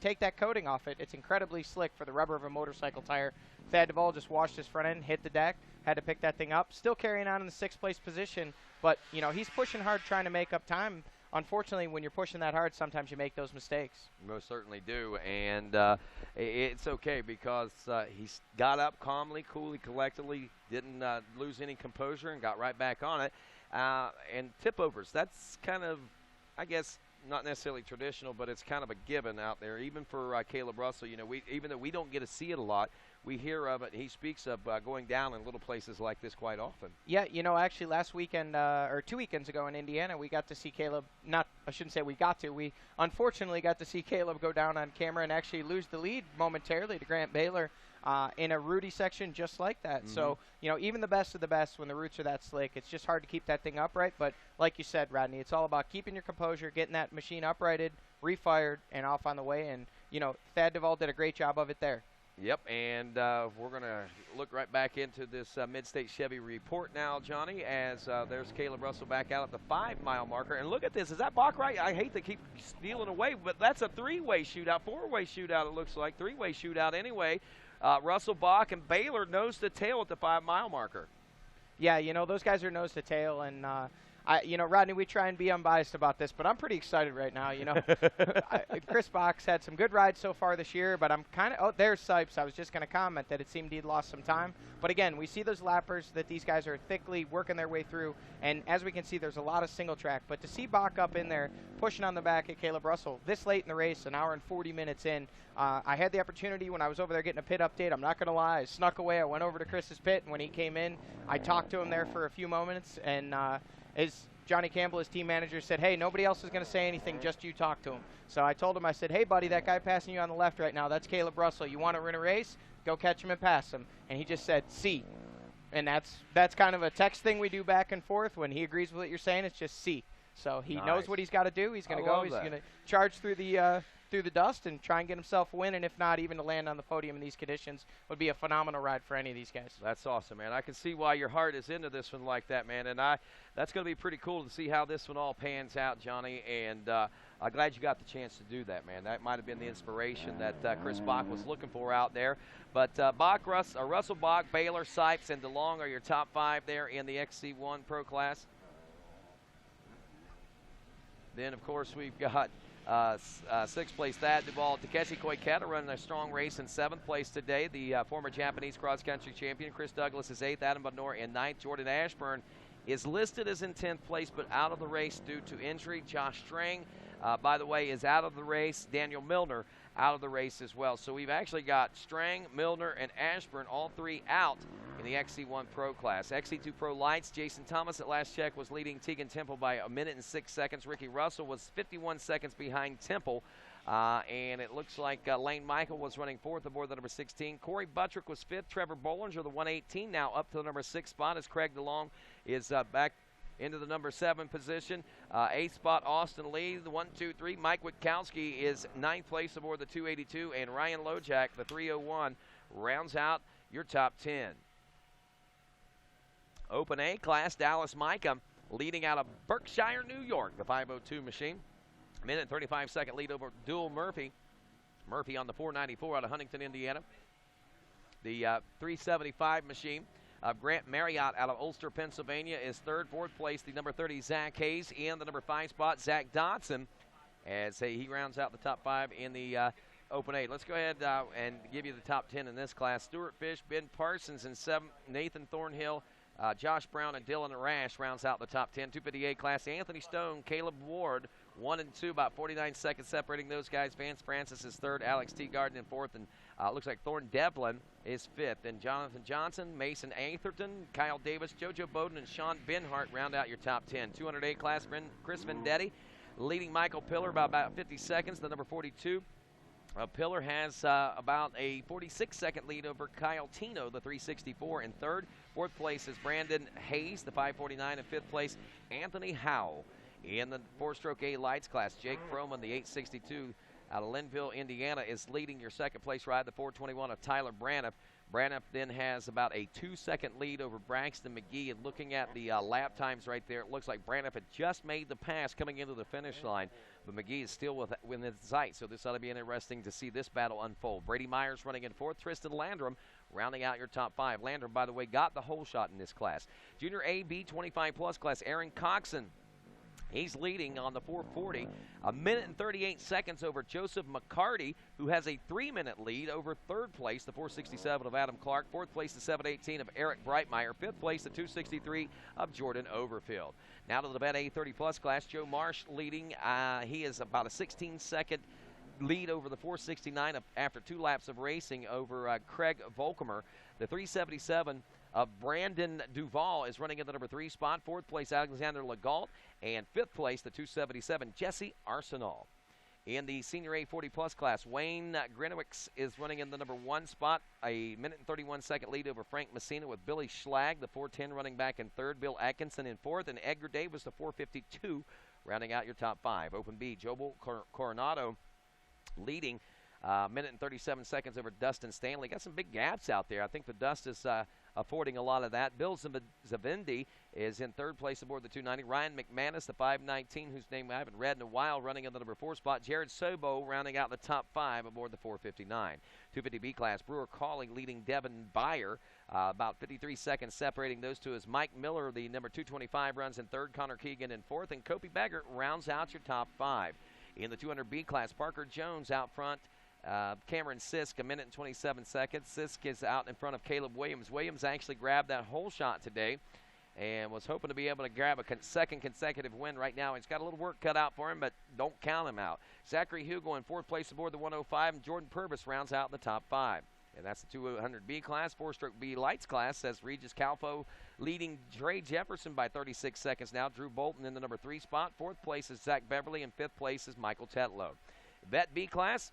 take that coating off it, it's incredibly slick for the rubber of a motorcycle tire. Thad Duvall just washed his front end, hit the deck, had to pick that thing up. Still carrying on in the 6th place position, but, you know, he's pushing hard trying to make up time. Unfortunately, when you're pushing that hard, sometimes you make those mistakes. Most certainly do, and it's okay because he's got up calmly, coolly, collectively, didn't lose any composure and got right back on it. And tip-overs, that's kind of, I guess, not necessarily traditional, but it's kind of a given out there, even for Caleb Russell. You know, even though we don't get to see it a lot, we hear of it. He speaks of going down in little places like this quite often. Yeah, you know, actually last weekend, or 2 weekends ago in Indiana, we got to see Caleb, I shouldn't say we got to, we unfortunately got to see Caleb go down on camera and actually lose the lead momentarily to Grant Baylor in a rooty section just like that. Mm-hmm. So, you know, even the best of the best, when the roots are that slick, it's just hard to keep that thing upright. But like you said, Rodney, it's all about keeping your composure, getting that machine uprighted, refired, and off on the way. And, you know, Thad Duvall did a great job of it there. Yep, and we're going to look right back into this Mid-State Chevy report now, Johnny, as there's Caleb Russell back out at the 5-mile marker. And look at this. Is that Bach right? I hate to keep stealing away, but that's a 3-way shootout, 4-way shootout it looks like, 3-way shootout anyway. Russell, Bach, and Baylor nose to tail at the 5-mile marker. Yeah, you know, those guys are nose to tail, and you know, Rodney, we try and be unbiased about this, but I'm pretty excited right now. You know, Chris Bach's had some good rides so far this year, but I'm kind of, there's Sipes. I was just going to comment that it seemed he'd lost some time. But again, we see those lappers that these guys are thickly working their way through, and as we can see, there's a lot of single track. But to see Bach up in there, pushing on the back at Caleb Russell, this late in the race, an hour and 40 minutes in, I had the opportunity when I was over there getting a pit update. I'm not going to lie, I snuck away. I went over to Chris's pit, and when he came in, I talked to him there for a few moments, and as Johnny Campbell, his team manager, said, hey, nobody else is going to say anything, just you talk to him. So I told him, I said, hey, buddy, that guy passing you on the left right now, that's Caleb Russell. You want to win a race? Go catch him and pass him. And he just said, see. And that's kind of a text thing we do back and forth. When he agrees with what you're saying, it's just see. So he knows what he's got to do. He's going to go. He's going to charge through the through the dust and try and get himself a win, and if not, even to land on the podium in these conditions would be a phenomenal ride for any of these guys. That's awesome, man. I can see why your heart is into this one like that, man, and that's going to be pretty cool to see how this one all pans out, Johnny, and I'm glad you got the chance to do that, man. That might have been the inspiration that Chris Bach was looking for out there. But Russell Bach, Baylor, Sipes, and DeLong are your top 5 there in the XC1 Pro class. Then, of course, we've got 6th place Thad Duvall. Takeshi Koiketa running a strong race in 7th place today. The former Japanese cross-country champion. Chris Douglas is 8th. Adam Badnor in 9th. Jordan Ashburn is listed as in 10th place, but out of the race due to injury. Josh Strang, by the way, is out of the race. Daniel Milner out of the race as well. So we've actually got Strang, Milner, and Ashburn, all 3 out in the XC1 Pro class. XC2 Pro Lights, Jason Thomas at last check was leading Tegan Temple by 1 minute and 6 seconds. Ricky Russell was 51 seconds behind Temple. And it looks like Lane Michael was running 4th aboard the number 16. Corey Buttrick was 5th. Trevor Bollinger, the 118, now up to the number 6 spot as Craig DeLong is back into the number 7 position. 8th spot, Austin Lee, the 1, 2, 3. Mike Witkowski is 9th place aboard the 282. And Ryan Lojak, the 301, rounds out your top 10. Open A class, Dallas Micah leading out of Berkshire, New York, the 502 machine. Minute 35-second lead over Dual Murphy. Murphy on the 494 out of Huntington, Indiana. The 375 machine. Grant Marriott out of Ulster, Pennsylvania is 3rd. 4th place, the number 30 Zach Hayes. In the number 5 spot, Zach Dodson, as he rounds out the top 5 in the Open 8. Let's go ahead and give you the top 10 in this class. Stuart Fish, Ben Parsons in 7th. Nathan Thornhill, Josh Brown, and Dylan Rash rounds out the top 10. 258 class, Anthony Stone, Caleb Ward, 1 and 2, about 49 seconds separating those guys. Vance Francis is 3rd, Alex Teagarden in 4th, and looks like Thorne Devlin is 5th. And Jonathan Johnson, Mason Atherton, Kyle Davis, JoJo Bowden, and Sean Benhart round out your top 10. 208 class, Chris Vendetti leading Michael Pillar by about 50 seconds, the number 42. Pillar has about a 46-second lead over Kyle Tino, the 364, in 3rd. 4th place is Brandon Hayes, the 549, and 5th place, Anthony Howell. In the 4-stroke A lights class, Jake Froman, the 862 out of Linville, Indiana, is leading your 2nd place ride, the 421 of Tyler Braniff. Braniff then has about a 2-second lead over Braxton McGee. And looking at the lap times right there, it looks like Braniff had just made the pass coming into the finish line, but McGee is still within sight, so this ought to be interesting to see this battle unfold. Brady Myers running in 4th, Tristan Landrum rounding out your top 5. Landrum, by the way, got the whole shot in this class. Junior A, B, 25-plus class, Aaron Coxon. He's leading on the 440, 1 minute and 38 seconds over Joseph McCarty, who has a 3-minute lead over 3rd place, the 467 of Adam Clark. 4th place, the 718 of Eric Breitmeyer. 5th place, the 263 of Jordan Overfield. Now to the Bet A30-plus class, Joe Marsh leading. He is about a 16-second lead over the 469 after 2 laps of racing over Craig Volkemer. The 377 of Brandon Duval is running in the number 3 spot. 4th place, Alexander Legault. And 5th place, the 277, Jesse Arsenal. In the Senior A40-plus class, Wayne Grinowicz is running in the number 1 spot. A minute and 31-second lead over Frank Messina with Billy Schlag, the 410 running back in 3rd. Bill Atkinson in 4th. And Edgar Davis, the 452, rounding out your top 5. Open B, Joel Coronado leading. Minute and 37 seconds over Dustin Stanley. Got some big gaps out there. I think the dust is affording a lot of that. Bill Zavindi is in 3rd place aboard the 290. Ryan McManus, the 519, whose name I haven't read in a while, running in the number 4 spot. Jared Sobo rounding out the top 5 aboard the 459. 250B class, Brewer Cawley leading Devin Byer. About 53 seconds separating those two as Mike Miller, the number 225, runs in 3rd. Connor Keegan in 4th. And Kobe Beggart rounds out your top 5. In the 200B class, Parker Jones out front. Cameron Sisk, 1 minute and 27 seconds. Sisk is out in front of Caleb Williams. Williams actually grabbed that whole shot today and was hoping to be able to grab a second consecutive win right now. He's got a little work cut out for him, but don't count him out. Zachary Hugo in 4th place aboard the 105, and Jordan Purvis rounds out the top 5. And that's the 200B class. 4-stroke B lights class says Regis Calfo leading Trey Jefferson by 36 seconds now. Drew Bolton in the number 3 spot. 4th place is Zach Beverly, and 5th place is Michael Tetlow. Bet B class,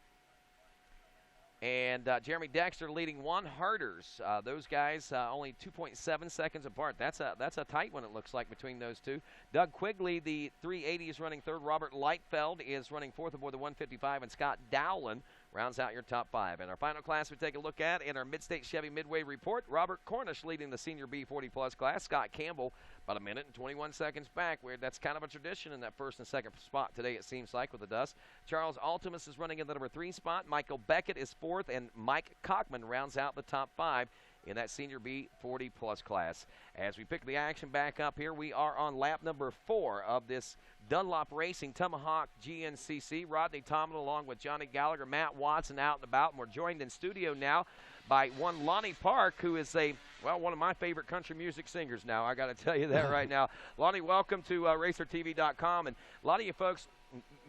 And Jeremy Dexter leading one Herders. Those guys only 2.7 seconds apart. That's a tight one, it looks like, between those two. Doug Quigley, the 380, is running third. Robert Lightfeld is running fourth aboard the 155. And Scott Dowland rounds out your top 5. And our final class we take a look at in our Mid-State Chevy Midway Report, Robert Cornish leading the Senior B40 Plus class. Scott Campbell about a minute and 21 seconds back. That's kind of a tradition in that first and second spot today, it seems like, with the dust. Charles Altimus is running in the number 3 spot. Michael Beckett is fourth, and Mike Cockman rounds out the top 5 in that Senior B40 Plus class. As we pick the action back up here, we are on lap number 4 of this Dunlop Racing Tomahawk GNCC. Rodney Tomlin along with Johnny Gallagher, Matt Watson out and about, and we're joined in studio now by one Lonnie Park, who is one of my favorite country music singers now. I got to tell you that right now. Lonnie, welcome to RacerTV.com. And a lot of you folks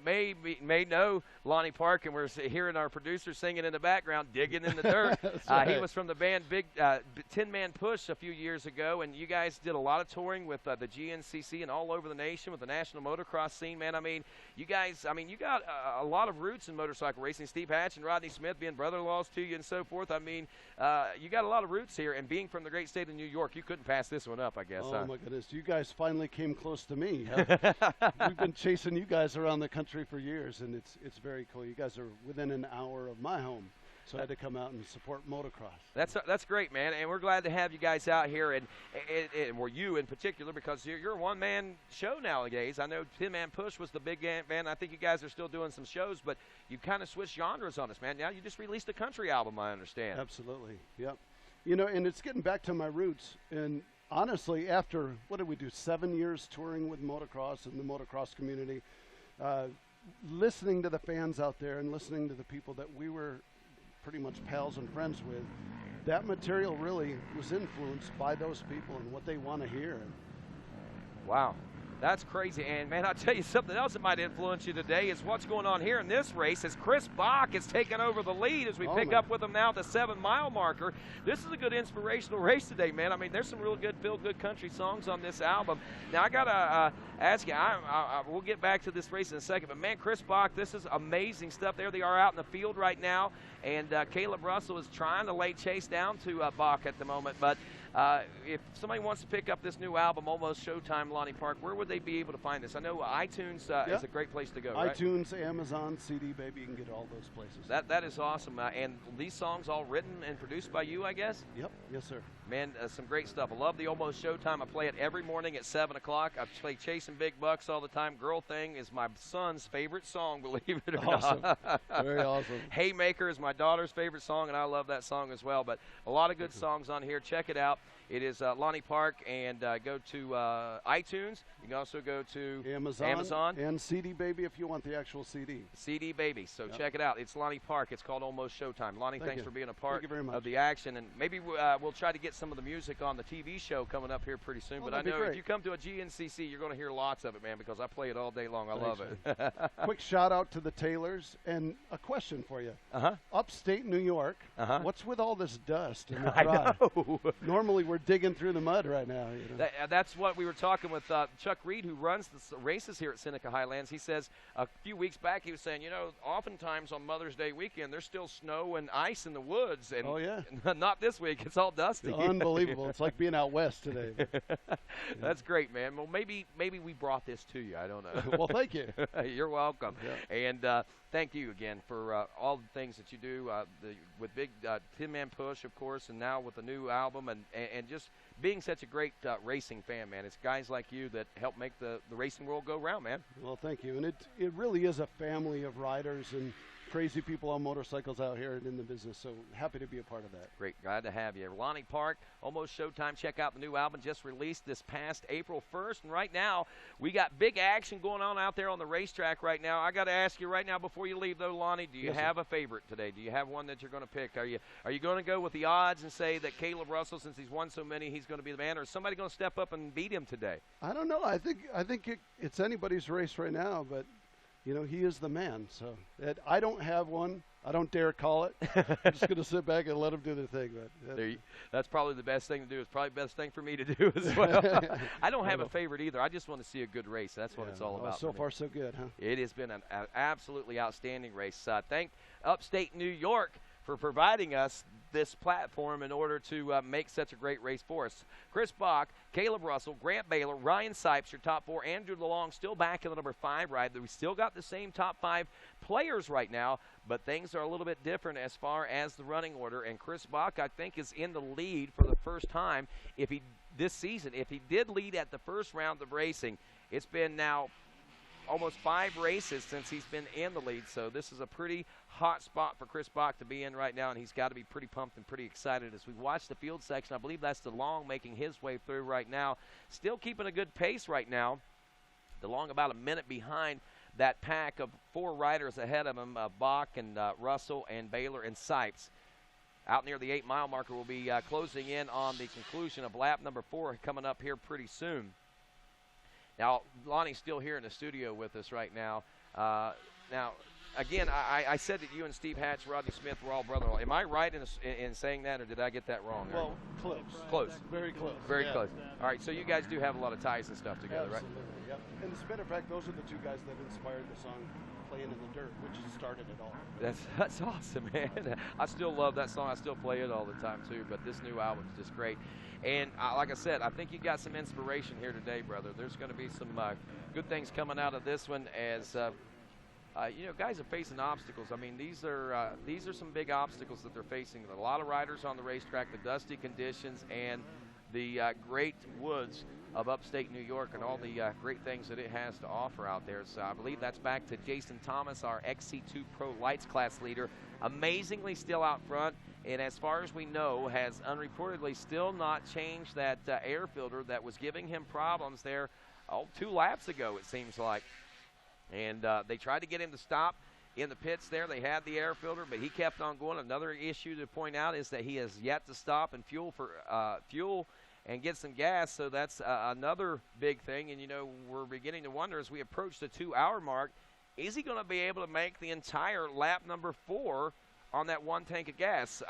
may know Lonnie Park, and we're hearing our producer singing in the background, Digging in the Dirt. Right. He was from the band Big 10-Man Push a few years ago, and you guys did a lot of touring with the GNCC and all over the nation with the national motocross scene, man. I mean, you guys, you got a lot of roots in motorcycle racing. Steve Hatch and Rodney Smith being brother-in-laws to you and so forth. I mean, you got a lot of roots here, and being from the great state of New York, you couldn't pass this one up, I guess. Oh, my goodness. You guys finally came close to me. We've been chasing you guys around the country for years, and it's very cool. You guys are within an hour of my home, so I had to come out and support motocross. That's great, man, and we're glad to have you guys out here, and well, you in particular, because you're a one-man show nowadays. I know 10-Man Push was the big band. I think you guys are still doing some shows, but you kind of switched genres on us, man. Now you just released a country album, I understand. Absolutely, yep. And it's getting back to my roots, and honestly, after, what did we do, 7 years touring with motocross and the motocross community, listening to the fans out there and listening to the people that we were pretty much pals and friends with, that material really was influenced by those people and what they want to hear. Wow. That's crazy. And, man, I'll tell you something else that might influence you today is what's going on here in this race as Chris Bach is taking over the lead as we pick up with him now at the 7-mile marker. This is a good inspirational race today, man. I mean, there's some real good feel-good country songs on this album. Now, I got to ask you, we'll get back to this race in a second, but, man, Chris Bach, this is amazing stuff. There they are out in the field right now, and Caleb Russell is trying to lay chase down to Bach at the moment, but if somebody wants to pick up this new album, Almost Showtime, Lonnie Park, where would they be able to find this? I know iTunes is a great place to go, right? iTunes, Amazon, CD Baby, you can get all those places. That is awesome. And these songs all written and produced by you, I guess? Yep. Yes, sir. Man, some great stuff. I love the Almost Showtime. I play it every morning at 7 o'clock. I play Chasing Big Bucks all the time. Girl Thing is my son's favorite song, believe it or not. Very awesome. Haymaker is my daughter's favorite song, and I love that song as well. But a lot of good songs on here. Check it out. It is Lonnie Park, and go to iTunes. You can also go to Amazon. And CD Baby if you want the actual CD. CD Baby. So check it out. It's Lonnie Park. It's called Almost Showtime. Lonnie, thanks for being a part of the action. And maybe we'll try to get some of the music on the TV show coming up here pretty soon. But I know if you come to a GNCC, you're going to hear lots of it, man, because I play it all day long. I love it. Quick shout out to the Taylors. And a question for you. Upstate New York, what's with all this dust in the drive? I know. Normally we're digging through the mud right now. That's what we were talking with Chuck Reed, who runs the races here at Seneca Highlands. He says a few weeks back he was saying, oftentimes on Mother's Day weekend there's still snow and ice in the woods. And not this week. It's all dusty. It's unbelievable. It's like being out west today. That's great, man. Well, maybe we brought this to you. I don't know. Well, thank you. You're welcome. Yeah. And thank you again for all the things that you do with Big 10-Man Push, of course, and now with the new album and just being such a great racing fan, man. It's guys like you that help make the racing world go round, man. Well, thank you. And it really is a family of riders and crazy people on motorcycles out here and in the business, so happy to be a part of that. Great, glad to have you. Lonnie Park, Almost Showtime. Check out the new album just released this past April 1st, and right now we got big action going on out there on the racetrack right now. I got to ask you right now before you leave, though, Lonnie, do you have a favorite today? Do you have one that you're going to pick? Are you going to go with the odds and say that Caleb Russell, since he's won so many, he's going to be the man, or is somebody going to step up and beat him today? I don't know. I think it's anybody's race right now, but he is the man. So I don't have one. I don't dare call it. I'm just going to sit back and let them do their thing. But that's probably the best thing to do. It's probably the best thing for me to do as well. I don't have a favorite either. I just want to see a good race. That's what it's all about. So far, so good, huh? It has been an absolutely outstanding race. Thank Upstate New York for providing us this platform in order to make such a great race for us. Chris Bach, Caleb Russell, Grant Baylor, Ryan Sipes, your top 4. Andrew DeLong still back in the number 5 ride. We still got the same top 5 players right now, but things are a little bit different as far as the running order. And Chris Bach, I think, is in the lead for the first time this season. If he did lead at the first round of racing, it's been now almost 5 races since he's been in the lead, so this is a pretty hot spot for Chris Bach to be in right now, and he's got to be pretty pumped and pretty excited as we watch the field section. I believe that's DeLong making his way through right now. Still keeping a good pace right now. DeLong about a minute behind that pack of 4 riders ahead of him, Bach and Russell and Baylor and Sipes. Out near the 8-mile marker, we'll be closing in on the conclusion of lap number 4 coming up here pretty soon. Now, Lonnie's still here in the studio with us right now. Now, again, I said that you and Steve Hatch, Rodney Smith were all brother-in-law. Am I right in saying that, or did I get that wrong? Well, close. Close. Very close. Very close. All right, so you guys do have a lot of ties and stuff together, right? Absolutely, yep. And as a matter of fact, those are the 2 guys that inspired the song Playing in the Dirt, which started it all. That's awesome, man. I still love that song. I still play it all the time, too, but this new album is just great. And like I said, I think you got some inspiration here today, brother. There's going to be some good things coming out of this one as, you know, guys are facing obstacles. I mean, these are some big obstacles that they're facing. A lot of riders on the racetrack, the dusty conditions, and the great woods of upstate New York and all the great things that it has to offer out there. So I believe that's back to Jason Thomas, our XC2 Pro Lights class leader, amazingly still out front, and as far as we know, has unreportedly still not changed that air filter that was giving him problems there 2 laps ago, it seems like. And they tried to get him to stop in the pits there. They had the air filter, but he kept on going. Another issue to point out is that he has yet to stop and fuel and get some gas, so that's another big thing. And, you know, we're beginning to wonder as we approach the 2-hour mark, is he going to be able to make the entire lap number 4 on that 1 tank of gas?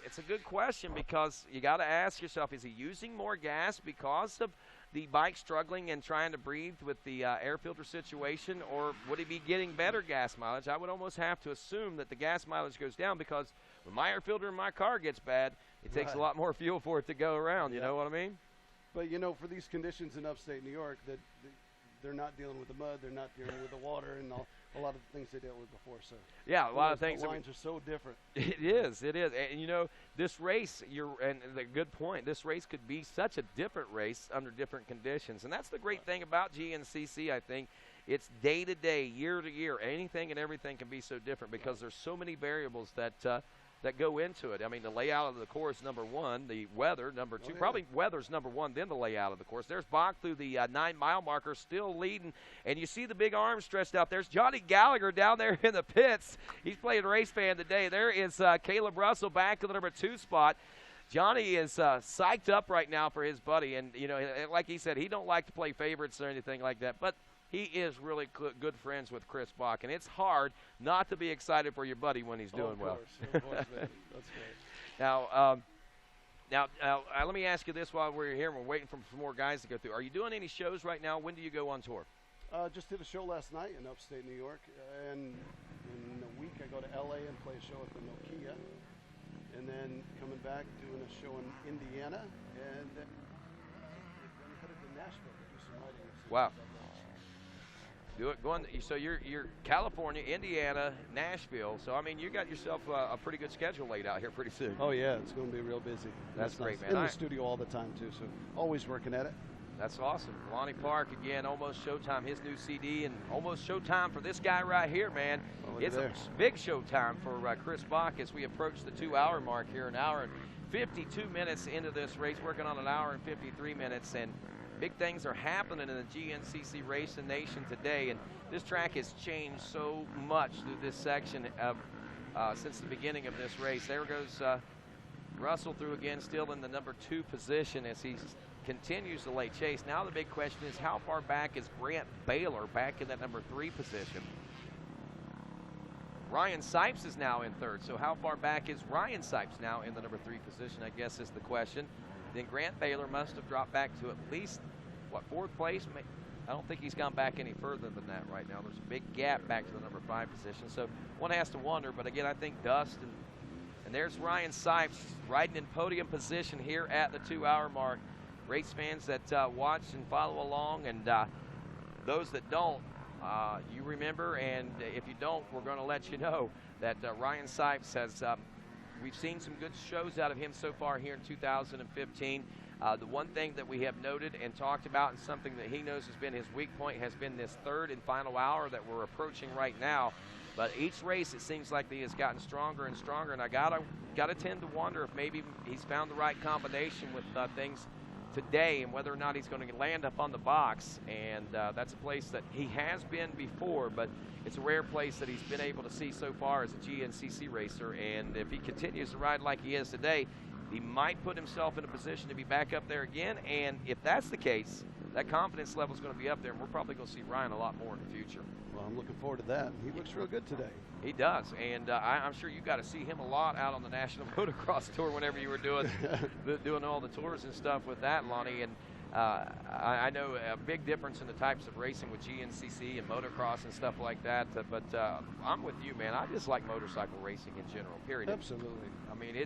It's a good question because you got to ask yourself, is he using more gas because of the bike struggling and trying to breathe with the air filter situation, or would he be getting better gas mileage? I would almost have to assume that the gas mileage goes down because when my air filter in my car gets bad, it takes a lot more fuel for it to go around. You know what I mean? But, you know, for these conditions in upstate New York, that they're not dealing with the mud, they're not dealing with the water, and a lot of the things they dealt with before. So yeah, a lot of things. The lines are so different. It is. And you know, this race, and the good point. This race could be such a different race under different conditions, and that's the great thing about GNCC. I think it's day to day, year to year. Anything and everything can be so different because there's so many variables that go into it. I mean, the layout of the course, number 1, the weather, number 2. Probably weather's number 1, then the layout of the course. There's Bach through the 9-mile marker, still leading. And you see the big arms stretched out. There's Johnny Gallagher down there in the pits. He's playing race fan today. There is Caleb Russell back to the number 2 spot. Johnny is psyched up right now for his buddy. And, you know, like he said, he don't like to play favorites or anything like that. But he is really good friends with Chris Bach, and it's hard not to be excited for your buddy when he's doing well. Of course, man. That's great. Now, let me ask you this while we're here and we're waiting for some more guys to go through. Are you doing any shows right now? When do you go on tour? Just did a show last night in upstate New York, and in a week I go to L.A. and play a show at the Nokia, and then coming back doing a show in Indiana, and then headed to Nashville to do some writing. Wow. Do it. So you're California, Indiana, Nashville. So I mean, you got yourself a pretty good schedule laid out here pretty soon. Oh yeah, it's going to be real busy. That's great, nice. man. In the studio all the time too, so always working at it. That's awesome. Lonnie Park again, almost showtime. His new CD and almost showtime for this guy right here, man. It's a big showtime for Chris Bach as we approach the 2-hour mark here. 1 hour and 52 minutes into this race, working on 1 hour and 53 minutes, and big things are happening in the GNCC Racing Nation today, and this track has changed so much through this section of since the beginning of this race. There goes Russell through again, still in the number 2 position as he continues to lay chase. Now the big question is, how far back is Grant Baylor back in that number 3 position? Ryan Sipes is now in 3rd, so how far back is Ryan Sipes now in the number 3 position, I guess is the question. Then Grant Baylor must have dropped back to at least, 4th place? I don't think he's gone back any further than that right now. There's a big gap back to the number 5 position. So one has to wonder, but again, I think dust and And there's Ryan Sipes riding in podium position here at the 2-hour mark. Race fans that watch and follow along, and those that don't, you remember, and if you don't, we're going to let you know that Ryan Sipes has, we've seen some good shows out of him so far here in 2015. The one thing that we have noted and talked about, and something that he knows has been his weak point, has been this third and final hour that we're approaching right now. But each race, it seems like he has gotten stronger and stronger, and I gotta tend to wonder if maybe he's found the right combination with things today, and whether or not he's going to land up on the box. And that's a place that he has been before, but it's a rare place that he's been able to see so far as a GNCC racer. And if he continues to ride like he is today, he might put himself in a position to be back up there again. And if that's the case, that confidence level is going to be up there, and we're probably going to see Ryan a lot more in the future. Well, I'm looking forward to that. He looks real good today. He does, and I'm sure you got to see him a lot out on the National Motocross Tour whenever you were doing doing all the tours and stuff with that, Lonnie. And I know a big difference in the types of racing with GNCC and motocross and stuff like that. But I'm with you, man. I just like motorcycle racing in general. Period. Absolutely. I mean,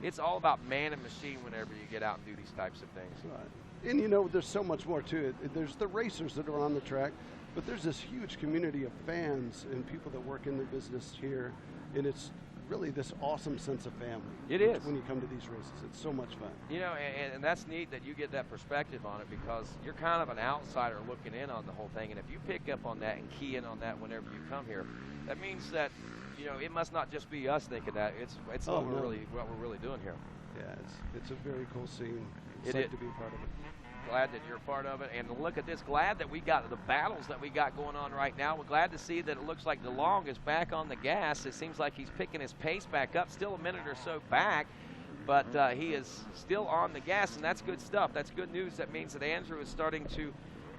it's all about man and machine whenever you get out and do these types of things. Right. And you know, there's so much more to it. There's the racers that are on the track, but there's this huge community of fans and people that work in the business here, and it's really this awesome sense of family. It is. When you come to these races. It's so much fun. You know, and that's neat that you get that perspective on it, because you're kind of an outsider looking in on the whole thing, and if you pick up on that and key in on that whenever you come here, that means that, you know, it must not just be us thinking that. It's what we're really doing here. Yeah, it's a very cool scene. It's excited to be a part of it. Glad that you're a part of it, and look at this. Glad that we got the battles that we got going on right now. We're glad to see that it looks like DeLong is back on the gas. It seems like he's picking his pace back up, still a minute or so back, but he is still on the gas, and that's good stuff. That's good news. That means that Andrew is starting to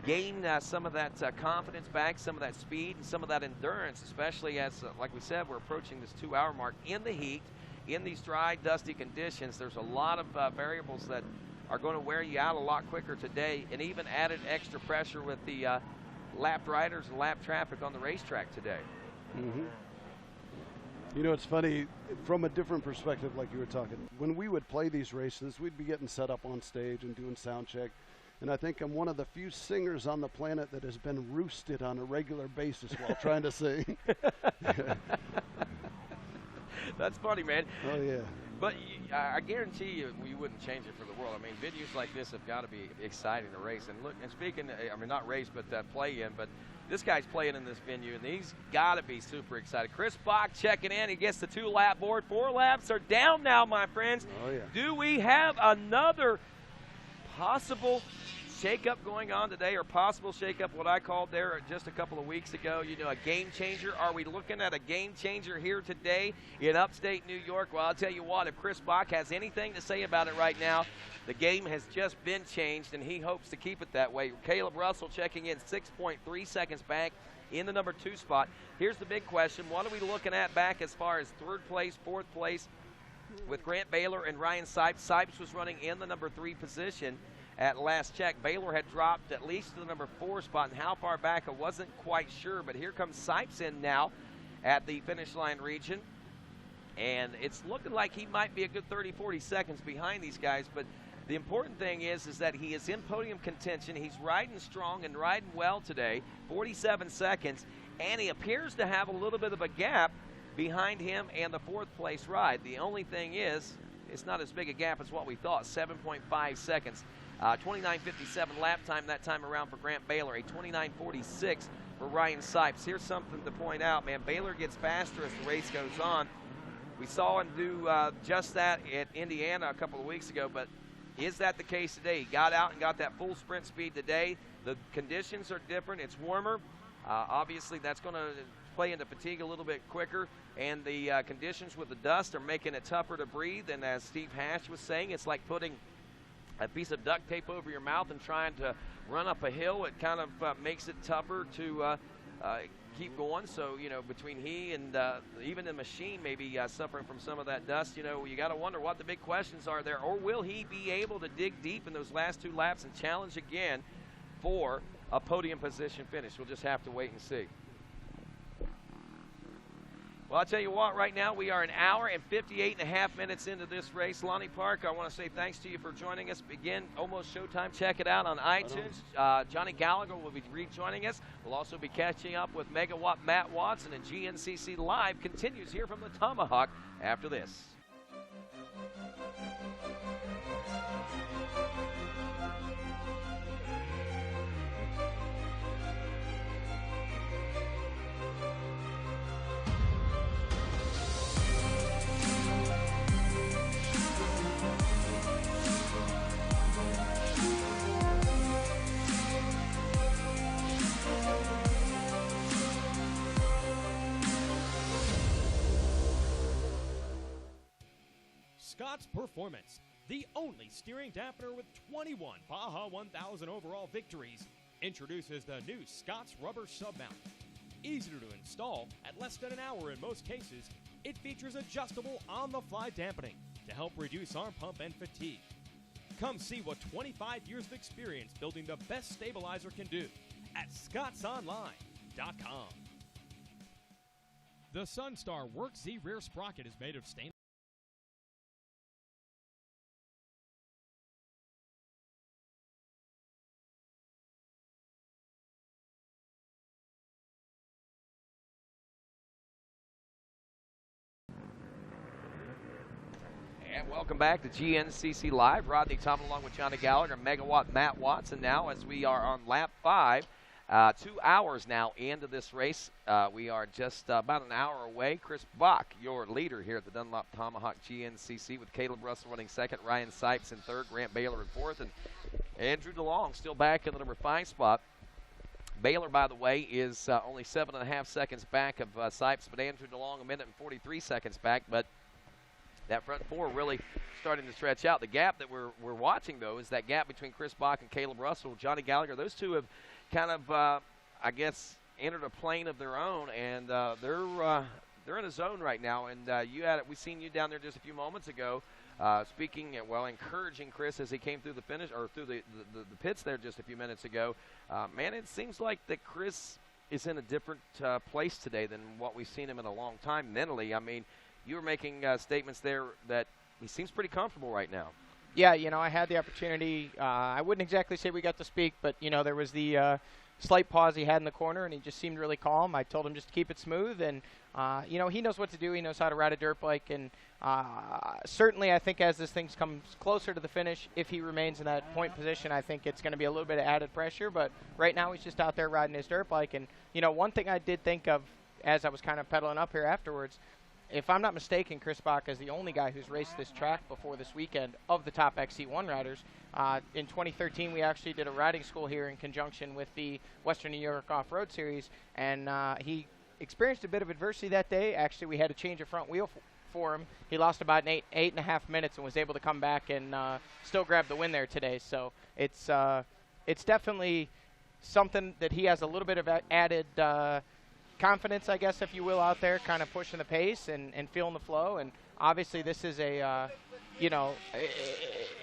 gain some of that confidence back, some of that speed, and some of that endurance, especially as, like we said, we're approaching this 2-hour mark in the heat, in these dry, dusty conditions. There's a lot of variables that are going to wear you out a lot quicker today, and even added extra pressure with the lapped riders and lap traffic on the racetrack today. Mm-hmm. You know, it's funny, from a different perspective, like you were talking, when we would play these races, we'd be getting set up on stage and doing sound check, and I think I'm one of the few singers on the planet that has been roosted on a regular basis while trying to sing. That's funny, man. Oh, yeah. But I guarantee you, we wouldn't change it for the world. I mean, venues like this have got to be exciting to race. And look, and speaking, I mean, not race, but play in. But this guy's playing in this venue, and he's got to be super excited. Chris Bach checking in. He gets the 2-lap board. 4 laps are down now, my friends. Oh, yeah. Do we have another possible shakeup going on today, or possible shakeup, what I called there just a couple of weeks ago, you know, a game changer? Are we looking at a game changer here today in upstate New York? Well, I'll tell you what, if Chris Bach has anything to say about it right now, the game has just been changed, and he hopes to keep it that way. Caleb Russell checking in 6.3 seconds back in the number 2 spot. Here's the big question. What are we looking at back as far as 3rd place, 4th place with Grant Baylor and Ryan Sipes? Sipes was running in the number 3 position at last check. Baylor had dropped at least to the number 4 spot, and how far back I wasn't quite sure, but here comes Sipes in now at the finish line region, and it's looking like he might be a good 30-40 seconds behind these guys. But the important thing is that he is in podium contention. He's riding strong and riding well today, 47 seconds, and he appears to have a little bit of a gap behind him and the 4th place ride. The only thing is, it's not as big a gap as what we thought, 7.5 seconds. 29.57 lap time that time around for Grant Baylor, a 29.46 for Ryan Sipes. Here's something to point out, man. Baylor gets faster as the race goes on. We saw him do just that at Indiana a couple of weeks ago, but is that the case today? He got out and got that full sprint speed today. The conditions are different. It's warmer. Obviously, that's going to play into fatigue a little bit quicker, and the conditions with the dust are making it tougher to breathe. And as Steve Hatch was saying, it's like putting a piece of duct tape over your mouth and trying to run up a hill. It kind of makes it tougher to keep going. So, you know, between he and even the machine maybe suffering from some of that dust, you know, you got to wonder what the big questions are there. Or will he be able to dig deep in those last 2 laps and challenge again for a podium position finish? We'll just have to wait and see. Well, I'll tell you what, right now we are an hour and 58.5 minutes into this race. Lonnie Park, I want to say thanks to you for joining us. Again, almost showtime. Check it out on iTunes. Johnny Gallagher will be rejoining us. We'll also be catching up with Megawatt Matt Watson, and GNCC Live continues here from the Tomahawk after this. Scott's Performance, the only steering dampener with 21 Baja 1000 overall victories, introduces the new Scott's rubber submount. Easy to install, at less than an hour in most cases, it features adjustable on-the-fly dampening to help reduce arm pump and fatigue. Come see what 25 years of experience building the best stabilizer can do at scottsonline.com. The Sunstar Work Z rear sprocket is made of stainless. And welcome back to GNCC Live. Rodney Thompson along with Johnny Gallagher, Megawatt Matt Watson now as we are on lap 5. 2 hours now into this race. We are just about an hour away. Chris Bach, your leader here at the Dunlop Tomahawk GNCC, with Caleb Russell running second, Ryan Sipes in third, Grant Baylor in fourth, and Andrew DeLong still back in the number 5 spot. Baylor, by the way, is only 7.5 seconds back of Sipes, but Andrew DeLong a minute and 43 seconds back. But that front four really starting to stretch out. The gap that we're watching, though, is that gap between Chris Bach and Caleb Russell. Johnny Gallagher, those two have kind of, I guess, entered a plane of their own, and they're in a zone right now. And we seen you down there just a few moments ago, speaking, encouraging Chris as he came through the finish or through the pits there just a few minutes ago. Man, it seems like that Chris is in a different place today than what we've seen him in a long time mentally. I mean, you were making statements there that he seems pretty comfortable right now. Yeah, I had the opportunity. I wouldn't exactly say we got to speak, but, there was the slight pause he had in the corner, and he just seemed really calm. I told him just to keep it smooth, and, he knows what to do. He knows how to ride a dirt bike, and certainly I think as this thing comes closer to the finish, if he remains in that point position, I think it's going to be a little bit of added pressure. But right now he's just out there riding his dirt bike. And, one thing I did think of as I was kind of pedaling up here afterwards, if I'm not mistaken, Chris Bach is the only guy who's raced this track before this weekend of the top XC1 riders. In 2013, we actually did a riding school here in conjunction with the Western New York Off-Road Series, and he experienced a bit of adversity that day. Actually, we had to change a front wheel for him. He lost about eight and a half minutes and was able to come back and still grab the win there today. So it's definitely something that he has a little bit of added confidence, I guess, if you will, out there, kind of pushing the pace and feeling the flow. And obviously this is a,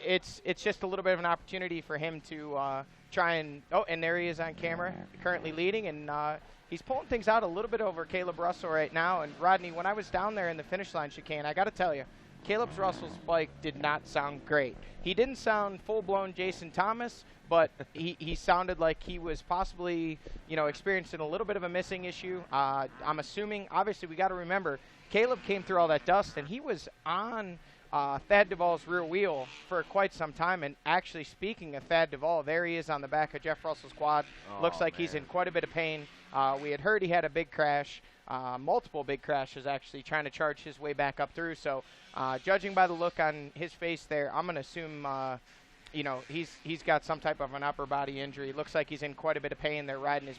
it's just a little bit of an opportunity for him to try and, and there he is on camera, currently leading, and he's pulling things out a little bit over Caleb Russell right now. And Rodney, when I was down there in the finish line chicane, I got to tell you, Caleb Russell's bike did not sound great. He didn't sound full-blown Jason Thomas, but he sounded like he was possibly, experiencing a little bit of a missing issue. I'm assuming, obviously, we got to remember, Caleb came through all that dust, and he was on Thad Duvall's rear wheel for quite some time. And actually, speaking of Thad Duvall, there he is on the back of Jeff Russell's quad. Looks like he's in quite a bit of pain. We had heard he had a big crash, multiple big crashes, actually, trying to charge his way back up through. So judging by the look on his face there, I'm going to assume he's got some type of an upper body injury. Looks like he's in quite a bit of pain. They're riding his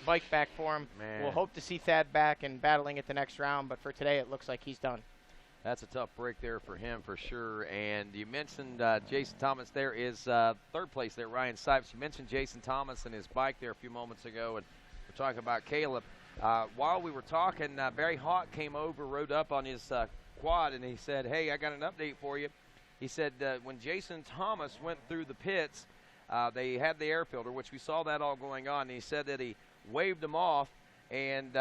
bike back for him. Man. We'll hope to see Thad back and battling it the next round, but for today it looks like he's done. That's a tough break there for him for sure. And you mentioned Jason Thomas. There is third place there, Ryan Sipes. You mentioned Jason Thomas and his bike there a few moments ago, and we're talking about Caleb. While we were talking, Barry Hawk came over, rode up on his quad, and he said, "Hey, I got an update for you." He said when Jason Thomas went through the pits, they had the air filter, which we saw that all going on. And he said that he waved them off, and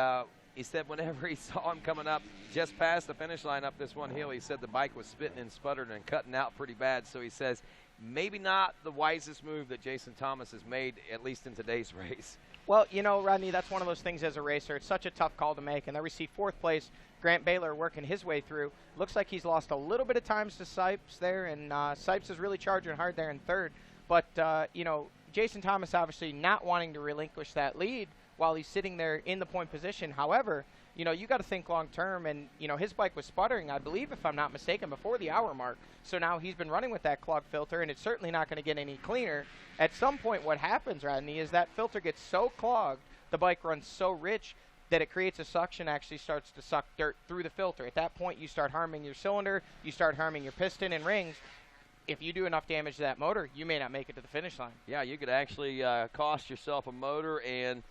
he said whenever he saw him coming up just past the finish line up this one hill, he said the bike was spitting and sputtering and cutting out pretty bad. So he says maybe not the wisest move that Jason Thomas has made, at least in today's race. Well, you know, Rodney, that's one of those things as a racer. It's such a tough call to make. And there we see 4th place, Grant Baylor working his way through. Looks like he's lost a little bit of times to Sipes there, and Sipes is really charging hard there in 3rd. But, you know, Jason Thomas obviously not wanting to relinquish that lead while he's sitting there in the point position. However, you know, you got to think long term, and, you know, his bike was sputtering, I believe, if I'm not mistaken, before the hour mark. So now he's been running with that clogged filter, and it's certainly not going to get any cleaner. At some point, what happens, Rodney, is that filter gets so clogged, the bike runs so rich that it creates a suction, actually starts to suck dirt through the filter. At that point, you start harming your cylinder, you start harming your piston and rings. If you do enough damage to that motor, you may not make it to the finish line. Yeah, you could actually cost yourself a motor and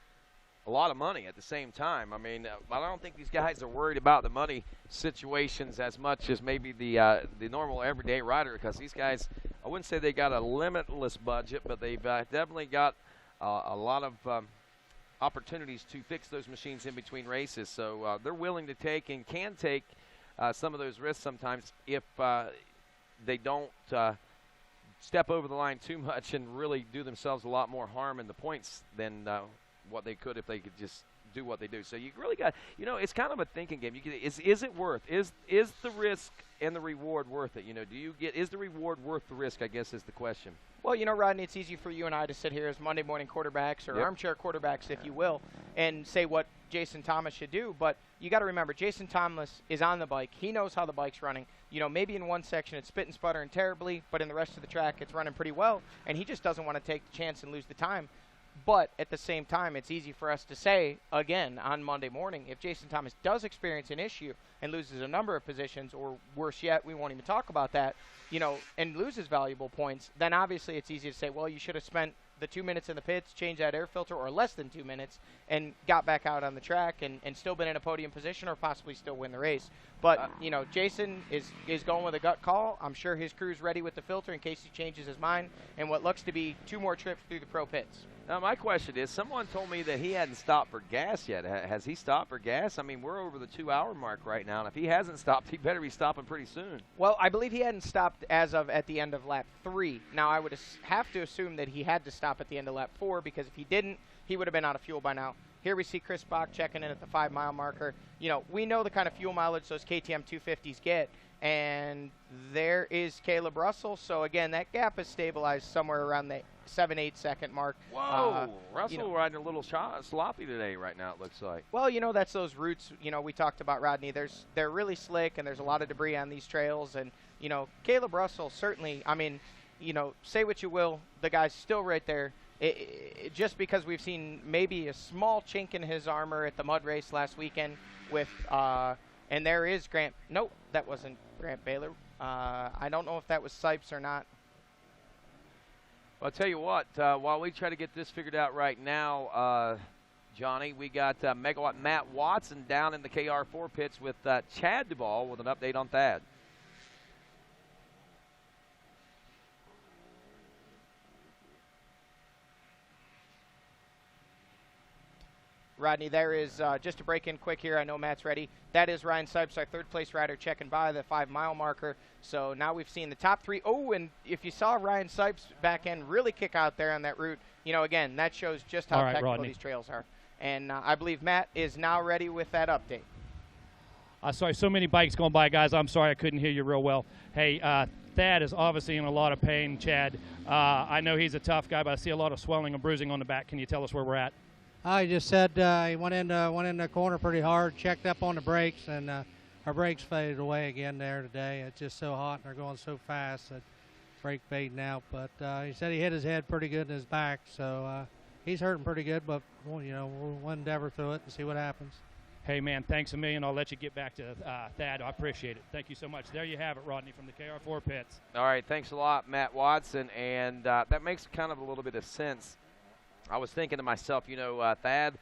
a lot of money at the same time. I mean, I don't think these guys are worried about the money situations as much as maybe the normal everyday rider, because these guys, I wouldn't say they got a limitless budget, but they've definitely got a lot of opportunities to fix those machines in between races. So they're willing to take and can take some of those risks sometimes if they don't step over the line too much and really do themselves a lot more harm in the points than what they could if they could just do what they do. So you really got, you know, it's kind of a thinking game. Is it worth, is the risk and the reward worth it? You know, is the reward worth the risk, I guess is the question. Well, you know, Rodney, it's easy for you and I to sit here as Monday morning quarterbacks or armchair quarterbacks, if you will, and say what Jason Thomas should do. But you got to remember, Jason Thomas is on the bike. He knows how the bike's running. You know, maybe in one section it's spitting, sputtering terribly, but in the rest of the track it's running pretty well, and he just doesn't want to take the chance and lose the time. But at the same time, it's easy for us to say, again, on Monday morning, if Jason Thomas does experience an issue and loses a number of positions, or worse yet, we won't even talk about that, you know, and loses valuable points, then obviously it's easy to say, well, you should have spent the 2 minutes in the pits, changed that air filter, or less than 2 minutes, and got back out on the track and still been in a podium position or possibly still win the race. But, you know, Jason is going with a gut call. I'm sure his crew's ready with the filter in case he changes his mind, and what looks to be 2 more trips through the pro pits. Now, my question is, someone told me that he hadn't stopped for gas yet. Has he stopped for gas? I mean, we're over the 2-hour mark right now, and if he hasn't stopped, he better be stopping pretty soon. Well, I believe he hadn't stopped as of at the end of lap 3. Now, I would have to assume that he had to stop at the end of lap 4, because if he didn't, he would have been out of fuel by now. Here we see Chris Bach checking in at the 5-mile marker. You know, we know the kind of fuel mileage those KTM 250s get, and there is Caleb Russell. So, again, that gap is stabilized somewhere around the 7-8 second mark. Whoa, Russell riding a little sloppy today right now, it looks like. Well, you know, that's those routes, you know, we talked about, Rodney. They're really slick, and there's a lot of debris on these trails. And, you know, Caleb Russell certainly, I mean, you know, say what you will, the guy's still right there. Just because we've seen maybe a small chink in his armor at the mud race last weekend with, and there is Grant. Nope, that wasn't Grant Baylor. I don't know if that was Sipes or not. Well, I'll tell you what, while we try to get this figured out right now, Johnny, we got Megawatt Matt Watson down in the KR4 pits with Chad Duvall with an update on Thad. Rodney, there is, just to break in quick here, I know Matt's ready. That is Ryan Sipes, our 3rd-place rider, checking by the 5-mile marker. So now we've seen the top 3. Oh, and if you saw Ryan Sipes back end really kick out there on that route, you know, again, that shows just how technical these trails are. And I believe Matt is now ready with that update. Sorry, so many bikes going by, guys. I'm sorry I couldn't hear you real well. Hey, Thad is obviously in a lot of pain, Chad. I know he's a tough guy, but I see a lot of swelling and bruising on the back. Can you tell us where we're at? I just said he went in the corner pretty hard, checked up on the brakes, and our brakes faded away again there today. It's just so hot and they're going so fast that brake fading out. But he said he hit his head pretty good in his back, so he's hurting pretty good. But you know, we'll endeavor through it and see what happens. Hey man, thanks a million. I'll let you get back to Thad. I appreciate it. Thank you so much. There you have it, Rodney, from the KR4 pits. All right, thanks a lot, Matt Watson, and that makes kind of a little bit of sense. I was thinking to myself, you know, Thad,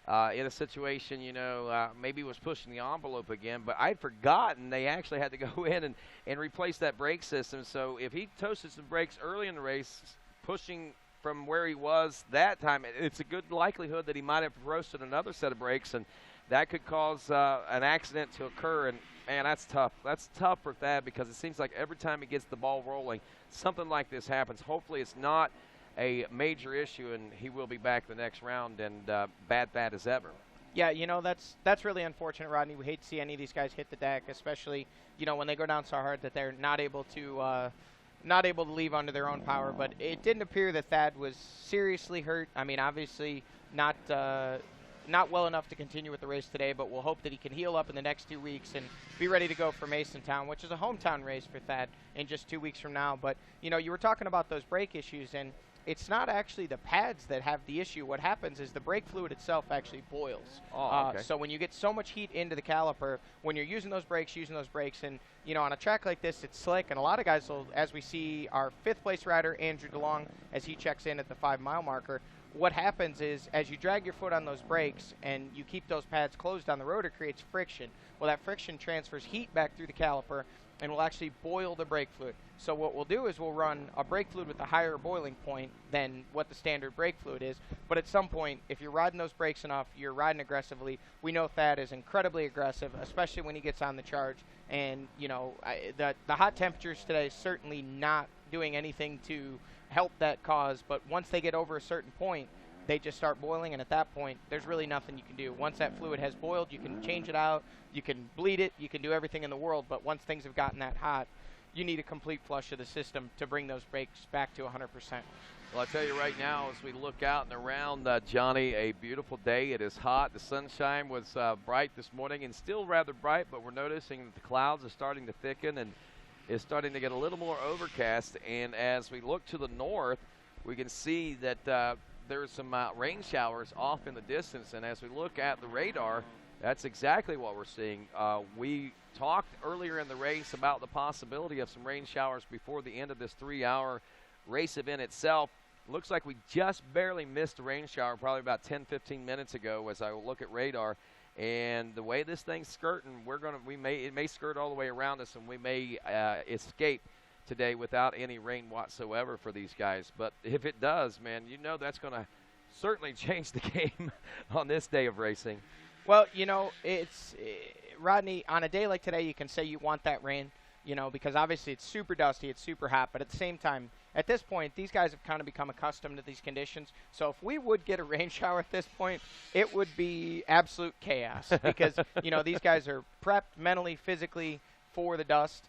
in a situation, you know, maybe was pushing the envelope again, but I'd forgotten they actually had to go in and replace that brake system. So if he toasted some brakes early in the race, pushing from where he was that time, it's a good likelihood that he might have roasted another set of brakes and that could cause an accident to occur. And, man, that's tough. That's tough for Thad because it seems like every time he gets the ball rolling, something like this happens. Hopefully it's not a major issue, and he will be back the next round and bad as ever. Yeah, you know, that's really unfortunate, Rodney. We hate to see any of these guys hit the deck, especially, you know, when they go down so hard that they're not able to leave under their own power. But it didn't appear that Thad was seriously hurt. I mean, obviously not well enough to continue with the race today, but we'll hope that he can heal up in the next 2 weeks and be ready to go for Masontown, which is a hometown race for Thad in just 2 weeks from now. But, you know, you were talking about those brake issues, and it's not actually the pads that have the issue. What happens is the brake fluid itself actually boils. Oh, okay. So when you get so much heat into the caliper, when you're using those brakes, and, you know, on a track like this, it's slick, and a lot of guys will, as we see our 5th place rider, Andrew DeLong, as he checks in at the 5-mile marker, what happens is as you drag your foot on those brakes and you keep those pads closed on the road, it creates friction. Well, that friction transfers heat back through the caliper and will actually boil the brake fluid. So what we'll do is we'll run a brake fluid with a higher boiling point than what the standard brake fluid is. But at some point, if you're riding those brakes enough, you're riding aggressively. We know Thad is incredibly aggressive, especially when he gets on the charge. And, you know, the hot temperatures today certainly not doing anything to help that cause. But once they get over a certain point, they just start boiling, and at that point, there's really nothing you can do. Once that fluid has boiled, you can change it out, you can bleed it, you can do everything in the world, but once things have gotten that hot, you need a complete flush of the system to bring those brakes back to 100%. Well, I tell you right now, as we look out and around, Johnny, a beautiful day. It is hot. The sunshine was bright this morning and still rather bright, but we're noticing that the clouds are starting to thicken and is starting to get a little more overcast. And as we look to the north, we can see that there's some rain showers off in the distance, and as we look at the radar, that's exactly what we're seeing. We talked earlier in the race about the possibility of some rain showers before the end of this 3-hour race event itself. Looks like we just barely missed a rain shower probably about 10-15 minutes ago as I look at radar. And the way this thing's skirting, it may skirt all the way around us, and we may escape today without any rain whatsoever for these guys. But if it does, man, you know that's going to certainly change the game on this day of racing. Well, you know, Rodney, on a day like today, you can say you want that rain, you know, because obviously it's super dusty, it's super hot, but at the same time, at this point, these guys have kind of become accustomed to these conditions. So if we would get a rain shower at this point, it would be absolute chaos because, you know, these guys are prepped mentally, physically for the dust.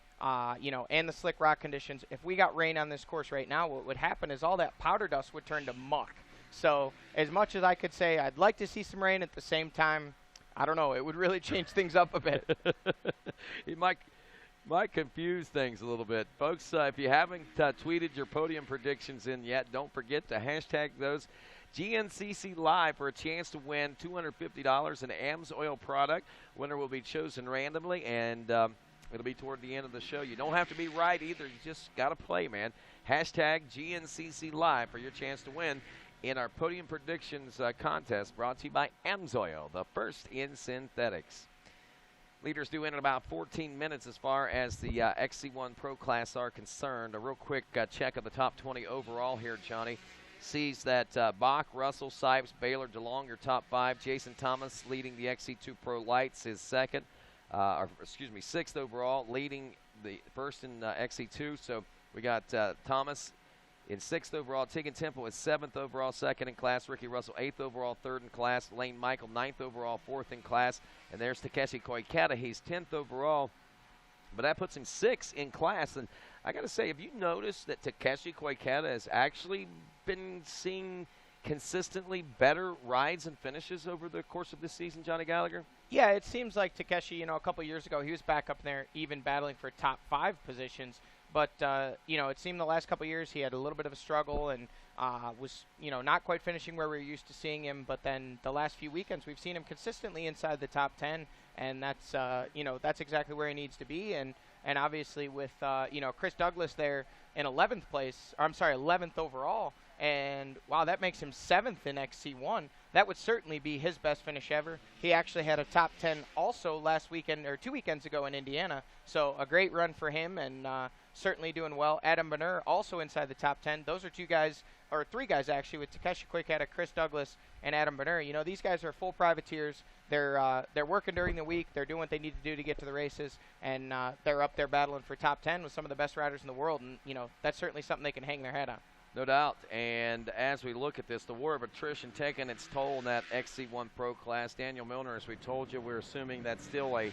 You know, and the slick rock conditions. If we got rain on this course right now, what would happen is all that powder dust would turn to muck. So as much as I could say I'd like to see some rain, at the same time, I don't know, it would really change things up a bit. It might confuse things a little bit. Folks, if you haven't tweeted your podium predictions in yet, don't forget to hashtag those GNCC Live for a chance to win $250 in AMSOIL product. Winner will be chosen randomly, and it'll be toward the end of the show. You don't have to be right either. You just got to play, man. Hashtag GNCC Live for your chance to win in our Podium Predictions contest brought to you by AMSOIL, the first in synthetics. Leaders due in about 14 minutes as far as the XC1 Pro class are concerned. A real quick check of the top 20 overall here, Johnny. Sees that Bach, Russell, Sipes, Baylor, DeLong, your top 5. Jason Thomas leading the XC2 Pro Lights is second. Sixth overall, leading the first in XC2. So we got Thomas in 6th overall. Tegan Temple is 7th overall, 2nd in class. Ricky Russell, 8th overall, 3rd in class. Lane Michael, 9th overall, 4th in class. And there's Takeshi Koikata. He's 10th overall, but that puts him 6th in class. And I got to say, have you noticed that Takeshi Koikata has actually been seeing consistently better rides and finishes over the course of this season, Johnny Gallagher? Yeah, it seems like Takeshi, you know, a couple years ago, he was back up there even battling for top 5 positions. But, you know, it seemed the last couple of years he had a little bit of a struggle and was, you know, not quite finishing where we were used to seeing him. But then the last few weekends we've seen him consistently inside the top 10. And that's, you know, that's exactly where he needs to be. And obviously with, you know, Chris Douglas there in 11th overall. And, wow, that makes him 7th in XC1. that would certainly be his best finish ever. He actually had a top 10 also last weekend, or 2 weekends ago in Indiana. So a great run for him, and certainly doing well. Adam Bonner also inside the top 10. Those are 2 guys, or 3 guys actually, with Takeshi Quickhead, Chris Douglas, and Adam Bonner. You know, these guys are full privateers. They're working during the week. They're doing what they need to do to get to the races, and they're up there battling for top 10 with some of the best riders in the world. And, you know, that's certainly something they can hang their head on. No doubt. And as we look at this, the war of attrition taking its toll in that XC1 Pro class. Daniel Milner, as we told you, we're assuming that's still a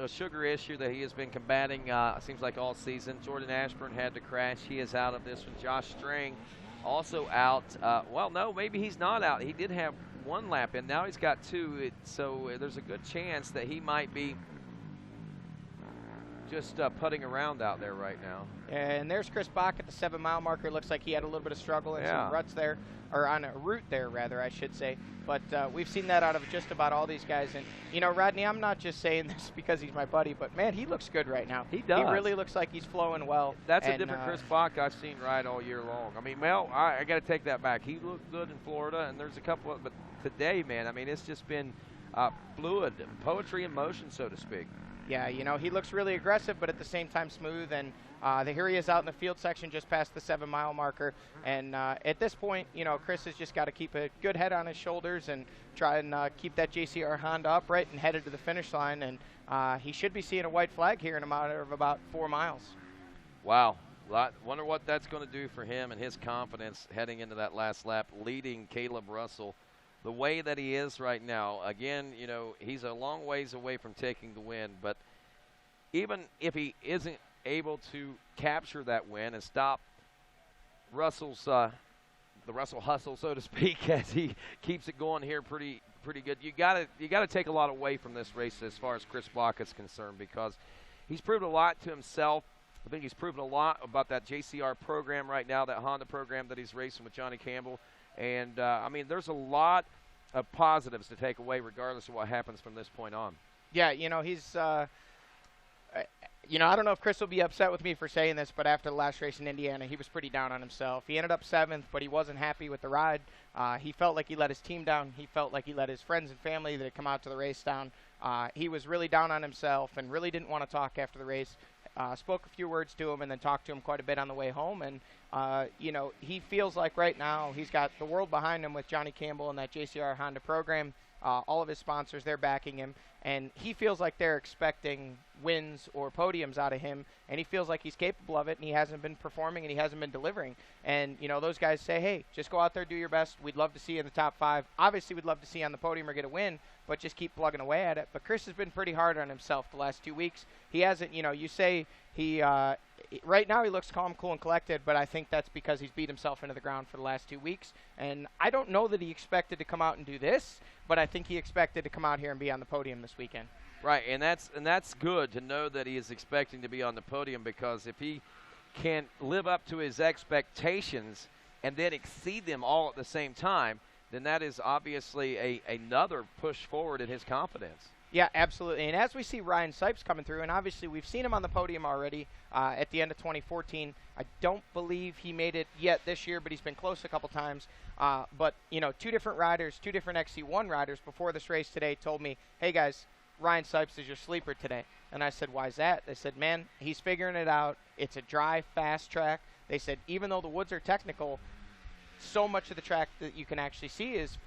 sugar issue that he has been combating, seems like all season. Jordan Ashburn had to crash. He is out of this one. Josh Strang also out. Well, no, maybe he's not out. He did have 1 lap in. Now he's got 2. So there's a good chance that he might be just putting around out there right now. And there's Chris Bach at the 7-mile marker. Looks like he had a little bit of struggle and some ruts there, or on a route there, rather, I should say. But we've seen that out of just about all these guys. And, you know, Rodney, I'm not just saying this because he's my buddy, but, man, he looks good right now. He does. He really looks like he's flowing well. That's a different Chris Bach I've seen ride all year long. I mean, well, I got to take that back. He looked good in Florida, and there's a couple of, but today, man, I mean, it's just been fluid, poetry in motion, so to speak. Yeah, you know, he looks really aggressive, but at the same time smooth. And here he is out in the field section just past the 7-mile marker. And at this point, you know, Chris has just got to keep a good head on his shoulders and try and keep that JCR Honda upright and headed to the finish line. And he should be seeing a white flag here in a matter of about 4 miles. Wow. Wonder what that's going to do for him and his confidence heading into that last lap, leading Caleb Russell the way that he is right now. Again, you know, he's a long ways away from taking the win, but even if he isn't able to capture that win and stop Russell's the Russell hustle, so to speak, as he keeps it going here pretty good, you gotta take a lot away from this race as far as Chris Bach is concerned, because he's proven a lot to himself. I think he's proven a lot about that JCR program right now, that Honda program that he's racing with Johnny Campbell. And, I mean, there's a lot of positives to take away regardless of what happens from this point on. Yeah, you know, he's you know, I don't know if Chris will be upset with me for saying this, but after the last race in Indiana, he was pretty down on himself. He ended up 7th, but he wasn't happy with the ride. He felt like he let his team down. He felt like he let his friends and family that had come out to the race down. He was really down on himself and really didn't want to talk after the race. Spoke a few words to him and then talked to him quite a bit on the way home. And, you know, he feels like right now he's got the world behind him with Johnny Campbell and that JCR Honda program. All of his sponsors, they're backing him. And he feels like they're expecting wins or podiums out of him. And he feels like he's capable of it, and he hasn't been performing and he hasn't been delivering. And, you know, those guys say, hey, just go out there, do your best. We'd love to see you in the top 5. Obviously, we'd love to see you on the podium or get a win, but just keep plugging away at it. But Chris has been pretty hard on himself the last 2 weeks. He hasn't, you know, you say he right now he looks calm, cool, and collected, but I think that's because he's beat himself into the ground for the last 2 weeks. And I don't know that he expected to come out and do this, but I think he expected to come out here and be on the podium this weekend. Right, and that's good to know that he is expecting to be on the podium, because if he can live up to his expectations and then exceed them all at the same time, then that is obviously another push forward in his confidence. Yeah, absolutely. And as we see Ryan Sipes coming through, and obviously we've seen him on the podium already at the end of 2014. I don't believe he made it yet this year, but he's been close a couple times. But, you know, 2 different riders, 2 different XC1 riders before this race today told me, hey, guys, Ryan Sipes is your sleeper today. And I said, why is that? They said, man, he's figuring it out. It's a dry, fast track. They said, even though the woods are technical, so much of the track that you can actually see is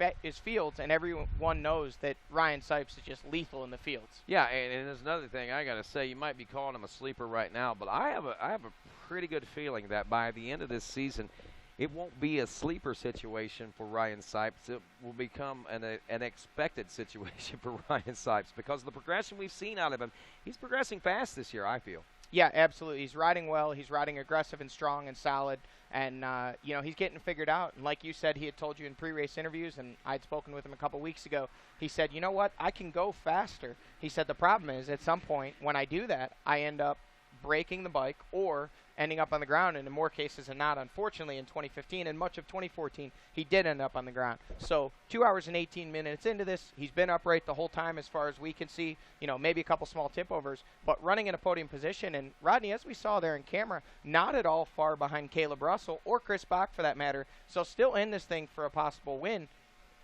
fields, and everyone knows that Ryan Sipes is just lethal in the fields. Yeah, and there's another thing I got to say. You might be calling him a sleeper right now, but I have a pretty good feeling that by the end of this season, it won't be a sleeper situation for Ryan Sipes. It will become an expected situation for Ryan Sipes, because of the progression we've seen out of him. He's progressing fast this year, I feel. Yeah, absolutely. He's riding well. He's riding aggressive and strong and solid. And, you know, he's getting figured out. And like you said, he had told you in pre-race interviews, and I'd spoken with him a couple weeks ago, he said, you know what, I can go faster. He said the problem is at some point when I do that, I end up breaking the bike or ending up on the ground, and in more cases than not, unfortunately, in 2015 and much of 2014, he did end up on the ground. So 2 hours and 18 minutes into this, he's been upright the whole time as far as we can see, you know, maybe a couple small tip overs, but running in a podium position. And Rodney, as we saw there in camera, not at all far behind Caleb Russell or Chris Bach for that matter, so still in this thing for a possible win.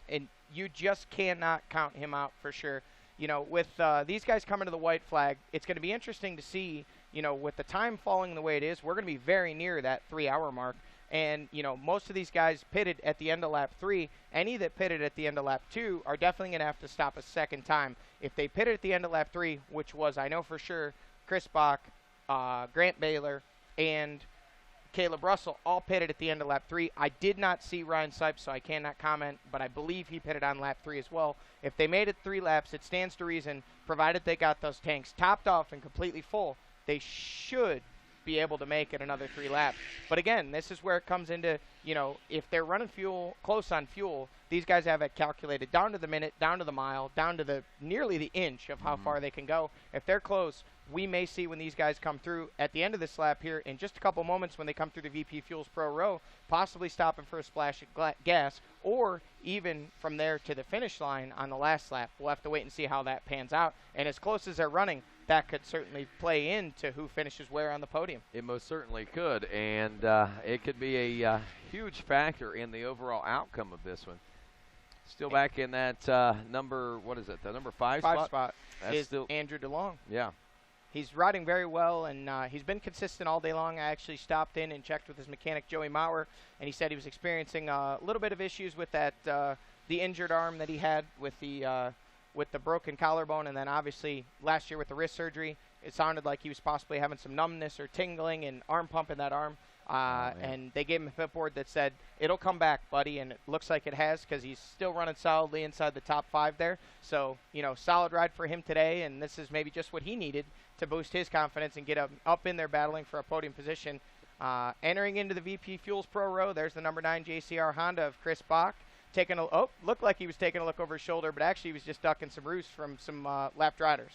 and you just cannot count him out for sure. You know, with these guys coming to the white flag, it's going to be interesting to see, you know, with the time falling the way it is, we're going to be very near that 3-hour mark. And, you know, most of these guys pitted at the end of lap 3. Any that pitted at the end of lap 2 are definitely going to have to stop a second time. If they pitted at the end of lap 3, which was, I know for sure, Chris Bach, Grant Baylor, and Caleb Russell all pitted at the end of lap 3. I did not see Ryan Sipes, so I cannot comment, but I believe he pitted on lap 3 as well. If they made it 3 laps, it stands to reason, provided they got those tanks topped off and completely full, they should be able to make it another 3 laps. But again, this is where it comes into, you know, if they're running fuel, close on fuel, these guys have it calculated down to the minute, down to the mile, down to the nearly the inch of how far they can go. If they're close, we may see when these guys come through at the end of this lap here in just a couple moments when they come through the VP Fuels Pro row, possibly stopping for a splash of gas, or even from there to the finish line on the last lap. We'll have to wait and see how that pans out. And as close as they're running, that could certainly play into who finishes where on the podium. It most certainly could, and it could be a huge factor in the overall outcome of this one. Still back in that number, what is it, the number 5 spot? That's Is still Andrew DeLong. Yeah. He's riding very well, and he's been consistent all day long. I actually stopped in and checked with his mechanic, Joey Maurer, and he said he was experiencing a little bit of issues with that the injured arm that he had with the broken collarbone, and then obviously last year with the wrist surgery, it sounded like he was possibly having some numbness or tingling and arm pump in that arm. And they gave him a fit board that said, it'll come back, buddy, and it looks like it has because he's still running solidly inside the top 5 there. So, you know, solid ride for him today, and this is maybe just what he needed to boost his confidence and get up in there battling for a podium position. Entering into the VP Fuels Pro row, there's the number 9 JCR Honda of Chris Bach. Looked like he was taking a look over his shoulder, but actually he was just ducking some roost from some lapped riders.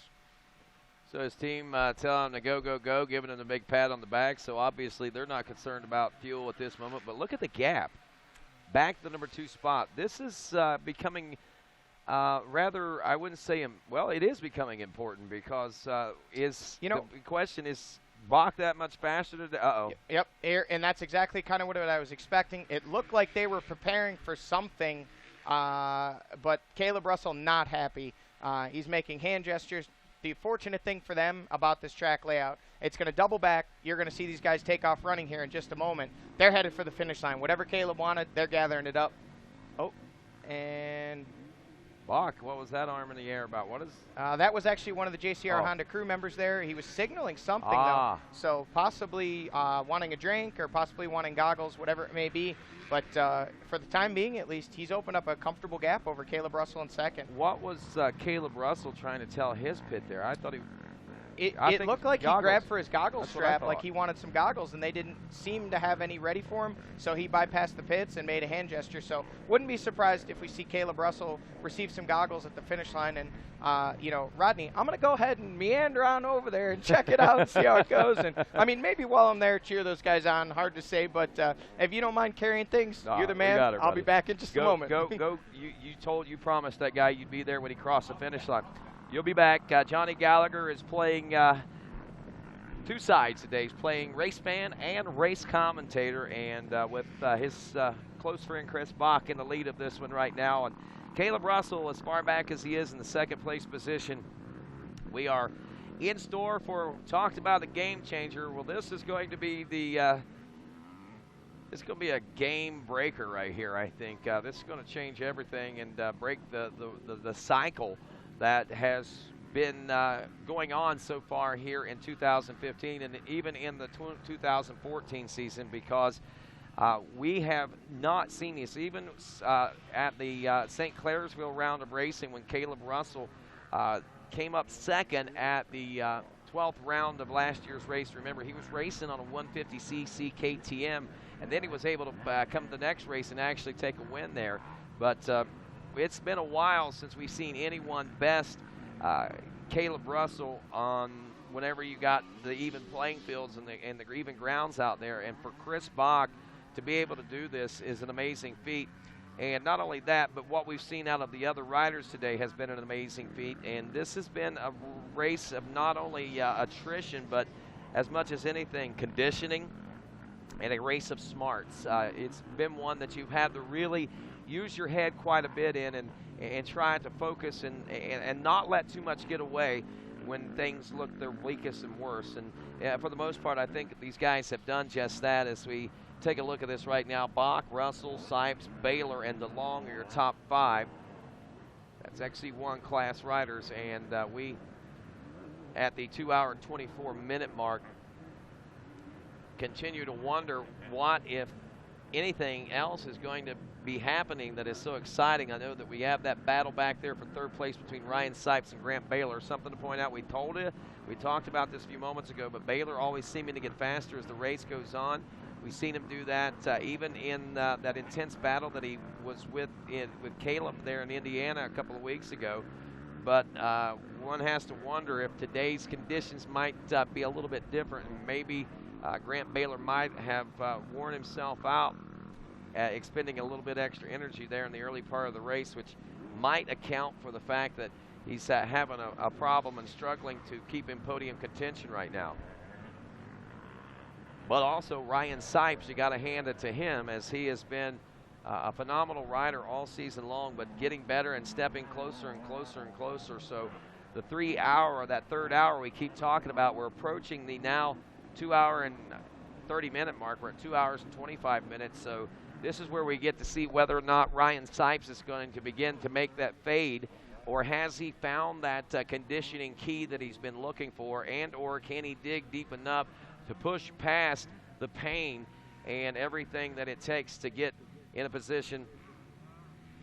So his team telling him to go, go, go, giving him a big pat on the back. So obviously they're not concerned about fuel at this moment. But look at the gap. Back to the number 2 spot. This is becoming rather, I wouldn't say, well, it is becoming important because the question is, Bach that much faster today? Uh-oh. Yep, and that's exactly kind of what I was expecting. It looked like they were preparing for something, but Caleb Russell not happy. He's making hand gestures. The fortunate thing for them about this track layout, it's going to double back. You're going to see these guys take off running here in just a moment. They're headed for the finish line. Whatever Caleb wanted, they're gathering it up. Oh, and Bach, what was that arm in the air about? What is? That was actually one of the JCR Honda crew members there. He was signaling something, though. So possibly wanting a drink or possibly wanting goggles, whatever it may be. But for the time being, at least, he's opened up a comfortable gap over Caleb Russell in second. What was Caleb Russell trying to tell his pit there? I thought he... It looked like goggles. He grabbed for his goggles strap like he wanted some goggles, and they didn't seem to have any ready for him, so he bypassed the pits and made a hand gesture. So wouldn't be surprised if we see Caleb Russell receive some goggles at the finish line. And, you know, Rodney, I'm going to go ahead and meander on over there and check it out and see how it goes. And, I mean, maybe while I'm there, cheer those guys on. Hard to say, but if you don't mind carrying things, you're the man. I'll be back in just a moment. Go. You promised that guy you'd be there when he crossed the finish line. You'll be back. Johnny Gallagher is playing 2 sides today. He's playing race fan and race commentator, and with his close friend Chris Bach in the lead of this one right now. And Caleb Russell, as far back as he is in the second place position, we are in store for, talked about the game changer. Well, this is going to be it's going to be a game breaker right here, I think. This is going to change everything and break the cycle that has been going on so far here in 2015 and even in the 2014 season, because we have not seen this. Even at the St. Clairsville round of racing, when Caleb Russell came up second at the 12th round of last year's race. Remember, he was racing on a 150cc KTM, and then he was able to come to the next race and actually take a win there. But it's been a while since we've seen anyone best Caleb Russell on whenever you got the even playing fields and the even grounds out there. And for Chris Bach to be able to do this is an amazing feat. And not only that, but what we've seen out of the other riders today has been an amazing feat. And this has been a race of not only attrition, but as much as anything, conditioning and a race of smarts. It's been one that you've had to really use your head quite a bit in and try to focus and not let too much get away when things look their weakest and worst. And for the most part, I think these guys have done just that. As we take a look at this right now, Bach, Russell, Sipes, Baylor, and DeLong are your top 5. That's XC1 class riders, and we, at the 2-hour and 24-minute mark, continue to wonder what, if anything else, is going to be happening that is so exciting. I know that we have that battle back there for 3rd place between Ryan Sipes and Grant Baylor. Something to point out, we talked about this a few moments ago, but Baylor always seeming to get faster as the race goes on. We've seen him do that even in that intense battle that he was with Caleb there in Indiana a couple of weeks ago. But one has to wonder if today's conditions might be a little bit different, and maybe Grant Baylor might have worn himself out, expending a little bit extra energy there in the early part of the race, which might account for the fact that he's having a problem and struggling to keep in podium contention right now. But also Ryan Sipes, you got to hand it to him, as he has been a phenomenal rider all season long, but getting better and stepping closer and closer and closer. So the 3-hour, that 3rd hour we keep talking about, we're approaching the now 2-hour and 30-minute mark. We're at 2 hours and 25 minutes. So this is where we get to see whether or not Ryan Sipes is going to begin to make that fade, or has he found that conditioning key that he's been looking for, and or can he dig deep enough to push past the pain and everything that it takes to get in a position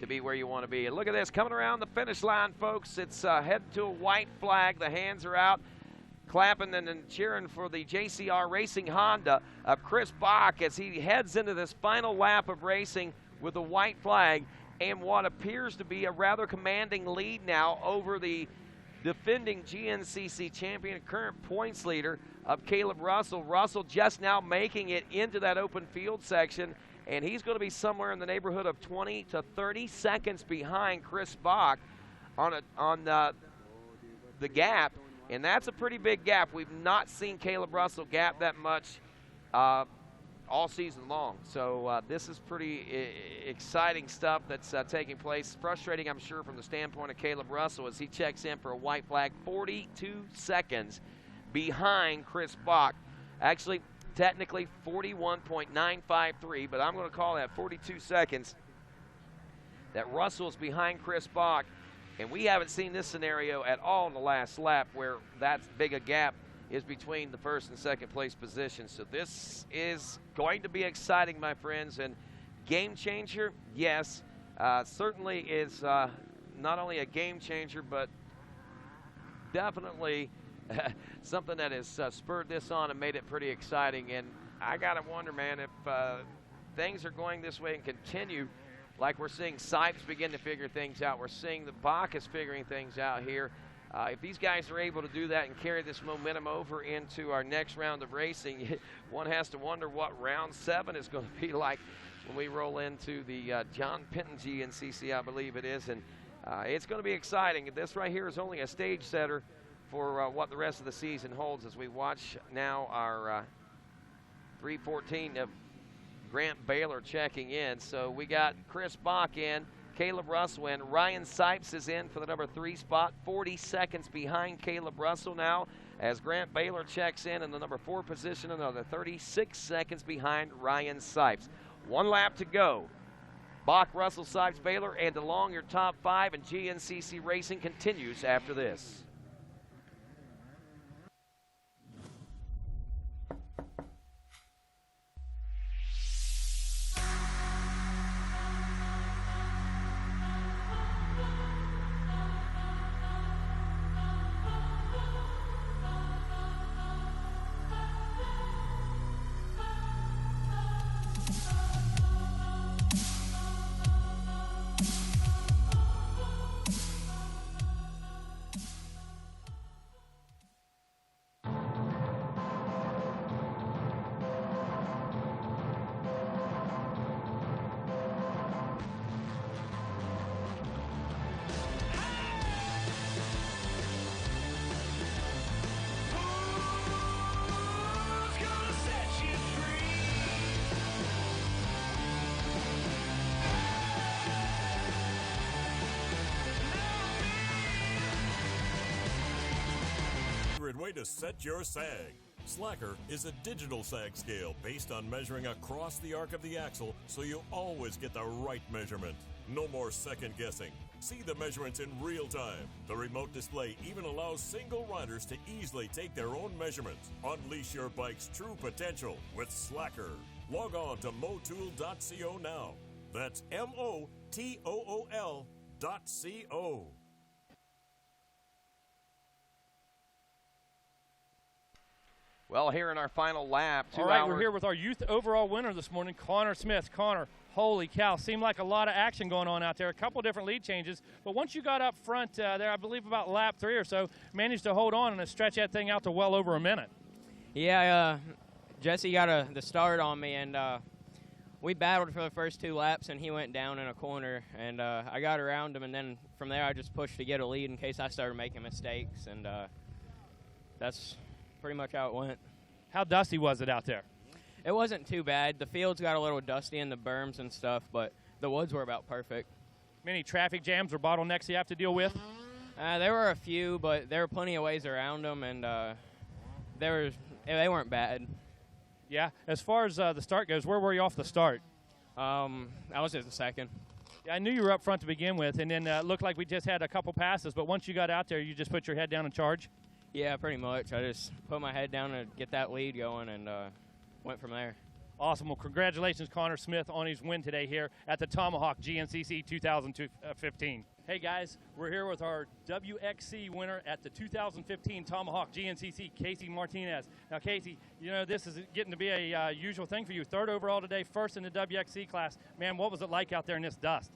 to be where you want to be. And look at this, coming around the finish line, folks. It's heading to a white flag. The hands are out, clapping and cheering for the JCR Racing Honda of Chris Bach as he heads into this final lap of racing with a white flag and what appears to be a rather commanding lead now over the defending GNCC champion, current points leader of Caleb Russell. Russell just now making it into that open field section, and he's going to be somewhere in the neighborhood of 20 to 30 seconds behind Chris Bach on the gap, and that's a pretty big gap. We've not seen Caleb Russell gap that much all season long. So this is pretty exciting stuff that's taking place. Frustrating, I'm sure, from the standpoint of Caleb Russell as he checks in for a white flag, 42 seconds behind Chris Bach. Actually, technically 41.953, but I'm going to call that 42 seconds that Russell's behind Chris Bach. And we haven't seen this scenario at all in the last lap where that big a gap is between the 1st and 2nd place positions. So this is going to be exciting, my friends, and game changer, yes, certainly is not only a game changer, but definitely something that has spurred this on and made it pretty exciting. And I got to wonder, man, if things are going this way and continue, like we're seeing Sipes begin to figure things out. We're seeing that Bach is figuring things out here. If these guys are able to do that and carry this momentum over into our next round of racing, one has to wonder what round 7 is going to be like when we roll into the John Penton GNCC, I believe it is. And it's going to be exciting. This right here is only a stage setter for what the rest of the season holds as we watch now our 3:14 of Grant Baylor checking in. So we got Chris Bach in, Caleb Russell in, Ryan Sipes is in for the number 3 spot, 40 seconds behind Caleb Russell now as Grant Baylor checks in the number 4 position, another 36 seconds behind Ryan Sipes. 1 lap to go. Bach, Russell, Sipes, Baylor, and DeLong, your top 5, and GNCC Racing continues after this. way to set your sag. Slacker is a digital sag scale based on measuring across the arc of the axle so you always get the right measurement. No more second guessing. See the measurements in real time. The remote display even allows single riders to easily take their own measurements. Unleash your bike's true potential with Slacker. Log on to motool.co now. That's MOTOOL.co. Well, here in our final lap, 2 All right, hours. we're here with our youth overall winner this morning, Connor Smith. Connor, holy cow, seemed like a lot of action going on out there. A couple different lead changes, but once you got up front there, I believe about lap 3 or so, managed to hold on and stretch that thing out to well over a minute. Yeah, Jesse got the start on me, and we battled for the first 2 laps, and he went down in a corner, and I got around him, and then from there I just pushed to get a lead in case I started making mistakes, and that's pretty much how it went. How dusty was it out there? It wasn't too bad. The fields got a little dusty in the berms and stuff, but the woods were about perfect. Many traffic jams or bottlenecks you have to deal with? There were a few, but there were plenty of ways around them, and they weren't bad. Yeah. As far as the start goes, where were you off the start? I was at the second. Yeah, I knew you were up front to begin with, and then it looked like we just had a couple passes, but once you got out there, you just put your head down and charge? Yeah, pretty much. I just put my head down and get that lead going and went from there. Awesome. Well, congratulations, Connor Smith, on his win today here at the Tomahawk GNCC 2015. Hey, guys, we're here with our WXC winner at the 2015 Tomahawk GNCC, Casey Martinez. Now, Casey, you know, this is getting to be a usual thing for you. 3rd overall today, 1st in the WXC class. Man, what was it like out there in this dust?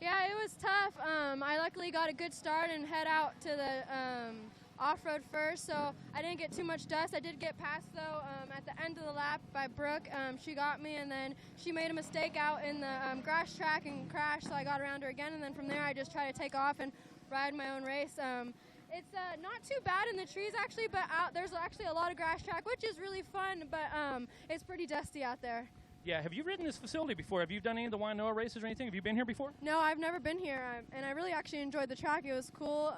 Yeah, it was tough. I luckily got a good start and head out to the off-road first, so I didn't get too much dust. I did get passed, though, at the end of the lap by Brooke. She got me, and then she made a mistake out in the grass track and crashed, so I got around her again, and then from there I just tried to take off and ride my own race. It's not too bad in the trees, actually, but there's actually a lot of grass track, which is really fun, but it's pretty dusty out there. Yeah, have you ridden this facility before? Have you done any of the Winoa races or anything? Have you been here before? No, I've never been here, and I really actually enjoyed the track. It was cool.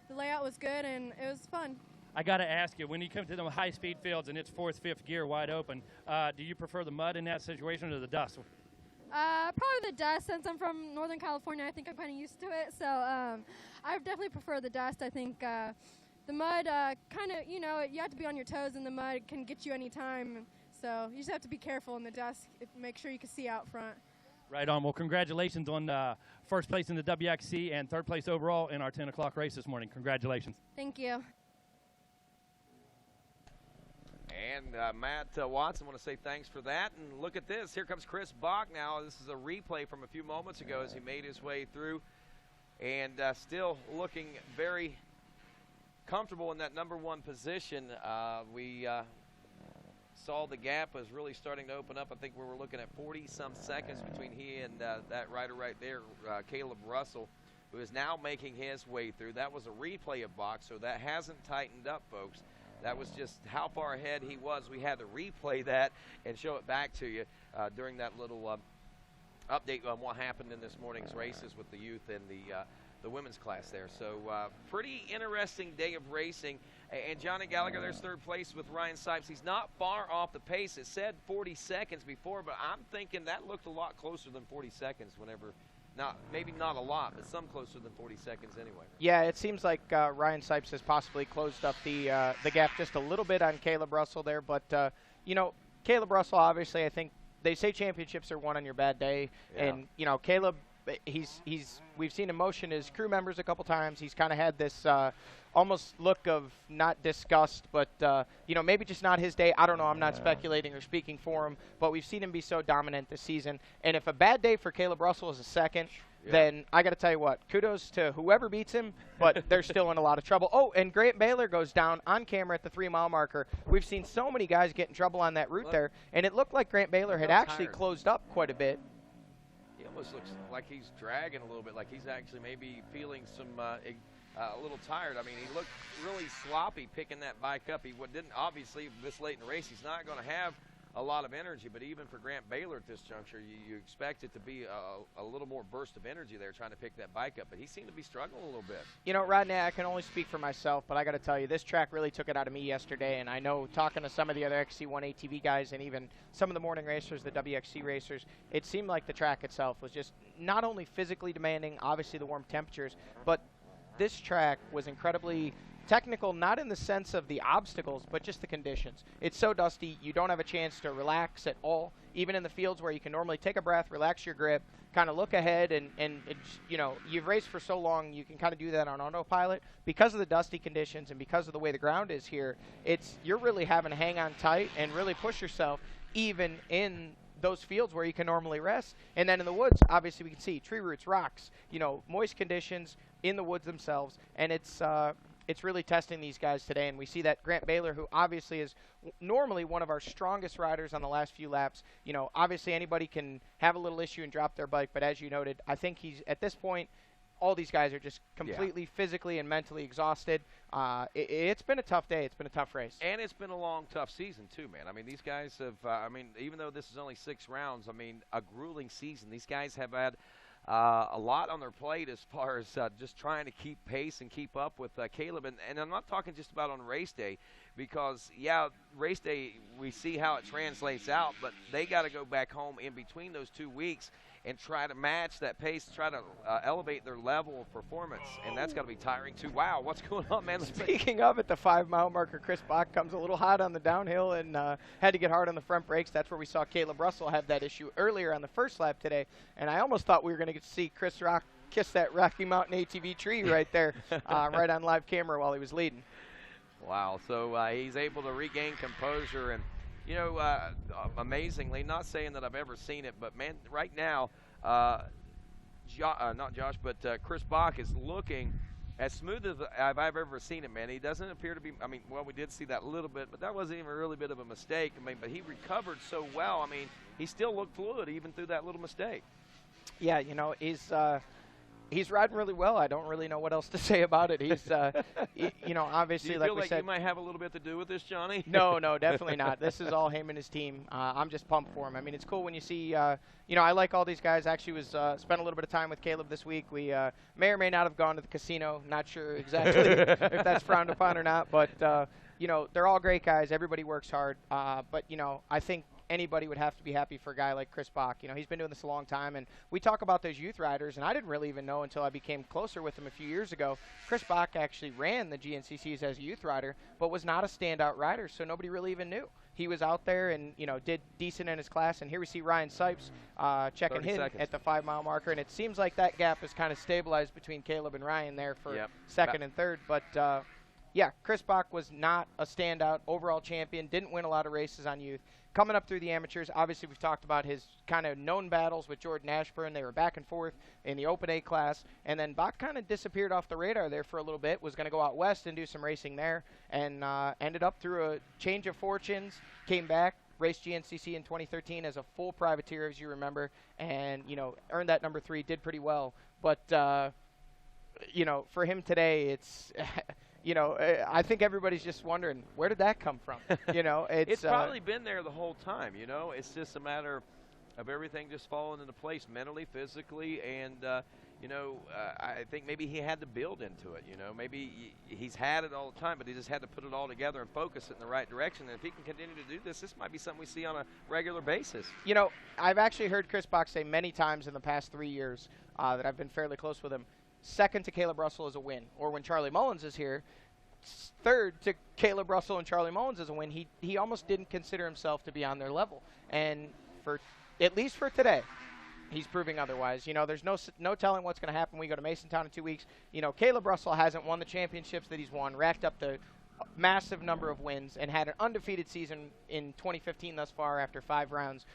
The layout was good, and it was fun. I got to ask you, when you come to the high-speed fields and it's 4th, 5th gear wide open, do you prefer the mud in that situation or the dust? Probably the dust. Since I'm from Northern California, I think I'm kind of used to it. So I definitely prefer the dust. I think the mud kind of, you know, you have to be on your toes in the mud. It can get you any time. So you just have to be careful in the dust. Make sure you can see out front. Right on. Well, congratulations on 1st place in the WXC and 3rd place overall in our 10 o'clock race this morning. Congratulations. Thank you. And Matt Watson, want to say thanks for that. And look at this. Here comes Chris Bach now. This is a replay from a few moments ago as he made his way through. And still looking very comfortable in that #1 position. We saw the gap was really starting to open up. I think we were looking at 40-some seconds between he and that rider right there, Caleb Russell, who is now making his way through. That was a replay of Bach, so that hasn't tightened up, folks. That was just how far ahead he was. We had to replay that and show it back to you during that little update on what happened in this morning's races with the youth and the women's class there. So pretty interesting day of racing. And Johnny Gallagher, there's 3rd place with Ryan Sipes. He's not far off the pace. It said 40 seconds before, but I'm thinking that looked a lot closer than 40 seconds whenever, maybe not a lot, but some closer than 40 seconds anyway. Yeah, it seems like Ryan Sipes has possibly closed up the gap just a little bit on Caleb Russell there. But, you know, Caleb Russell, obviously, I think they say championships are won on your bad day. Yeah. And, you know, Caleb, we've seen him motion his crew members a couple times. He's kind of had this almost look of not disgust, but, you know, maybe just not his day. I don't know. I'm not speculating or speaking for him, but we've seen him be so dominant this season. And if a bad day for Caleb Russell is a second, then I got to tell you what, kudos to whoever beats him, but they're still in a lot of trouble. Oh, and Grant Baylor goes down on camera at the 3-mile marker. We've seen so many guys get in trouble on that route there, and it looked like Grant Baylor had actually closed up quite a bit. He almost looks like he's dragging a little bit, like he's actually maybe feeling some a little tired. I mean, he looked really sloppy picking that bike up. He didn't, obviously, this late in the race, he's not going to have a lot of energy, but even for Grant Baylor at this juncture, you expect it to be a little more burst of energy there trying to pick that bike up, but he seemed to be struggling a little bit. You know, Rodney, I can only speak for myself, but I got to tell you, this track really took it out of me yesterday, and I know talking to some of the other XC1 ATV guys and even some of the morning racers, the WXC racers, it seemed like the track itself was just not only physically demanding, obviously the warm temperatures, but this track was incredibly technical, not in the sense of the obstacles, but just the conditions. It's so dusty, you don't have a chance to relax at all, even in the fields where you can normally take a breath, relax your grip, kind of look ahead, and you know, you've raced for so long, you can kind of do that on autopilot. Because of the dusty conditions and because of the way the ground is here, you're really having to hang on tight and really push yourself, even in those fields where you can normally rest. And then in the woods, obviously we can see tree roots, rocks, you know, moist conditions in the woods themselves, and it's really testing these guys today, and we see that Grant Baylor, who obviously is normally one of our strongest riders on the last few laps, you know, obviously anybody can have a little issue and drop their bike, but as you noted, I think he's, at this point, all these guys are just completely physically and mentally exhausted. It's been a tough day. It's been a tough race. And it's been a long, tough season, too, man. I mean, these guys have, I mean, even though this is only 6 rounds, I mean, a grueling season. These guys have had a lot on their plate as far as just trying to keep pace and keep up with Caleb. And I'm not talking just about on race day because, yeah, race day, we see how it translates out, but they got to go back home in between those 2 weeks and try to match that pace, try to elevate their level of performance, and that's got to be tiring too. Wow, what's going on, man? Speaking of, at the 5-mile marker, Chris Bach comes a little hot on the downhill and had to get hard on the front brakes. That's where we saw Caleb Russell have that issue earlier on the first lap today, and I almost thought we were going to get to see Chris Rock kiss that Rocky Mountain ATV tree right there, right on live camera while he was leading. Wow, so he's able to regain composure, and you know, amazingly, not saying that I've ever seen it, but man, right now, not Josh, but Chris Bach is looking as smooth as I've ever seen him, man. He doesn't appear to be, I mean, well, we did see that a little bit, but that wasn't even a really bit of a mistake. I mean, but he recovered so well. I mean, he still looked fluid even through that little mistake. Yeah, you know, he's riding really well. I don't really know what else to say about it. He's, you know, obviously, do you like feel we like said, you might have a little bit to do with this, Johnny? No, definitely not. This is all him and his team. I'm just pumped for him. I mean, it's cool when you see, you know, I like all these guys. Actually, spent a little bit of time with Caleb this week. We may or may not have gone to the casino. Not sure exactly if that's frowned upon or not. But, you know, they're all great guys. Everybody works hard. But, you know, I think anybody would have to be happy for a guy like Chris Bach. You know, he's been doing this a long time, and we talk about those youth riders, and I didn't really even know until I became closer with him a few years ago. Chris Bach actually ran the GNCCs as a youth rider, but was not a standout rider, so nobody really even knew. He was out there and, you know, did decent in his class, and here we see Ryan Sipes checking in at the 5-mile marker, and it seems like that gap has kind of stabilized between Caleb and Ryan there for second and third, but yeah, Chris Bach was not a standout overall champion, didn't win a lot of races on youth. Coming up through the amateurs, obviously we've talked about his kind of known battles with Jordan Ashburn. They were back and forth in the Open A class, and then Bach kind of disappeared off the radar there for a little bit, was going to go out west and do some racing there, and ended up through a change of fortunes, came back, raced GNCC in 2013 as a full privateer, as you remember, and, you know, earned that number 3, did pretty well. But, you know, for him today, it's... You know, I think everybody's just wondering, where did that come from? You know, it's probably been there the whole time, you know. It's just a matter of everything just falling into place mentally, physically, and, you know, I think maybe he had to build into it, you know. Maybe he's had it all the time, but he just had to put it all together and focus it in the right direction. And if he can continue to do this, this might be something we see on a regular basis. You know, I've actually heard Chris Bach say many times in the past 3 years that I've been fairly close with him, second to Caleb Russell is a win. Or when Charlie Mullins is here, third to Caleb Russell and Charlie Mullins is a win. He almost didn't consider himself to be on their level. And for at least for today, he's proving otherwise. You know, there's no telling what's going to happen. We go to Masontown in 2 weeks. You know, Caleb Russell hasn't won the championships that he's won, racked up the massive number of wins, and had an undefeated season in 2015 thus far after 5 rounds.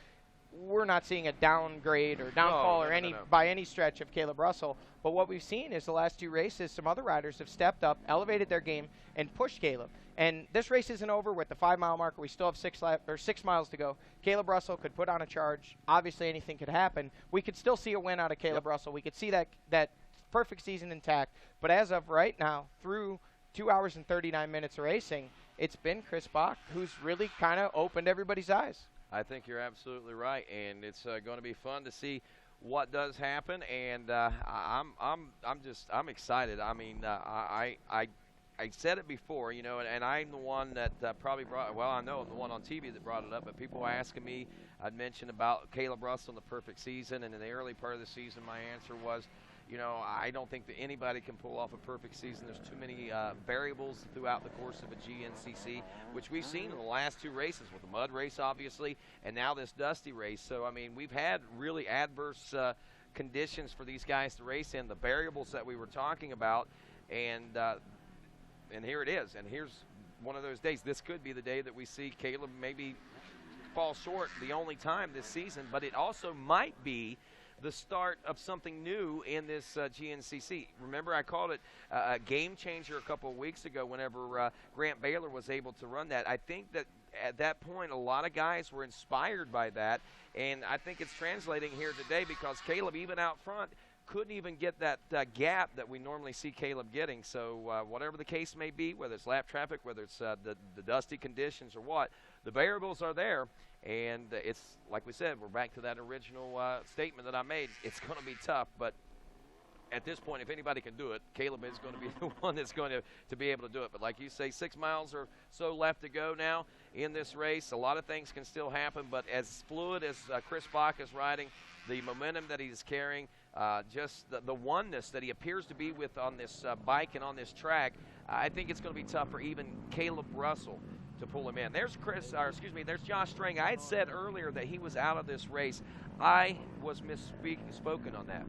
We're not seeing a downgrade or downfall by any stretch of Caleb Russell. But what we've seen is the last 2 races, some other riders have stepped up, elevated their game, and pushed Caleb. And this race isn't over with the 5-mile marker. We still have 6 miles to go. Caleb Russell could put on a charge. Obviously, anything could happen. We could still see a win out of Caleb Russell. We could see that perfect season intact. But as of right now, through 2 hours and 39 minutes of racing, it's been Chris Bach who's really kind of opened everybody's eyes. I think you're absolutely right, and it's going to be fun to see what does happen. And I'm excited. I mean, I said it before, you know, and I'm the one that probably brought. Well, I know I'm the one on TV that brought it up, but people were asking me. I'd mentioned about Caleb Russell in the perfect season, and in the early part of the season, my answer was, you know, I don't think that anybody can pull off a perfect season. There's too many variables throughout the course of a GNCC, which we've seen in the last two races, with the mud race, obviously, and now this dusty race. So, I mean, we've had really adverse conditions for these guys to race in, the variables that we were talking about, and here it is. And here's one of those days. This could be the day that we see Caleb maybe fall short the only time this season, but it also might be the start of something new in this GNCC. Remember, I called it a game changer a couple of weeks ago whenever Grant Baylor was able to run that. I think that at that point, a lot of guys were inspired by that, and I think it's translating here today because Caleb, even out front, couldn't even get that gap that we normally see Caleb getting. So whatever the case may be, whether it's lap traffic, whether it's the dusty conditions or what, the variables are there. And it's, like we said, we're back to that original statement that I made. It's going to be tough, but at this point, if anybody can do it, Caleb is going to be the one that's going to be able to do it. But like you say, 6 miles or so left to go now in this race. A lot of things can still happen, but as fluid as Chris Bach is riding, the momentum that he's carrying, just the oneness that he appears to be with on this bike and on this track, I think it's going to be tough for even Caleb Russell to pull him in. There's there's Josh Strang. I had said earlier that he was out of this race. I was misspoken on that.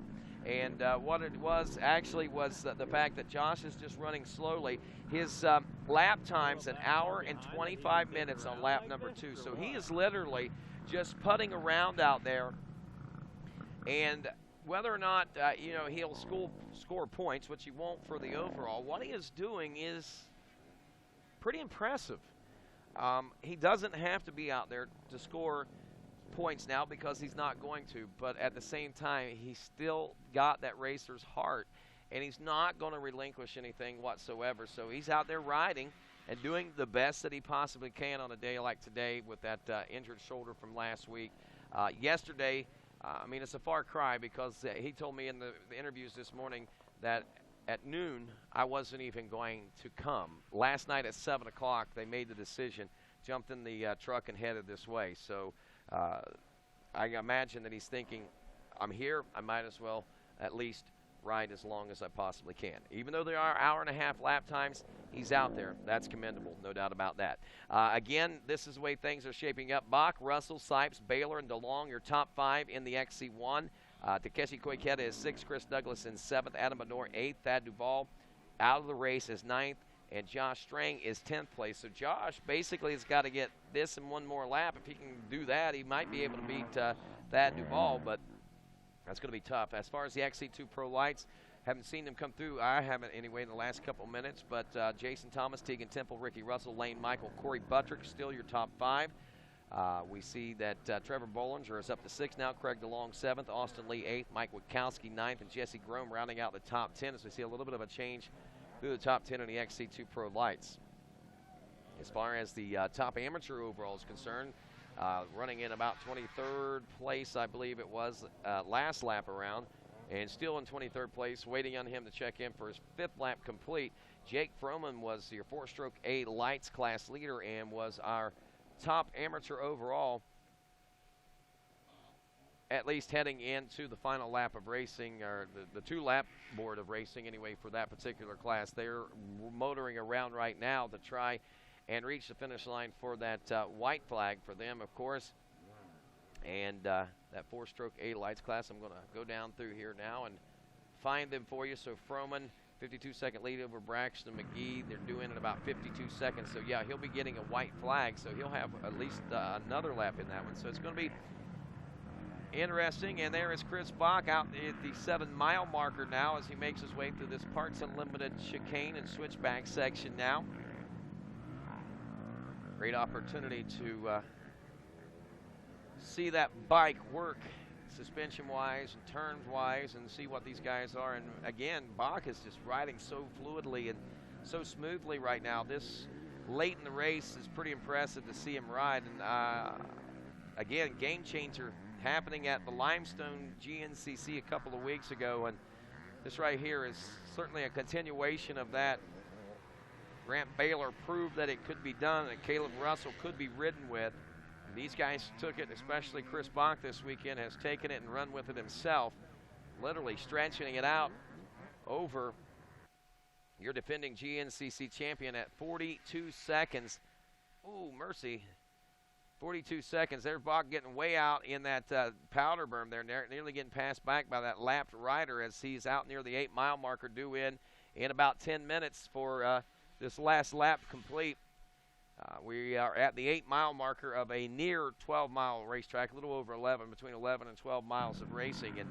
And what it was actually was the fact that Josh is just running slowly. His lap time's 1 hour and 25 minutes on lap number 2. So he is literally just putting around out there. And whether or not, he'll score points, which he won't for the overall, what he is doing is pretty impressive. He doesn't have to be out there to score points now because he's not going to, but at the same time, he's still got that racer's heart, and he's not going to relinquish anything whatsoever. So he's out there riding and doing the best that he possibly can on a day like today with that injured shoulder from last week. Yesterday, it's a far cry because he told me in the interviews this morning that at noon, I wasn't even going to come. Last night at 7 o'clock, they made the decision, jumped in the truck and headed this way. So I imagine that he's thinking, I'm here, I might as well at least ride as long as I possibly can. Even though there are 1.5 hour lap times, he's out there. That's commendable, no doubt about that. Again, this is the way things are shaping up. Bach, Russell, Sipes, Baylor, and DeLong, your top 5 in the XC1. Takeshi Koiketa is 6th, Chris Douglas in 7th, Adam Benor 8th, Thad Duvall out of the race is 9th, and Josh Strang is 10th place. So Josh basically has got to get this and one more lap. If he can do that, he might be able to beat Thad Duvall, but that's going to be tough. As far as the XC2 Pro lights, haven't seen them come through. I haven't anyway in the last couple minutes, but Jason Thomas, Tegan Temple, Ricky Russell, Lane Michael, Corey Buttrick still your top 5. We see that Trevor Bollinger is up to 6th now, Craig DeLong 7th, Austin Lee 8th, Mike Witkowski 9th, and Jesse Grome rounding out the top 10 as we see a little bit of a change through the top 10 in the XC2 Pro lights. As far as the top amateur overall is concerned, running in about 23rd place, I believe it was, last lap around, and still in 23rd place, waiting on him to check in for his 5th lap complete. Jake Froman was your 4-stroke A lights class leader and was our top amateur overall, at least heading into the final lap of racing, or the 2-lap board of racing anyway for that particular class. They're motoring around right now to try and reach the finish line for that white flag for them, of course. And that 4-stroke A lights class, I'm going to go down through here now and find them for you. So Froman, 52-second lead over Braxton McGee. They're doing it about 52 seconds. So, yeah, he'll be getting a white flag, so he'll have at least another lap in that one. So it's going to be interesting. And there is Chris Bach out at the 7-mile marker now as he makes his way through this Parts Unlimited chicane and switchback section now. Great opportunity to see that bike work suspension-wise and turns-wise and see what these guys are. And, again, Bach is just riding so fluidly and so smoothly right now. This late in the race is pretty impressive to see him ride. And again, game changer happening at the Limestone GNCC a couple of weeks ago, and this right here is certainly a continuation of that. Grant Baylor proved that it could be done, and Caleb Russell could be ridden with. And these guys took it, especially Chris Bach this weekend has taken it and run with it himself, literally stretching it out over your defending GNCC champion at 42 seconds. Ooh, mercy. 42 seconds. There's Bach getting way out in that powder berm there, nearly getting passed back by that lapped rider as he's out near the 8-mile marker, due in about 10 minutes for this last lap complete. We are at the 8-mile marker of a near 12-mile racetrack, a little over 11, between 11 and 12 miles of racing. And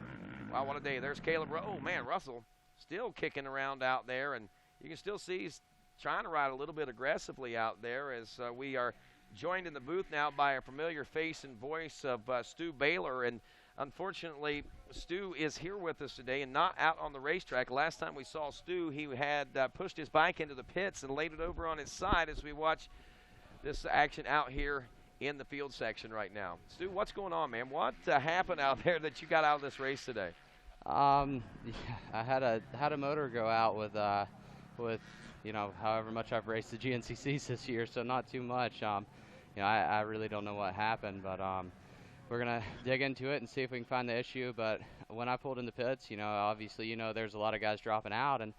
wow, what a day. There's Caleb. Oh, man, Russell still kicking around out there, and you can still see he's trying to ride a little bit aggressively out there as we are joined in the booth now by a familiar face and voice of Stu Baylor. And unfortunately, Stu is here with us today and not out on the racetrack. Last time we saw Stu, he had pushed his bike into the pits and laid it over on his side as we watch this action out here in the field section right now. Stu, what's going on, man? What happened out there that you got out of this race today? Yeah, I had a motor go out with you know, however much I've raced the GNCCs this year, so not too much. You know, I really don't know what happened, but we're gonna dig into it and see if we can find the issue. But when I pulled in the pits, you know, obviously, you know, there's a lot of guys dropping out, and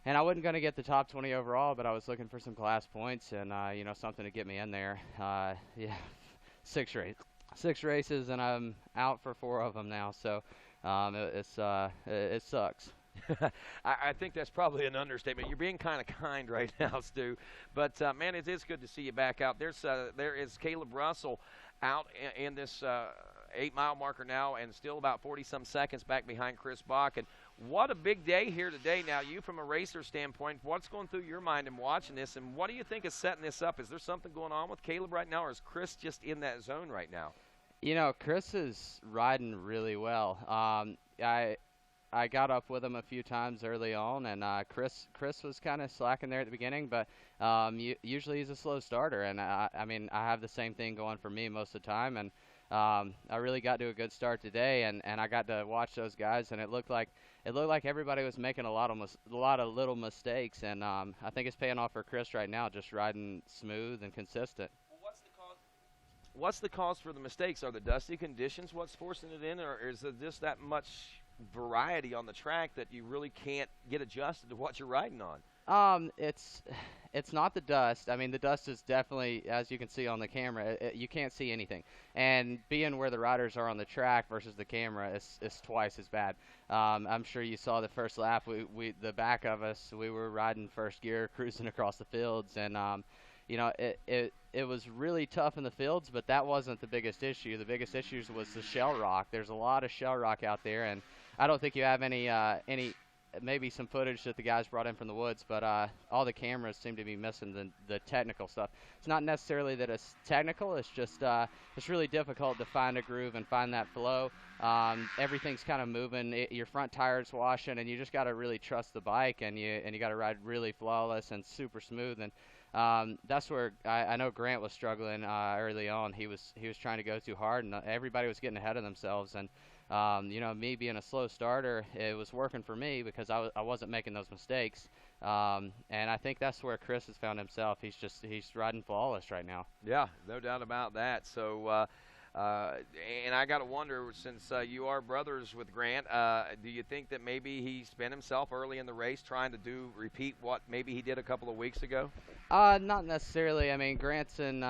I wasn't gonna get the top 20 overall, but I was looking for some class points and you know, something to get me in there. Yeah, six races, and I'm out for 4 of them now, so it sucks. I think that's probably an understatement. You're being kind of kind right now, Stu. But, man, it is good to see you back out. There is Caleb Russell out in this 8-mile marker now, and still about 40-some seconds back behind Chris Bach. And what a big day here today. Now, you from a racer standpoint, what's going through your mind in watching this, and what do you think is setting this up? Is there something going on with Caleb right now, or is Chris just in that zone right now? You know, Chris is riding really well. I got up with him a few times early on, and Chris was kind of slacking there at the beginning, but usually he's a slow starter, and I mean, I have the same thing going for me most of the time, and I really got to a good start today, and I got to watch those guys, and it looked like everybody was making a lot of little mistakes, and I think it's paying off for Chris right now, just riding smooth and consistent. What's the cause for the mistakes? Are the dusty conditions what's forcing it in, or is it just that much variety on the track that you really can't get adjusted to what you're riding on? It's not the dust. I mean, the dust is definitely, as you can see on the camera, you can't see anything. And being where the riders are on the track versus the camera is twice as bad. I'm sure you saw the first lap. The back of us, we were riding first gear, cruising across the fields, and you know, it was really tough in the fields, but that wasn't the biggest issue. The biggest issue was the shell rock. There's a lot of shell rock out there, and I don't think you have any maybe some footage that the guys brought in from the woods, but all the cameras seem to be missing the technical stuff. It's not necessarily that it's technical, it's just it's really difficult to find a groove and find that flow. Everything's kind of moving, your front tire's washing, and you just got to really trust the bike, and you got to ride really flawless and super smooth. And that's where I know Grant was struggling early on. He was trying to go too hard, and everybody was getting ahead of themselves. And you know, me being a slow starter, it was working for me because I wasn't making those mistakes. And I think that's where Chris has found himself. He's riding flawless right now. Yeah, no doubt about that. So, and I got to wonder, since you are brothers with Grant, do you think that maybe he spent himself early in the race trying to repeat what maybe he did a couple of weeks ago? Not necessarily. I mean, Grant's in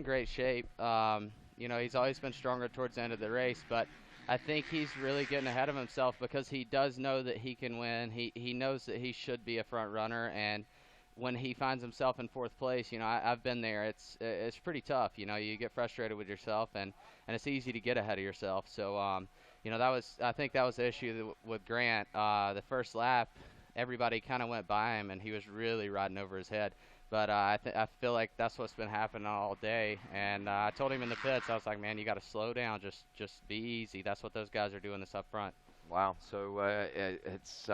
great shape. You know, he's always been stronger towards the end of the race, but I think he's really getting ahead of himself because he does know that he can win. He knows that he should be a front runner, and when he finds himself in 4th place, you know, I've been there. It's pretty tough. You know, you get frustrated with yourself, and it's easy to get ahead of yourself. So, you know, I think that was the issue with Grant. The first lap, everybody kind of went by him, and he was really riding over his head. But I feel like that's what's been happening all day. And I told him in the pits, I was like, man, you got to slow down. Just be easy. That's what those guys are doing this up front. Wow. So it's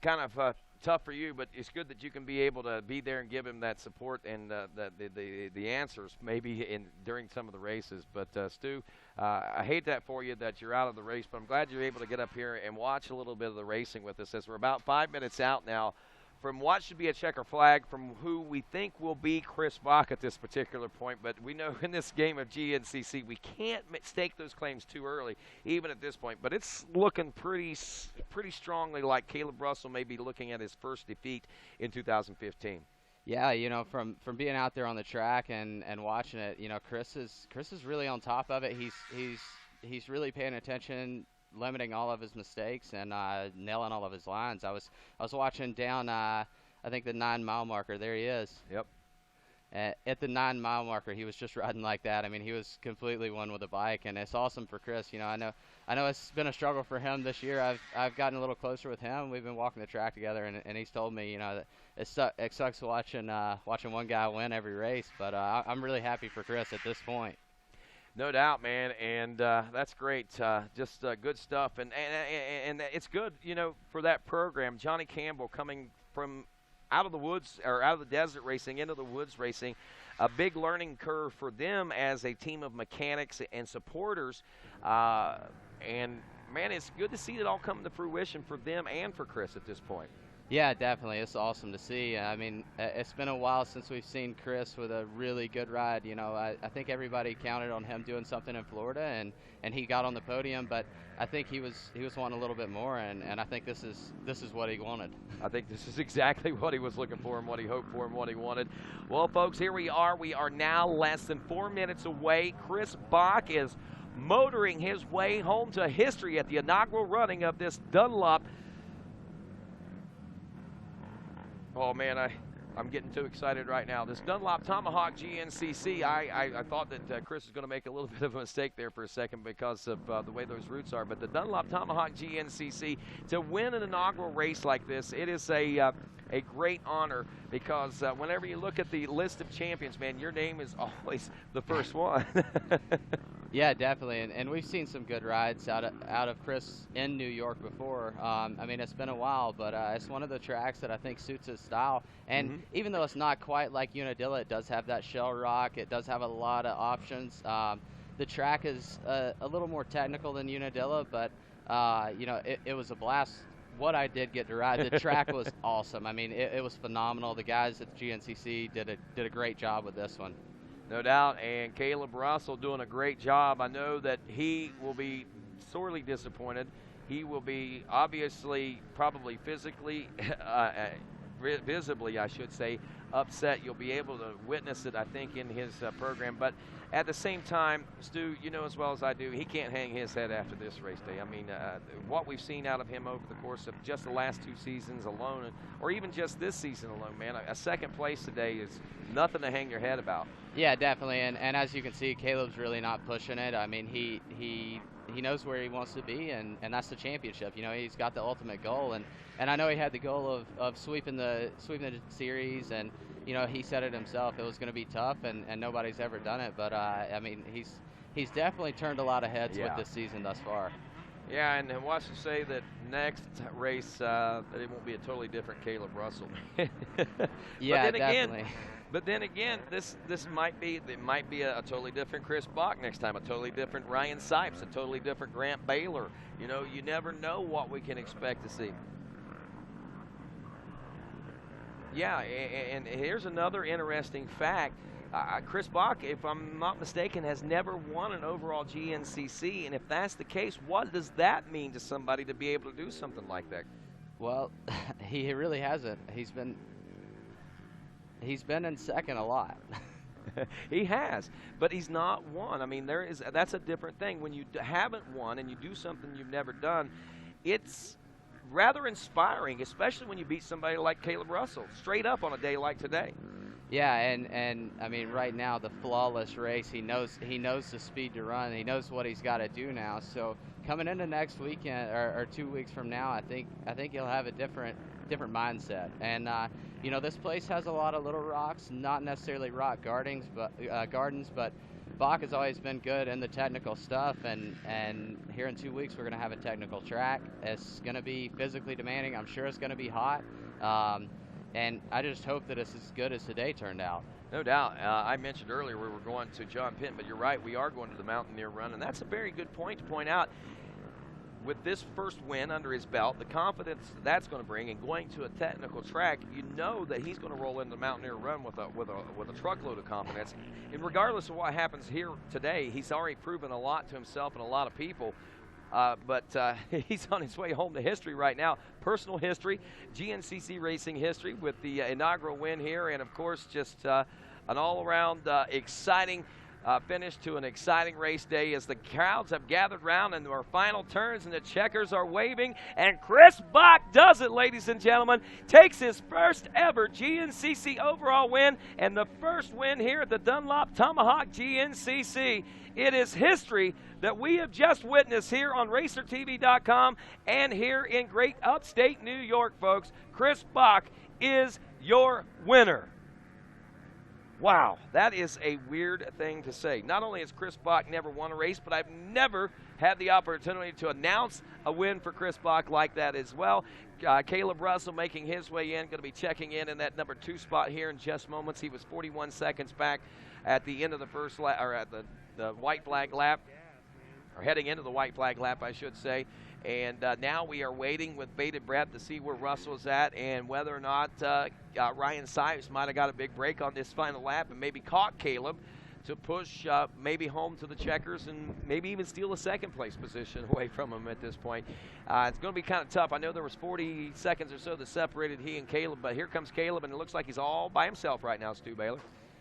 kind of tough for you, but it's good that you can be able to be there and give him that support and the answers maybe during some of the races. But Stu, I hate that for you that you're out of the race, but I'm glad you're able to get up here and watch a little bit of the racing with us, as we're about 5 minutes out now from what should be a checker flag from who we think will be Chris Bach at this particular point. But we know in this game of GNCC we can't stake those claims too early, even at this point. But it's looking pretty strongly like Caleb Russell may be looking at his first defeat in 2015. Yeah, you know, from being out there on the track and watching it, you know, Chris is really on top of it. He's really paying attention, limiting all of his mistakes and nailing all of his lines. I was watching down I think the 9 mile marker. There he is. Yep. At the 9 mile marker, he was just riding like that. I mean, he was completely one with the bike, and it's awesome for Chris. You know, I know it's been a struggle for him this year. I've gotten a little closer with him. We've been walking the track together, and he's told me, you know, that it sucks watching one guy win every race. But I'm really happy for Chris at this point. No doubt, man, and that's great. Just good stuff, and it's good, you know, for that program. Johnny Campbell coming from out of the woods or out of the desert racing into the woods racing, a big learning curve for them as a team of mechanics and supporters. And man, it's good to see it all come to fruition for them and for Chris at this point. Yeah, definitely. It's awesome to see. I mean, it's been a while since we've seen Chris with a really good ride. You know, I think everybody counted on him doing something in Florida, and he got on the podium, but I think he was wanting a little bit more, and I think this is what he wanted. I think this is exactly what he was looking for and what he hoped for and what he wanted. Well, folks, here we are. We are now less than 4 minutes away. Chris Bach is motoring his way home to history at the inaugural running of this Dunlop. Oh, man, I'm getting too excited right now. This Dunlop Tomahawk GNCC, I thought that Chris was going to make a little bit of a mistake there for a second because of the way those routes are. But the Dunlop Tomahawk GNCC, to win an inaugural race like this, it is a great honor because whenever you look at the list of champions, man, your name is always the first one. Yeah, definitely, and we've seen some good rides out of Chris in New York before. I mean, it's been a while, but it's one of the tracks that I think suits his style. And even though it's not quite like Unadilla, it does have that shell rock. It does have a lot of options. The track is a little more technical than Unadilla, but you know, it was a blast. What I did get to ride, the track was awesome. I mean, it was phenomenal. The guys at the GNCC did a great job with this one. No doubt, and Caleb Russell doing a great job. I know that he will be sorely disappointed. He will be obviously, probably physically, visibly, I should say, upset. You'll be able to witness it, I think, in his program. But at the same time, Stu, you know as well as I do, he can't hang his head after this race day. I mean, what we've seen out of him over the course of just the last 2 seasons alone, or even just this season alone, man, a second place today is nothing to hang your head about. Yeah, definitely, and as you can see, Caleb's really not pushing it. I mean, he knows where he wants to be, and that's the championship. You know, he's got the ultimate goal, and I know he had the goal of sweeping the series, and you know, he said it himself. It was going to be tough, and nobody's ever done it. But I mean, he's definitely turned a lot of heads with this season thus far. Yeah, and watch to say that next race that it won't be a totally different Caleb Russell. Yeah, definitely. But then again, this might be a totally different Chris Bach next time, a totally different Ryan Sipes, a totally different Grant Baylor. You know, you never know what we can expect to see. Yeah, and here's another interesting fact. Chris Bach, if I'm not mistaken, has never won an overall GNCC, and if that's the case, what does that mean to somebody to be able to do something like that? Well, he really hasn't. He's been in second a lot. He has, but he's not won. I mean, that's a different thing. When you haven't won and you do something you've never done, it's rather inspiring, especially when you beat somebody like Caleb Russell straight up on a day like today. Yeah, and I mean, right now the flawless race. He knows the speed to run. He knows what he's got to do now. So coming into next weekend or 2 weeks from now, I think he'll have a different mindset. And you know, this place has a lot of little rocks, not necessarily rock gardens, but Bach has always been good in the technical stuff, and here in 2 weeks we're going to have a technical track. It's going to be physically demanding. I'm sure it's going to be hot, and I just hope that it's as good as today turned out. No doubt. I mentioned earlier we were going to John Penn, but you're right, we are going to the Mountaineer Run, and that's a very good point to point out. With this first win under his belt, the confidence that's going to bring, and going to a technical track, you know that he's going to roll into the Mountaineer Run with a truckload of confidence. And regardless of what happens here today, he's already proven a lot to himself and a lot of people. But he's on his way home to history right now. Personal history, GNCC racing history with the inaugural win here, and of course just an all-around exciting finish to an exciting race day as the crowds have gathered round in our final turns and the checkers are waving, and Chris Bach does it, ladies and gentlemen. Takes his first ever GNCC overall win and the first win here at the Dunlop Tomahawk GNCC. It is history that we have just witnessed here on RacerTV.com and here in great upstate New York, folks. Chris Bach is your winner. Wow, that is a weird thing to say. Not only has Chris Bach never won a race, but I've never had the opportunity to announce a win for Chris Bach like that as well. Caleb Russell making his way in, going to be checking in that number 2 spot here in just moments. He was 41 seconds back at the end of the first lap, or at the white flag lap, or heading into the white flag lap, I should say. And now we are waiting with bated breath to see where Russell's at and whether or not Ryan Sipes might have got a big break on this final lap and maybe caught Caleb to push maybe home to the checkers and maybe even steal a second place position away from him at this point. It's going to be kind of tough. I know there was 40 seconds or so that separated he and Caleb, but here comes Caleb, and it looks like he's all by himself right now, Stu Baylor.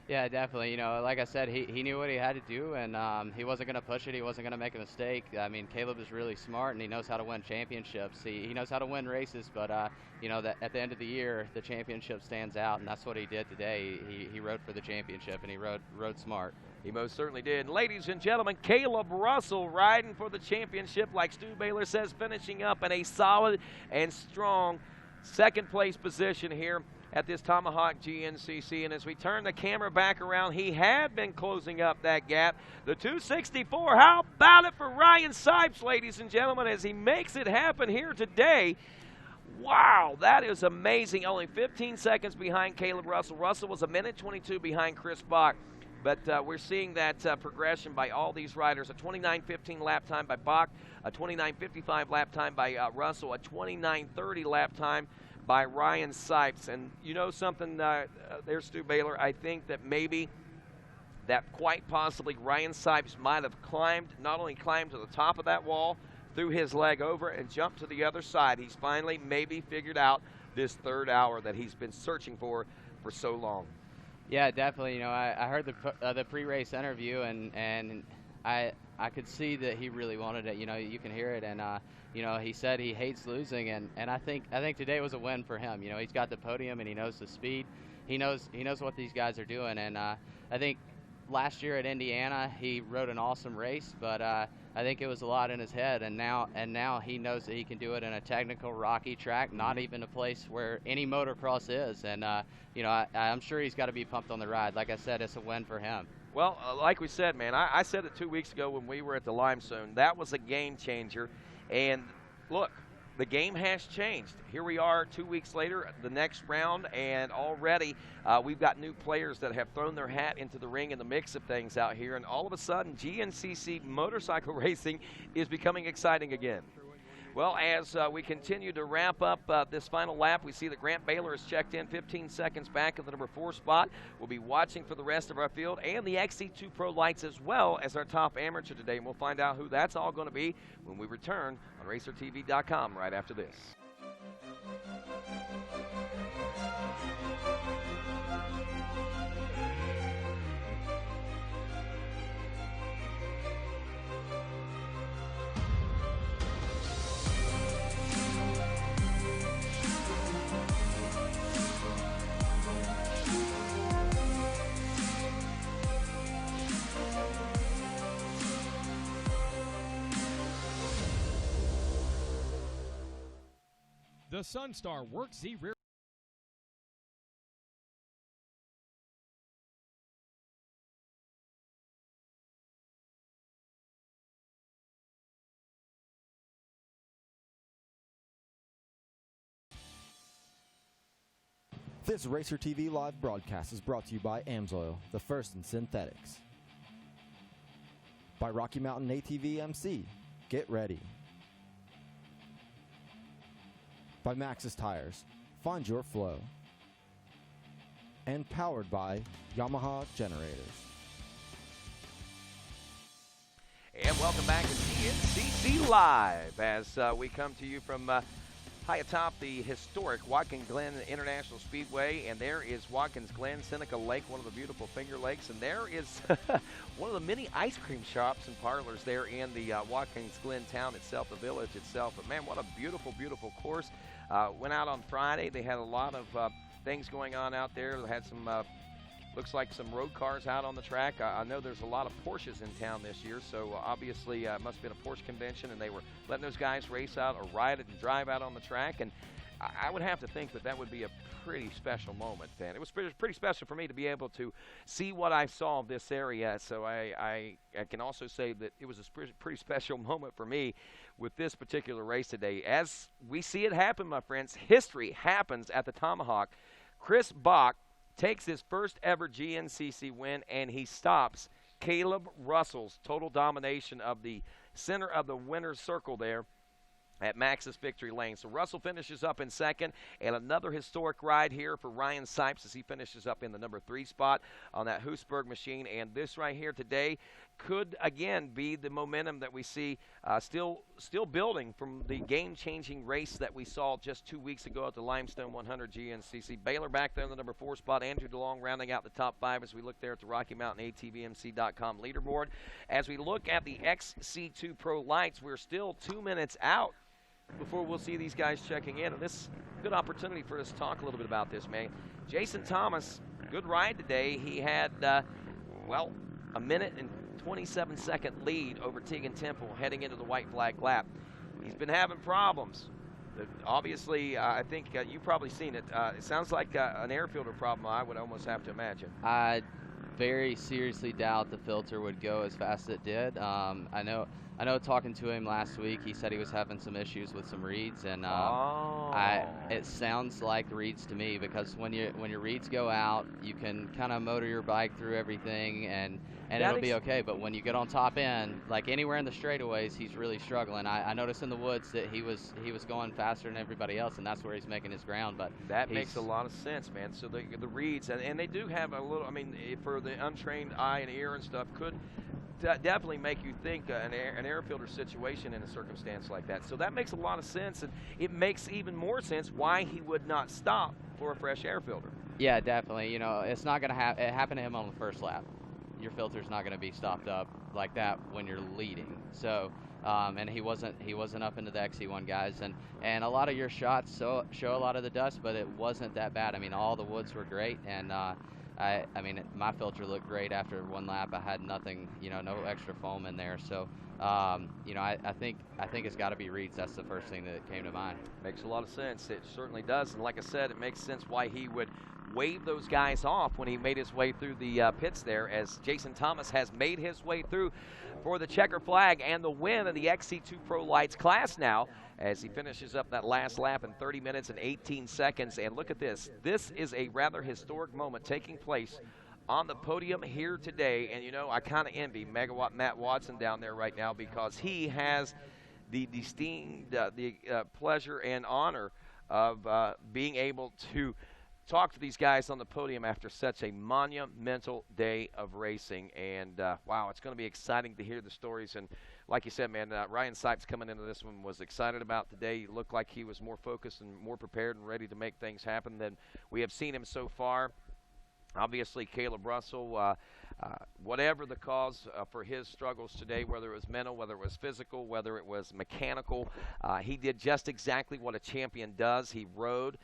Yeah, definitely. You know, like I said, he knew what he had to do, and he wasn't going to push it. He wasn't going to make a mistake. I mean, Caleb is really smart, and he knows how to win championships. He knows how to win races, but, you know, that at the end of the year, the championship stands out, and that's what he did today. He rode for the championship, and he rode smart. He most certainly did. Ladies and gentlemen, Caleb Russell riding for the championship, like Stu Baylor says, finishing up in a solid and strong second place position here at this Tomahawk GNCC. And as we turn the camera back around, he had been closing up that gap. The 264, how about it for Ryan Sipes, ladies and gentlemen, as he makes it happen here today. Wow, that is amazing. Only 15 seconds behind Caleb Russell. Russell was 1:22 behind Chris Bach. But we're seeing that progression by all these riders. A 29:15 lap time by Bach, a 29:55 lap time by Russell, a 29:30 lap time by Ryan Sipes. And you know something there, Stu Baylor, I think that maybe that quite possibly Ryan Sipes might have not only climbed to the top of that wall, threw his leg over and jumped to the other side. He's finally maybe figured out this third hour that he's been searching for so long. Yeah, definitely. You know, I heard the pre-race interview, and I could see that he really wanted it. You know, you can hear it, and you know, he said he hates losing, and I think today was a win for him. You know, he's got the podium, and he knows the speed. He knows what these guys are doing, and I think last year at Indiana he rode an awesome race, but I think it was a lot in his head, and now he knows that he can do it in a technical, rocky track, not even a place where any motocross is, and you know, I'm sure he's got to be pumped on the ride. Like I said, it's a win for him. Well, like we said, man, I said it 2 weeks ago when we were at the Limestone. That was a game changer. And look, the game has changed. Here we are 2 weeks later, the next round, and already we've got new players that have thrown their hat into the ring in the mix of things out here. And all of a sudden, GNCC motorcycle racing is becoming exciting again. Well, as we continue to wrap up this final lap, we see that Grant Baylor has checked in 15 seconds back at the number 4 spot. We'll be watching for the rest of our field and the XC2 Pro lights as well as our top amateur today. And we'll find out who that's all going to be when we return on RacerTV.com right after this. The Sunstar Work Z rear This Racer TV live broadcast is brought to you by AMSOIL, the first in synthetics. By Rocky Mountain ATV MC, get ready. By Maxxis Tires, find your flow. And powered by Yamaha Generators. And welcome back to GNCC Live as we come to you from high atop the historic Watkins Glen International Speedway. And there is Watkins Glen, Seneca Lake, one of the beautiful Finger Lakes. And there is one of the many ice cream shops and parlors there in the Watkins Glen town itself, the village itself. But man, what a beautiful, beautiful course. Went out on Friday. They had a lot of things going on out there. They had some looks like some road cars out on the track. I know there's a lot of Porsches in town this year, so obviously it must have been a Porsche convention, and they were letting those guys race out or ride it and drive out on the track. And I would have to think that that would be a pretty special moment, Dan. It was pretty special for me to be able to see what I saw of this area, so I can also say that it was a pretty special moment for me with this particular race today. As we see it happen, my friends, history happens at the Tomahawk. Chris Bach takes his first ever GNCC win, and he stops Caleb Russell's total domination of the center of the winner's circle there at Maxxis Victory Lane. So Russell finishes up in second, and another historic ride here for Ryan Sipes as he finishes up in the number 3 spot on that Hoosberg machine. And this right here today could again be the momentum that we see still building from the game-changing race that we saw just 2 weeks ago at the Limestone 100 GNCC. Baylor back there in the number 4 spot. Andrew DeLong rounding out the top 5 as we look there at the Rocky Mountain ATVMC.com leaderboard. As we look at the XC2 Pro lights, we're still 2 minutes out before we'll see these guys checking in. And this is a good opportunity for us to talk a little bit about this, man. Jason Thomas, good ride today. He had, well, a minute and 27-second lead over Tegan Temple heading into the white flag lap. He's been having problems. Obviously, I think you've probably seen it. It sounds like an air filter problem, I would almost have to imagine. I very seriously doubt the filter would go as fast as it did. I know talking to him last week, he said he was having some issues with some reeds, and it sounds like reeds to me, because when your reeds go out, you can kind of motor your bike through everything, and it'll be okay. But when you get on top end, like anywhere in the straightaways, he's really struggling. I noticed in the woods that he was going faster than everybody else, and that's where he's making his ground. But that makes a lot of sense, man. So the reeds, and they do have a little, I mean, for the untrained eye and ear and stuff, could definitely make you think an air filter situation in a circumstance like that. So that makes a lot of sense, and it makes even more sense why he would not stop for a fresh air filter. Yeah, definitely. You know, it's not going to happen. It happened to him on the first lap. Your filter's not going to be stopped up like that when you're leading. So, and he wasn't up into the XC1 guys, and a lot of your shots show a lot of the dust, but it wasn't that bad. I mean, all the woods were great, and I mean, my filter looked great after one lap. I had nothing, no extra foam in there. So, I think it's got to be reeds. That's the first thing that came to mind. Makes a lot of sense. It certainly does. And like I said, it makes sense why he would wave those guys off when he made his way through the pits there, as Jason Thomas has made his way through for the checker flag and the win in the XC2 Pro Lights class now, as he finishes up that last lap in 30 minutes and 18 seconds. And look at this. This is a rather historic moment taking place on the podium here today. And, I kind of envy Megawatt Matt Watson down there right now, because he has the distinct pleasure and honor of being able to talk to these guys on the podium after such a monumental day of racing. And, wow, it's going to be exciting to hear the stories. And like you said, man, Ryan Sipes coming into this one was excited about today. He looked like he was more focused and more prepared and ready to make things happen than we have seen him so far. Obviously, Caleb Russell, whatever the cause for his struggles today, whether it was mental, whether it was physical, whether it was mechanical, he did just exactly what a champion does. He rode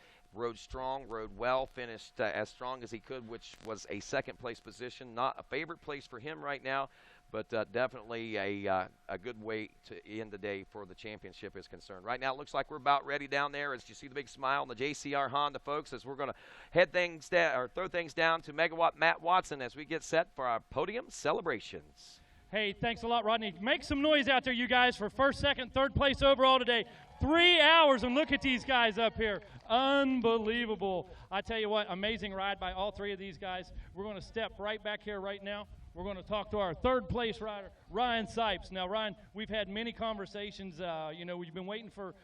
strong, rode well, finished as strong as he could, which was a second-place position. Not a favorite place for him right now, but definitely a good way to end the day for the championship is concerned. Right now, it looks like we're about ready down there, as you see the big smile on the JCR Honda folks, as we're going to head things down, or throw things down to Megawatt Matt Watson as we get set for our podium celebrations. Hey, thanks a lot, Rodney. Make some noise out there, you guys, for first, second, third place overall today. 3 hours, and look at these guys up here. Unbelievable. I tell you what, amazing ride by all three of these guys. We're going to step right back here right now. We're going to talk to our third place rider, Ryan Sipes. Now, Ryan, we've had many conversations. You know, we've been waiting for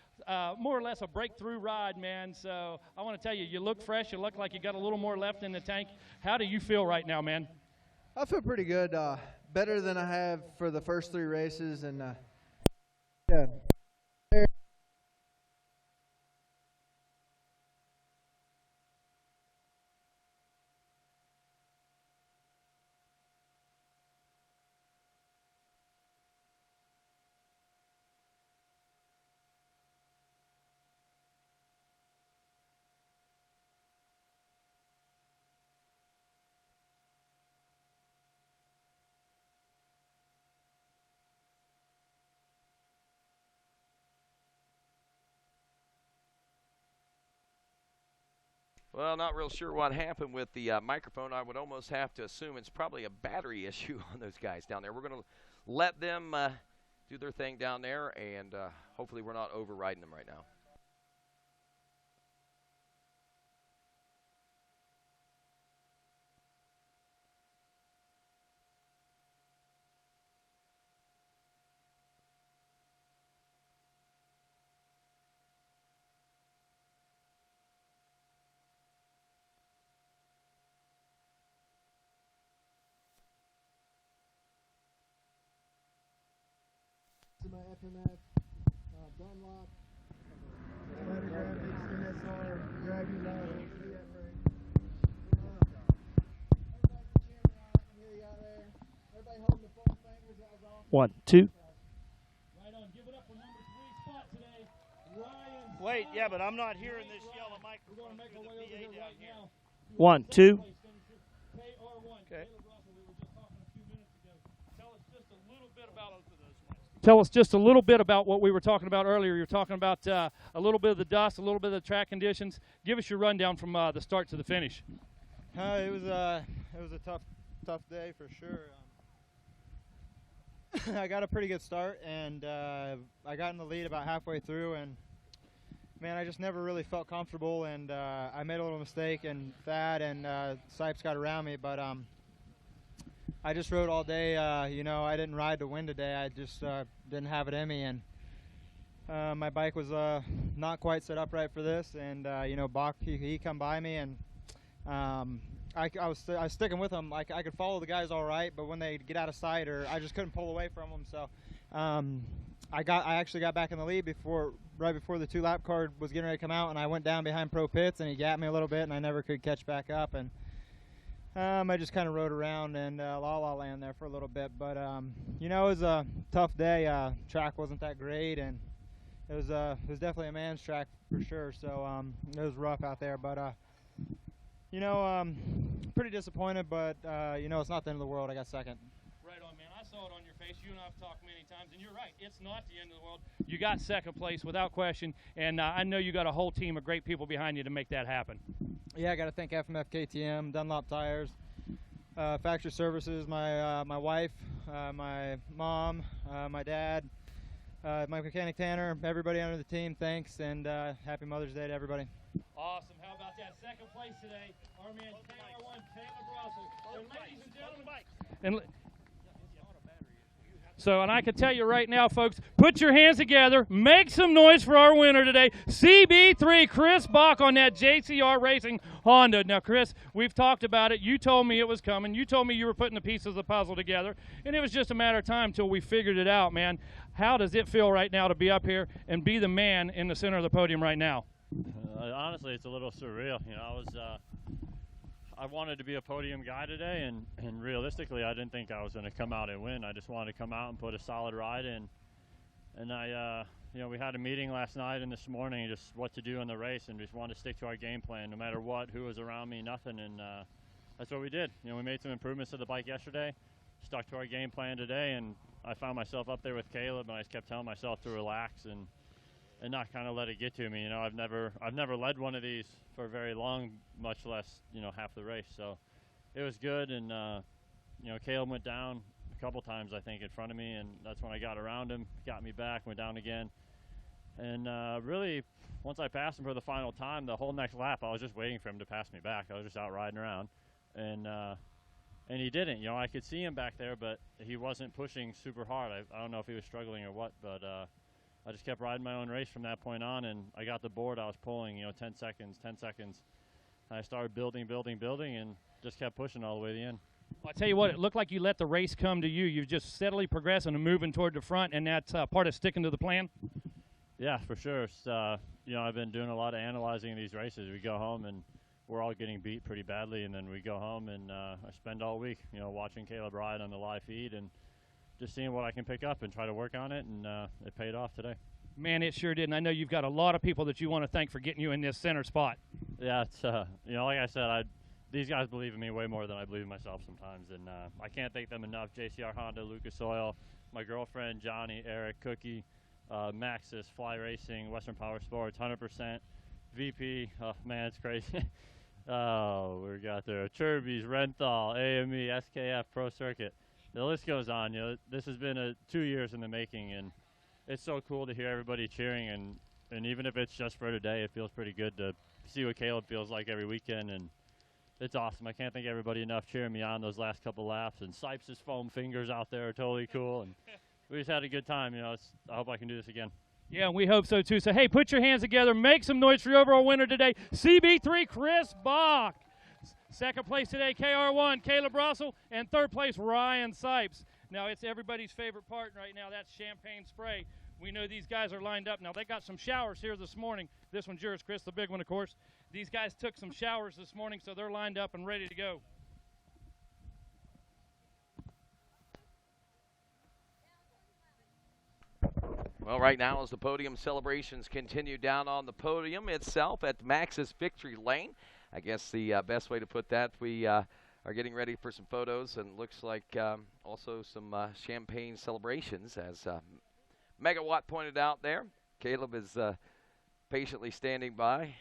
more or less a breakthrough ride, man. So I want to tell you, you look fresh. You look like you got a little more left in the tank. How do you feel right now, man? I feel pretty good. Better than I have for the first 3 races. And, yeah. Well, not real sure what happened with the microphone. I would almost have to assume it's probably a battery issue on those guys down there. We're going to let them do their thing down there, and hopefully we're not overriding them right now. My FMF, Dunlop, Spider Graphics, NSR, Gravity Ladder, VF frame. Everybody holding the foam fingers. That was awesome. 1, 2. Right on. Give it up for number 3 spot today, Ryan. Wait, yeah, but I'm not hearing this yellow microphone. We're going to make our way over here right now. 1, 2. Okay. Okay. Tell us just a little bit about what we were talking about earlier. You're talking about a little bit of the dust, a little bit of the track conditions. Give us your rundown from the start to the finish. It was a tough day for sure. I got a pretty good start, and I got in the lead about halfway through, and man, I just never really felt comfortable, and I made a little mistake, and Thad and Sipes got around me, but I just rode all day. You know, I didn't ride to win today. I just didn't have it in me, and my bike was not quite set up right for this. And you know, Bach, he come by me, and I was sticking with him. I could follow the guys all right, but when they get out of sight, or I just couldn't pull away from them. So I actually got back in the lead right before the 2-lap card was getting ready to come out, and I went down behind Pro Pits, and he gapped me a little bit, and I never could catch back up. And I just kind of rode around and la-la land there for a little bit. But, you know, it was a tough day. Track wasn't that great, and it was definitely a man's track for sure. So it was rough out there. But, you know, pretty disappointed, but, you know, it's not the end of the world. I got second. Right on, man. I saw it on your face. You and I have talked many times, and you're right. It's not the end of the world. You got second place without question, and I know you got a whole team of great people behind you to make that happen. Yeah, I got to thank FMF KTM, Dunlop Tires, Factory Services, my wife, my mom, my dad, my mechanic Tanner, everybody under the team. Thanks, and happy Mother's Day to everybody. Awesome. How about that? Second place today, our man KR1, Taylor Brossel. And ladies and gentlemen, and I can tell you right now, folks, put your hands together, make some noise for our winner today, CB3, Chris Bach on that JCR Racing Honda. Now, Chris, we've talked about it. You told me it was coming. You told me you were putting the pieces of the puzzle together, and it was just a matter of time till we figured it out, man. How does it feel right now to be up here and be the man in the center of the podium right now? Honestly, it's a little surreal. You know, I wanted to be a podium guy today, and realistically, I didn't think I was going to come out and win. I just wanted to come out and put a solid ride in. And you know, we had a meeting last night and this morning, just what to do in the race, and just wanted to stick to our game plan, no matter what, who was around me, nothing. And that's what we did. You know, we made some improvements to the bike yesterday, stuck to our game plan today, and I found myself up there with Caleb, and I just kept telling myself to relax and not kind of let it get to me. You know, I've never led one of these for very long, much less, you know, half the race. So it was good, and you know, Caleb went down a couple times, I think, in front of me, and that's when I got around him, got me back, went down again. And really, once I passed him for the final time, the whole next lap, I was just waiting for him to pass me back. I was just out riding around. And he didn't. You know, I could see him back there, but he wasn't pushing super hard. I don't know if he was struggling or what, but I just kept riding my own race from that point on, and I got the board. I was pulling, 10 seconds, 10 seconds. I started building, and just kept pushing all the way to the end. Well, I tell you what, it looked like you let the race come to you. You're just steadily progressing and moving toward the front, and that's part of sticking to the plan? Yeah, for sure. It's, I've been doing a lot of analyzing these races. We go home, and we're all getting beat pretty badly, and then we go home, and I spend all week, watching Caleb ride on the live feed and just seeing what I can pick up and try to work on it, and it paid off today. Man, it sure did, and I know you've got a lot of people that you want to thank for getting you in this center spot. Yeah, it's, like I said, these guys believe in me way more than I believe in myself sometimes, and I can't thank them enough. JCR Honda, Lucas Oil, my girlfriend, Johnny, Eric, Cookie, Maxis, Fly Racing, Western Power Sports, 100%, VP, oh man, it's crazy. Oh, we got there, Chirby's, Renthal, AME, SKF, Pro Circuit. The list goes on. This has been 2 years in the making, and it's so cool to hear everybody cheering, and even if it's just for today, it feels pretty good to see what Caleb feels like every weekend, and it's awesome. I can't thank everybody enough cheering me on those last couple laps, and Sipes' foam fingers out there are totally cool, and we just had a good time. I hope I can do this again. Yeah, we hope so too. So, hey, put your hands together. Make some noise for your overall winner today, CB3 Chris Bach. Second place today, KR1, Caleb Russell, and third place, Ryan Sipes. Now, it's everybody's favorite part right now. That's champagne spray. We know these guys are lined up. Now, they got some showers here this morning. This one's yours, Chris, the big one, of course. These guys took some showers this morning, so they're lined up and ready to go. Well, right now as the podium celebrations continue down on the podium itself at Max's Victory Lane. I guess the best way to put that, we are getting ready for some photos, and looks like also some champagne celebrations, as Megawatt pointed out there. Caleb is patiently standing by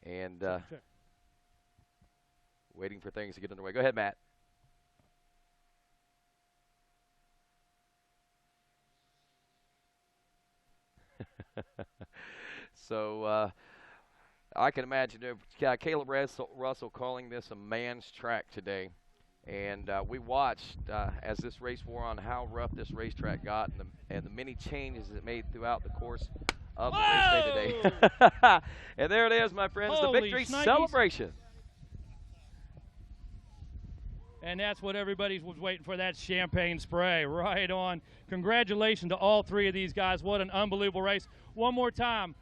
and waiting for things to get underway. Go ahead, Matt. So I can imagine Caleb Russell calling this a man's track today. And we watched as this race wore on how rough this racetrack got, and the many changes it made throughout the course of the race day today. And there it is, my friends, Holy the victory shnikes. celebration. And that's what everybody was waiting for, that champagne spray. Right on. Congratulations to all three of these guys. What an unbelievable race. One more time.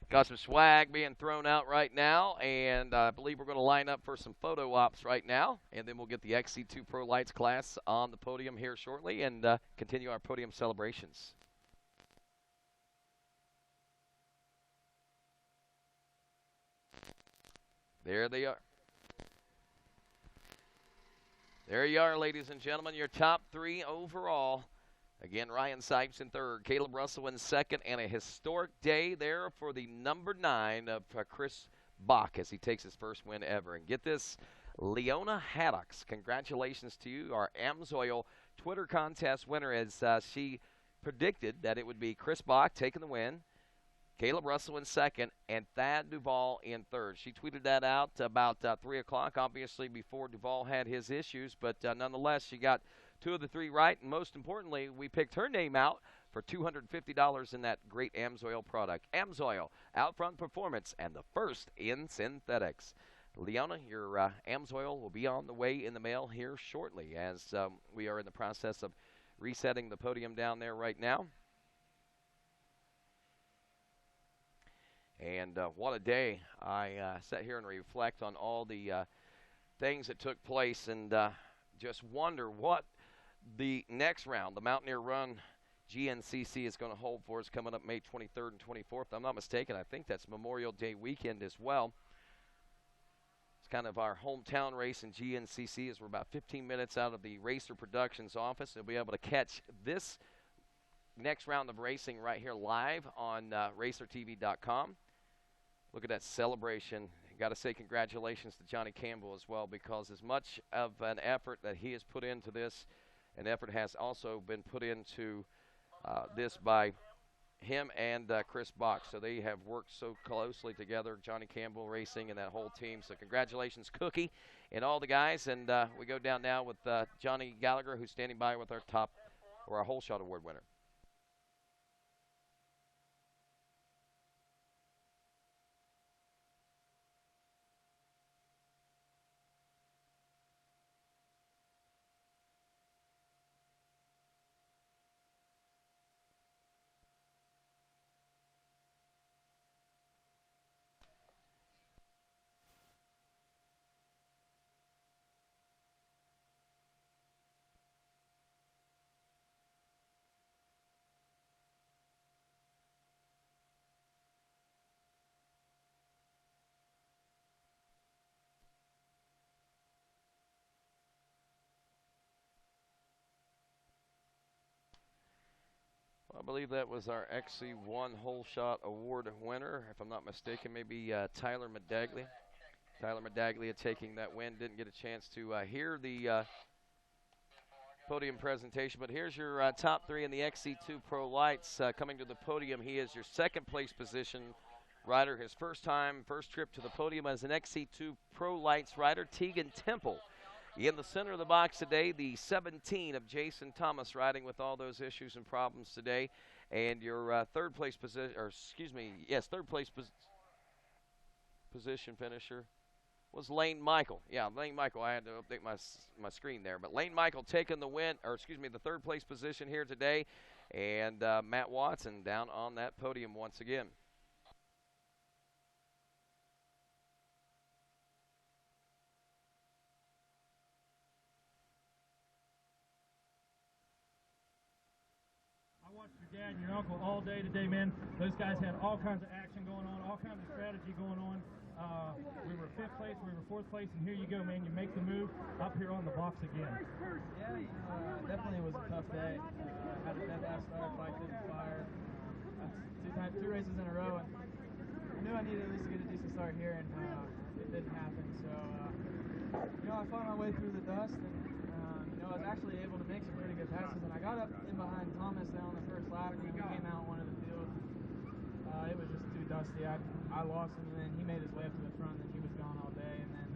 Got some swag being thrown out right now, and I believe we're going to line up for some photo ops right now, and then we'll get the XC2 Pro Lights class on the podium here shortly and continue our podium celebrations. There they are. There you are, ladies and gentlemen, your top three overall. Again, Ryan Sipes in third, Caleb Russell in second, and a historic day there for the number 9 of Chris Bach as he takes his first win ever. And get this, Leona Haddocks, congratulations to you, our AMSOIL Twitter contest winner, as she predicted that it would be Chris Bach taking the win, Caleb Russell in second, and Thad Duvall in third. She tweeted that out about 3 o'clock, obviously before Duvall had his issues, but nonetheless, she got 2 of the 3 right, and most importantly, we picked her name out for $250 in that great AMSOIL product. AMSOIL, out front performance, and the first in synthetics. Leona, your AMSOIL will be on the way in the mail here shortly, as we are in the process of resetting the podium down there right now. And what a day. I sat here and reflect on all the things that took place, and just wonder what the next round, the Mountaineer Run GNCC, is going to hold for us coming up May 23rd and 24th. If I'm not mistaken, I think that's Memorial Day weekend as well. It's kind of our hometown race in GNCC, as we're about 15 minutes out of the Racer Productions office. You'll be able to catch this next round of racing right here live on racertv.com. Look at that celebration. got to say congratulations to Johnny Campbell as well, because as much of an effort that he has put into this, an effort has also been put into this by him and Chris Bach. So they have worked so closely together, Johnny Campbell Racing and that whole team. So congratulations, Cookie, and all the guys. And we go down now with Johnny Gallagher, who's standing by with our our Whole Shot Award winner. I believe that was our XC1 Whole Shot Award winner, if I'm not mistaken, maybe Tyler Medaglia. Tyler Medaglia taking that win. Didn't get a chance to hear the podium presentation, but here's your top three in the XC2 Pro Lights. Coming to the podium, he is your second place position rider. His first trip to the podium as an XC2 Pro Lights rider, Tegan Temple. In the center of the box today, the 17 of Jason Thomas riding with all those issues and problems today. And your third place position finisher was Lane Michael. Yeah, Lane Michael. I had to update my screen there. But Lane Michael taking the the third place position here today. And Matt Watson down on that podium once again. Dad and your uncle all day today, man. Those guys had all kinds of action going on, all kinds of strategy going on. We were fifth place, we were fourth place, and here you go, man. You make the move up here on the box again. Yeah, definitely was a tough day. Had a dead last start, bike didn't fire. Two races in a row, and I knew I needed at least to get a decent start here, and it didn't happen. So, I fought my way through the dust, and I was actually able to make some pretty good passes, and I got up in behind Thomas there on the first lap, and when we came out one of the field, it was just too dusty. I lost him, and then he made his way up to the front, and he was gone all day, and then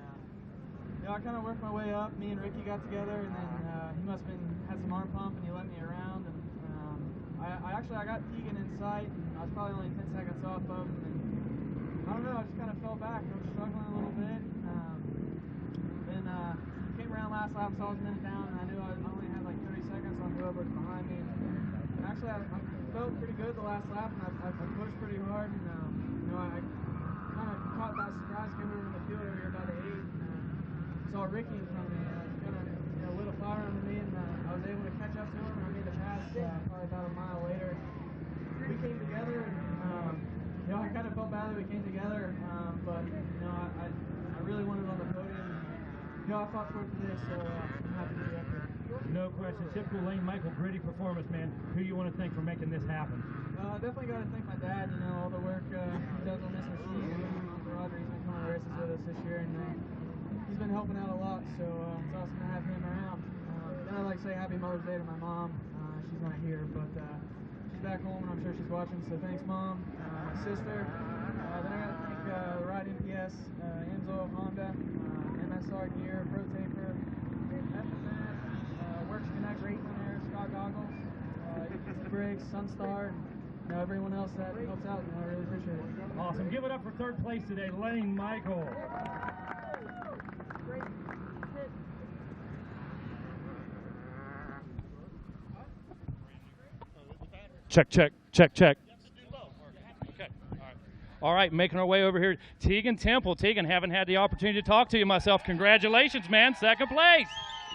I kind of worked my way up. Me and Ricky got together, and then he must have had some arm pump, and he let me around, and I got Tegan in sight, and I was probably only 10 seconds off of him, and I don't know, I just kind of fell back. I was struggling a little bit. Then came around last lap, so I was minute down, and I knew I only had like 30 seconds on whoever's behind me. And actually, I felt pretty good the last lap, and I pushed pretty hard, and I kind of caught that surprise, came over in the field over here by the 8, and saw Ricky in front of me, and kind of lit a fire under me, and I was able to catch up to him, and I made the pass probably about a mile later. We came together, and I kind of felt bad that we came together, but I really wanted on the podium. I fought for it today, so I'm happy to be up here. No question. Typical Lane Michael, gritty performance, man. Who you want to thank for making this happen? Definitely got to thank my dad. All the work he does on this machine. Uncle Roger, he's been coming to races with us this year, and he's been helping out a lot, so it's awesome to have him around. Then I'd like to say Happy Mother's Day to my mom. She's not here, but she's back home, and I'm sure she's watching, so thanks, Mom. My sister. Then I got to thank Ride NPS, Enzo Honda, MSR Gear, Pro Taper, Works Connect Racing Air, Scott Goggles, EPC Brakes, Sunstar, everyone else that helps out, I really appreciate it. Awesome. Give it up for third place today, Lane Michael. Check, check, check, check. Okay. All right, making our way over here. Tegan Temple. Tegan, haven't had the opportunity to talk to you myself. Congratulations, man. Second place.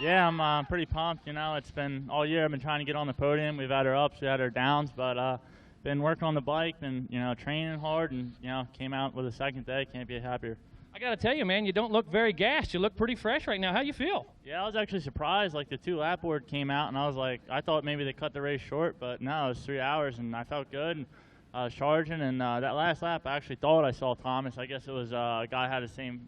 Yeah, I'm pretty pumped. It's been all year I've been trying to get on the podium. We've had our ups, we had our downs, but been working on the bike and, training hard and, came out with a second day. Can't be happier. I got to tell you, man, you don't look very gassed. You look pretty fresh right now. How you feel? Yeah, I was actually surprised. Like, the 2-lap board came out, and I was like, I thought maybe they cut the race short, but no, it was 3 hours, and I felt good. And I was charging, and that last lap, I actually thought I saw Thomas. I guess it was a guy had the same,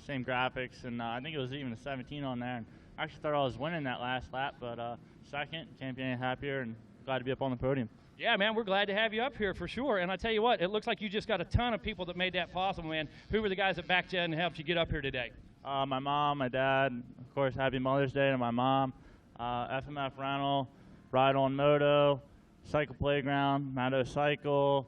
same graphics, and I think it was even a 17 on there. And I actually thought I was winning that last lap, but second, can't be any happier, and glad to be up on the podium. Yeah, man, we're glad to have you up here for sure. And I tell you what, it looks like you just got a ton of people that made that possible, man. Who were the guys that backed you and helped you get up here today? My mom, my dad, of course, happy Mother's Day to my mom. FMF Rental, Ride on Moto, Cycle Playground, Matto Cycle,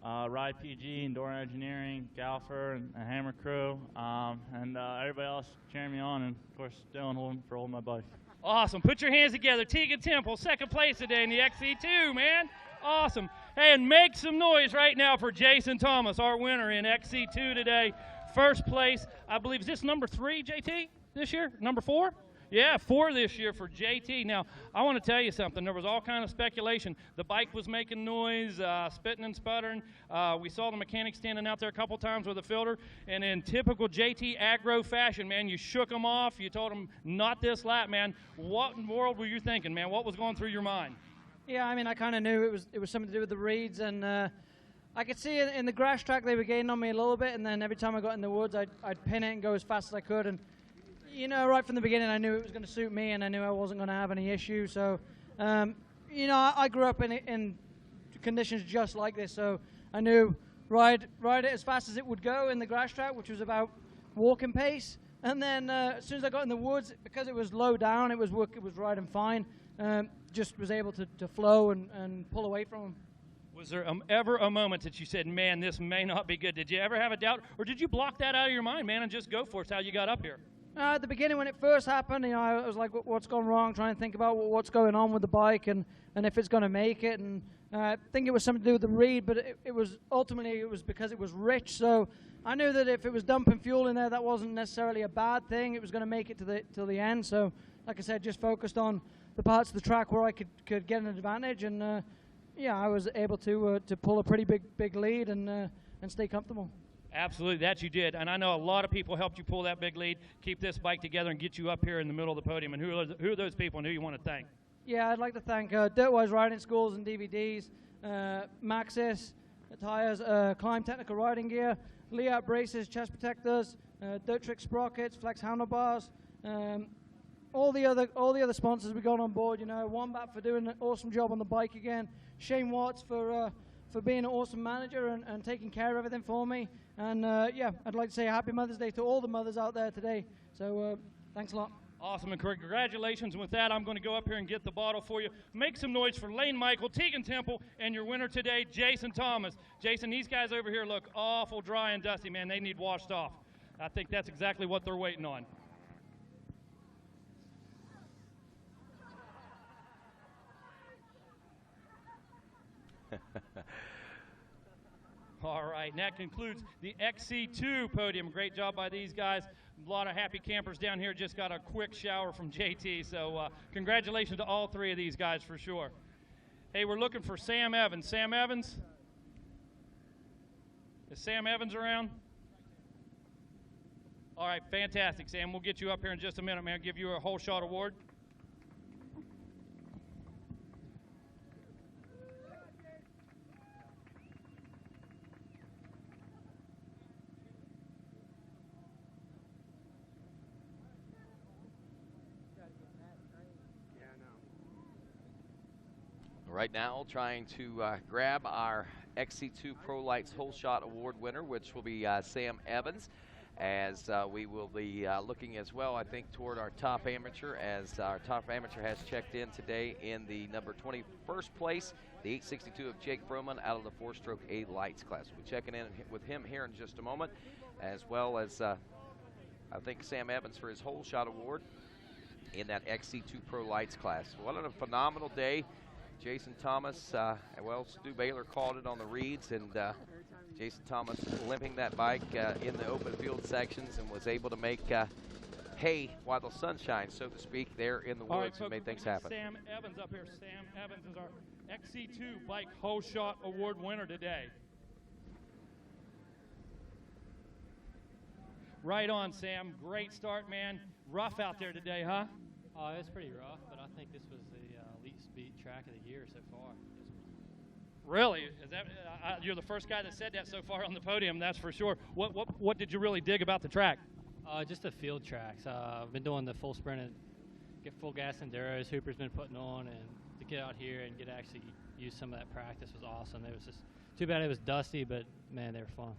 Ride PG, Enduro Engineering, Galfer, and Hammer Crew, and everybody else cheering me on, and of course, Dylan for holding my bike. Awesome. Put your hands together. Tegan Temple, second place today in the XC2, man. Awesome. Hey, and make some noise right now for Jason Thomas, our winner in XC2 today. First place, I believe, is this number 3, JT, this year? Number 4? Yeah, 4 this year for JT. Now, I want to tell you something. There was all kind of speculation. The bike was making noise, spitting and sputtering. We saw the mechanic standing out there a couple times with a filter. And in typical JT aggro fashion, man, you shook him off. You told him, not this lap, man. What in the world were you thinking, man? What was going through your mind? Yeah, I mean, I kind of knew it was something to do with the reeds. And I could see in the grass track they were gaining on me a little bit. And then every time I got in the woods, I'd pin it and go as fast as I could. And right from the beginning, I knew it was going to suit me, and I knew I wasn't going to have any issue. So, I grew up in conditions just like this, so I knew ride it as fast as it would go in the grass track, which was about walking pace. And then as soon as I got in the woods, because it was low down, it was riding fine. Just was able to flow and pull away from them. Was there ever a moment that you said, man, this may not be good? Did you ever have a doubt, or did you block that out of your mind, man, and just go for it? It's how you got up here. At the beginning, when it first happened, I was like, what's gone wrong? Trying to think about what's going on with the bike and if it's going to make it. And I think it was something to do with the reed, but it was ultimately because it was rich. So I knew that if it was dumping fuel in there, that wasn't necessarily a bad thing. It was going to make it till the end. So, like I said, just focused on the parts of the track where I could get an advantage. And I was able to pull a pretty big lead and stay comfortable. Absolutely, that you did. And I know a lot of people helped you pull that big lead, keep this bike together, and get you up here in the middle of the podium. And who are those people and who you want to thank? Yeah, I'd like to thank Dirtwise Riding Schools and DVDs, Maxxis Tires, Climb Technical Riding Gear, Leat Braces, Chest Protectors, Dirt Trick Sprockets, Flex Handlebars, all the other sponsors we got on board. Wombat for doing an awesome job on the bike again, Shane Watts for being an awesome manager and taking care of everything for me. And I'd like to say Happy Mother's Day to all the mothers out there today. So thanks a lot. Awesome, and congratulations. And with that, I'm going to go up here and get the bottle for you. Make some noise for Lane Michael, Tegan Temple, and your winner today, Jason Thomas. Jason, these guys over here look awful dry and dusty, man. They need washed off. I think that's exactly what they're waiting on. All right, and that concludes the XC2 podium. Great job by these guys. A lot of happy campers down here. Just got a quick shower from JT, so congratulations to all 3 of these guys for sure. Hey, we're looking for Sam Evans. Sam Evans? Is Sam Evans around? All right, fantastic, Sam. We'll get you up here in just a minute, man. I'll give you a whole shot award. Right now, trying to grab our XC2 Pro Lights Whole Shot Award winner, which will be Sam Evans, as we will be looking as well, I think, toward our top amateur, as our top amateur has checked in today in the number 21st place, the 862 of Jake Froman out of the 4-stroke A Lights class. We'll be checking in with him here in just a moment, as well as I think Sam Evans for his Whole Shot Award in that XC2 Pro Lights class. What a phenomenal day. Jason Thomas, Stu Baylor called it on the reeds, and Jason Thomas limping that bike in the open field sections and was able to make hay while the sun shines, so to speak, there in the woods and made things happen. Sam Evans up here. Sam Evans is our XC2 Bike Whole Shot Award winner today. Right on, Sam. Great start, man. Rough out there today, huh? It was pretty rough, but I think this was the least beat track of the year so far. Really? Is that, you're the first guy that said that so far on the podium, that's for sure. What did you really dig about the track? Just the field tracks. I've been doing the full sprint and get full gas enduros Hooper's been putting on, and to get out here and get to actually use some of that practice was awesome. It was just too bad it was dusty, but man, they were fun.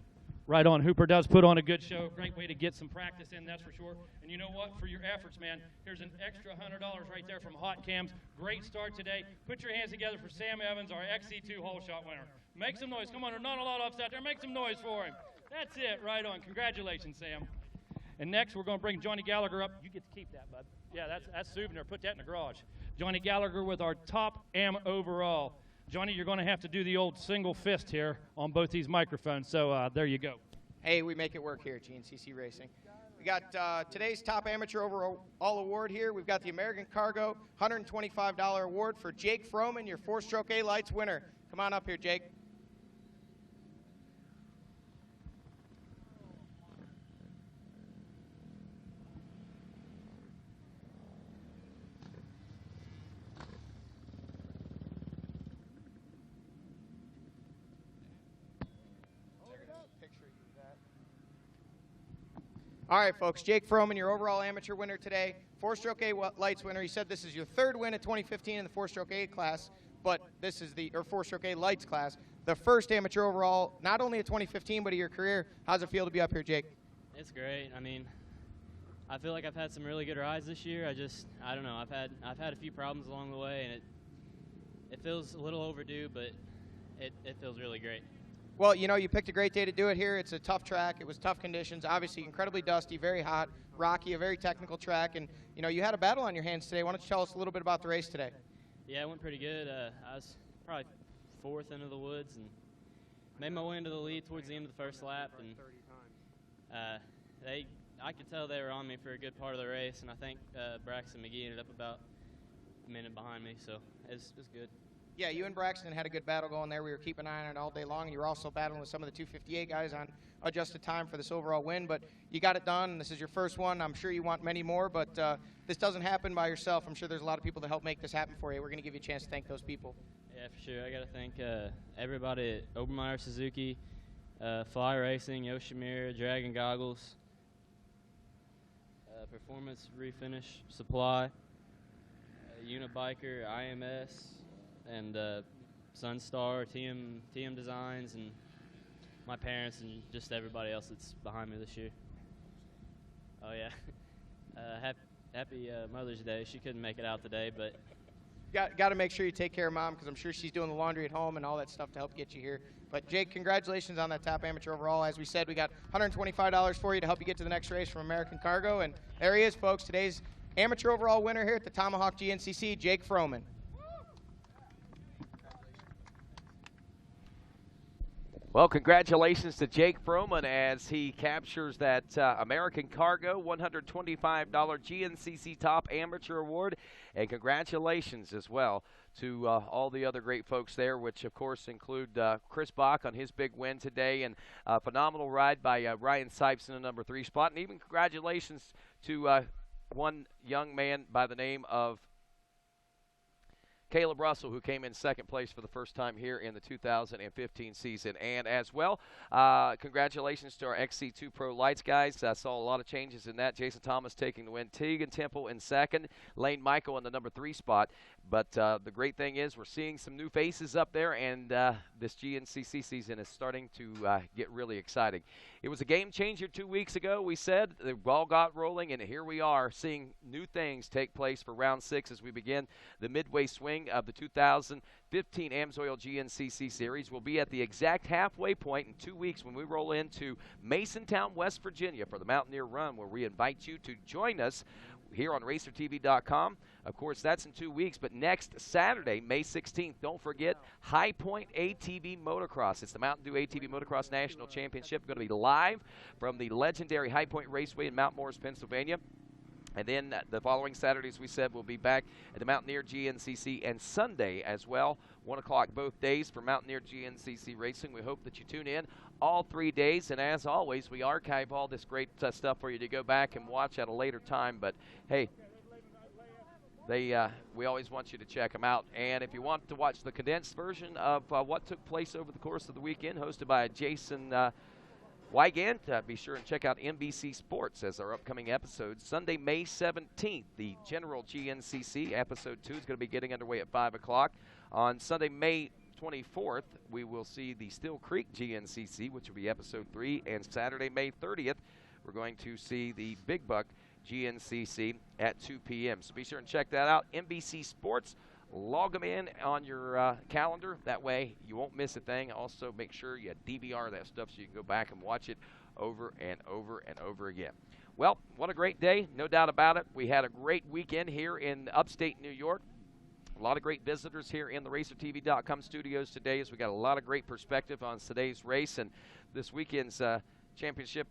Right on. Hooper does put on a good show. Great way to get some practice in, that's for sure. And you know what? For your efforts, man, here's an extra $100 right there from Hot Cams. Great start today. Put your hands together for Sam Evans, our XC2 hole shot winner. Make some noise. Come on, there's not a lot of ups out there. Make some noise for him. That's it. Right on. Congratulations, Sam. And next, we're going to bring Johnny Gallagher up. You get to keep that, bud. Yeah, that's souvenir. Put that in the garage. Johnny Gallagher with our top am overall. Johnny, you're going to have to do the old single fist here on both these microphones, so there you go. Hey, we make it work here at GNCC Racing. We got today's top amateur overall award here. We've got the American Cargo $125 award for Jake Froman, your 4-stroke A-Lights winner. Come on up here, Jake. All right, folks, Jake Froman, your overall amateur winner today, 4-stroke A-Lights winner. He said this is your third win at 2015 in the 4-stroke A class, but this is the 4-stroke A-Lights class, the first amateur overall, not only at 2015, but of your career. How's it feel to be up here, Jake? It's great. I mean, I feel like I've had some really good rides this year. I don't know. I've had a few problems along the way, and it feels a little overdue, but it feels really great. Well, you know, you picked a great day to do it here. It's a tough track. It was tough conditions, obviously incredibly dusty, very hot, rocky, a very technical track. And, you know, you had a battle on your hands today. Why don't you tell us a little bit about the race today? Yeah, it went pretty good. I was probably fourth into the woods and made my way into the lead towards the end of the first lap. And I could tell they were on me for a good part of the race. And I think Braxton McGee ended up about a minute behind me, so it was good. Yeah, you and Braxton had a good battle going there. We were keeping an eye on it all day long. And you were also battling with some of the 258 guys on adjusted time for this overall win. But you got it done. This is your first one. I'm sure you want many more, but this doesn't happen by yourself. I'm sure there's a lot of people that help make this happen for you. We're going to give you a chance to thank those people. Yeah, for sure. I got to thank everybody at Obermeyer Suzuki, Fly Racing, Yoshimura, Dragon Goggles, Performance Refinish Supply, Unibiker, IMS, and Sunstar, TM Designs, and my parents, and just everybody else that's behind me this year. Oh yeah, happy Mother's Day. She couldn't make it out today, but got to make sure you take care of Mom, because I'm sure she's doing the laundry at home and all that stuff to help get you here. But Jake, congratulations on that top amateur overall. As we said, we got $125 for you to help you get to the next race from American Cargo, and there he is, folks. Today's amateur overall winner here at the Tomahawk GNCC, Jake Froman. Well, congratulations to Jake Froman as he captures that American Cargo $125 GNCC Top Amateur Award. And congratulations as well to all the other great folks there, which, of course, include Chris Bach on his big win today, and a phenomenal ride by Ryan Sipes in the number 3 spot. And even congratulations to one young man by the name of Caleb Russell, who came in second place for the first time here in the 2015 season. And as well, congratulations to our XC2 Pro Lights guys. I saw a lot of changes in that. Jason Thomas taking the win. Teagan Temple in second. Lane Michael in the number 3 spot. But the great thing is we're seeing some new faces up there, and this GNCC season is starting to get really exciting. It was a game changer 2 weeks ago. We said the ball got rolling, and here we are seeing new things take place for round 6 as we begin the midway swing of the 2015 AMSOIL GNCC Series. We'll be at the exact halfway point in 2 weeks when we roll into Masontown, West Virginia for the Mountaineer Run, where we invite you to join us here on RacerTV.com. Of course, that's in 2 weeks, but next Saturday, May 16th, don't forget High Point ATV Motocross. It's the Mountain Dew ATV Motocross National Championship. Going to be live from the legendary High Point Raceway in Mount Morris, Pennsylvania. And then the following Saturdays, we said, we'll be back at the Mountaineer GNCC, and Sunday as well, 1 o'clock both days for Mountaineer GNCC Racing. We hope that you tune in all 3 days, and as always, we archive all this great stuff for you to go back and watch at a later time. But, hey, we always want you to check them out. And if you want to watch the condensed version of what took place over the course of the weekend, hosted by Jason Wygant, be sure and check out NBC Sports as our upcoming episode. Sunday, May 17th, the General GNCC Episode 2 is going to be getting underway at 5 o'clock. On Sunday, May 24th, we will see the Still Creek GNCC, which will be Episode 3. And Saturday, May 30th, we're going to see the Big Buck GNCC at 2 p.m. So be sure and check that out. NBC Sports, log them in on your calendar. That way you won't miss a thing. Also, make sure you DVR that stuff so you can go back and watch it over and over and over again. Well, what a great day, no doubt about it. We had a great weekend here in upstate New York. A lot of great visitors here in the RacerTV.com studios today, as we got a lot of great perspective on today's race and this weekend's championship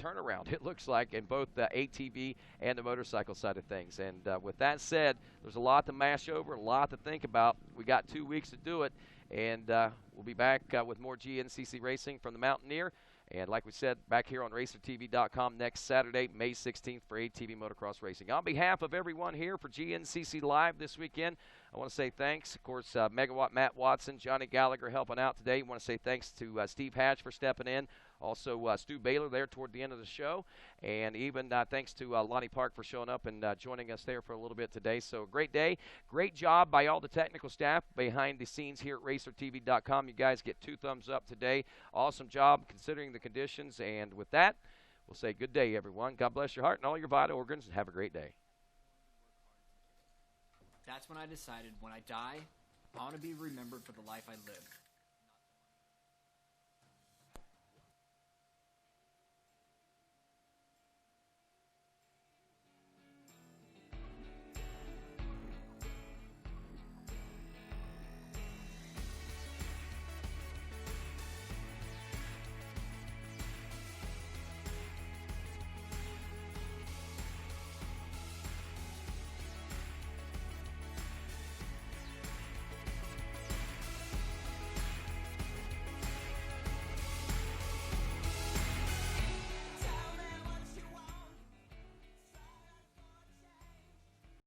turnaround, it looks like, in both the ATV and the motorcycle side of things. And with that said, there's a lot to mash over, a lot to think about. We got 2 weeks to do it, and we'll be back with more GNCC racing from the Mountaineer. And like we said, back here on RacerTV.com next Saturday, May 16th, for ATV motocross racing. On behalf of everyone here for GNCC Live this weekend, I want to say thanks. Of course, Megawatt Matt Watson, Johnny Gallagher helping out today. I want to say thanks to Steve Hatch for stepping in. Also, Stu Baylor there toward the end of the show. And even thanks to Lonnie Park for showing up and joining us there for a little bit today. So, great day. Great job by all the technical staff behind the scenes here at RacerTV.com. You guys get 2 thumbs up today. Awesome job considering the conditions. And with that, we'll say good day, everyone. God bless your heart and all your vital organs, and have a great day. That's when I decided when I die, I want to be remembered for the life I lived.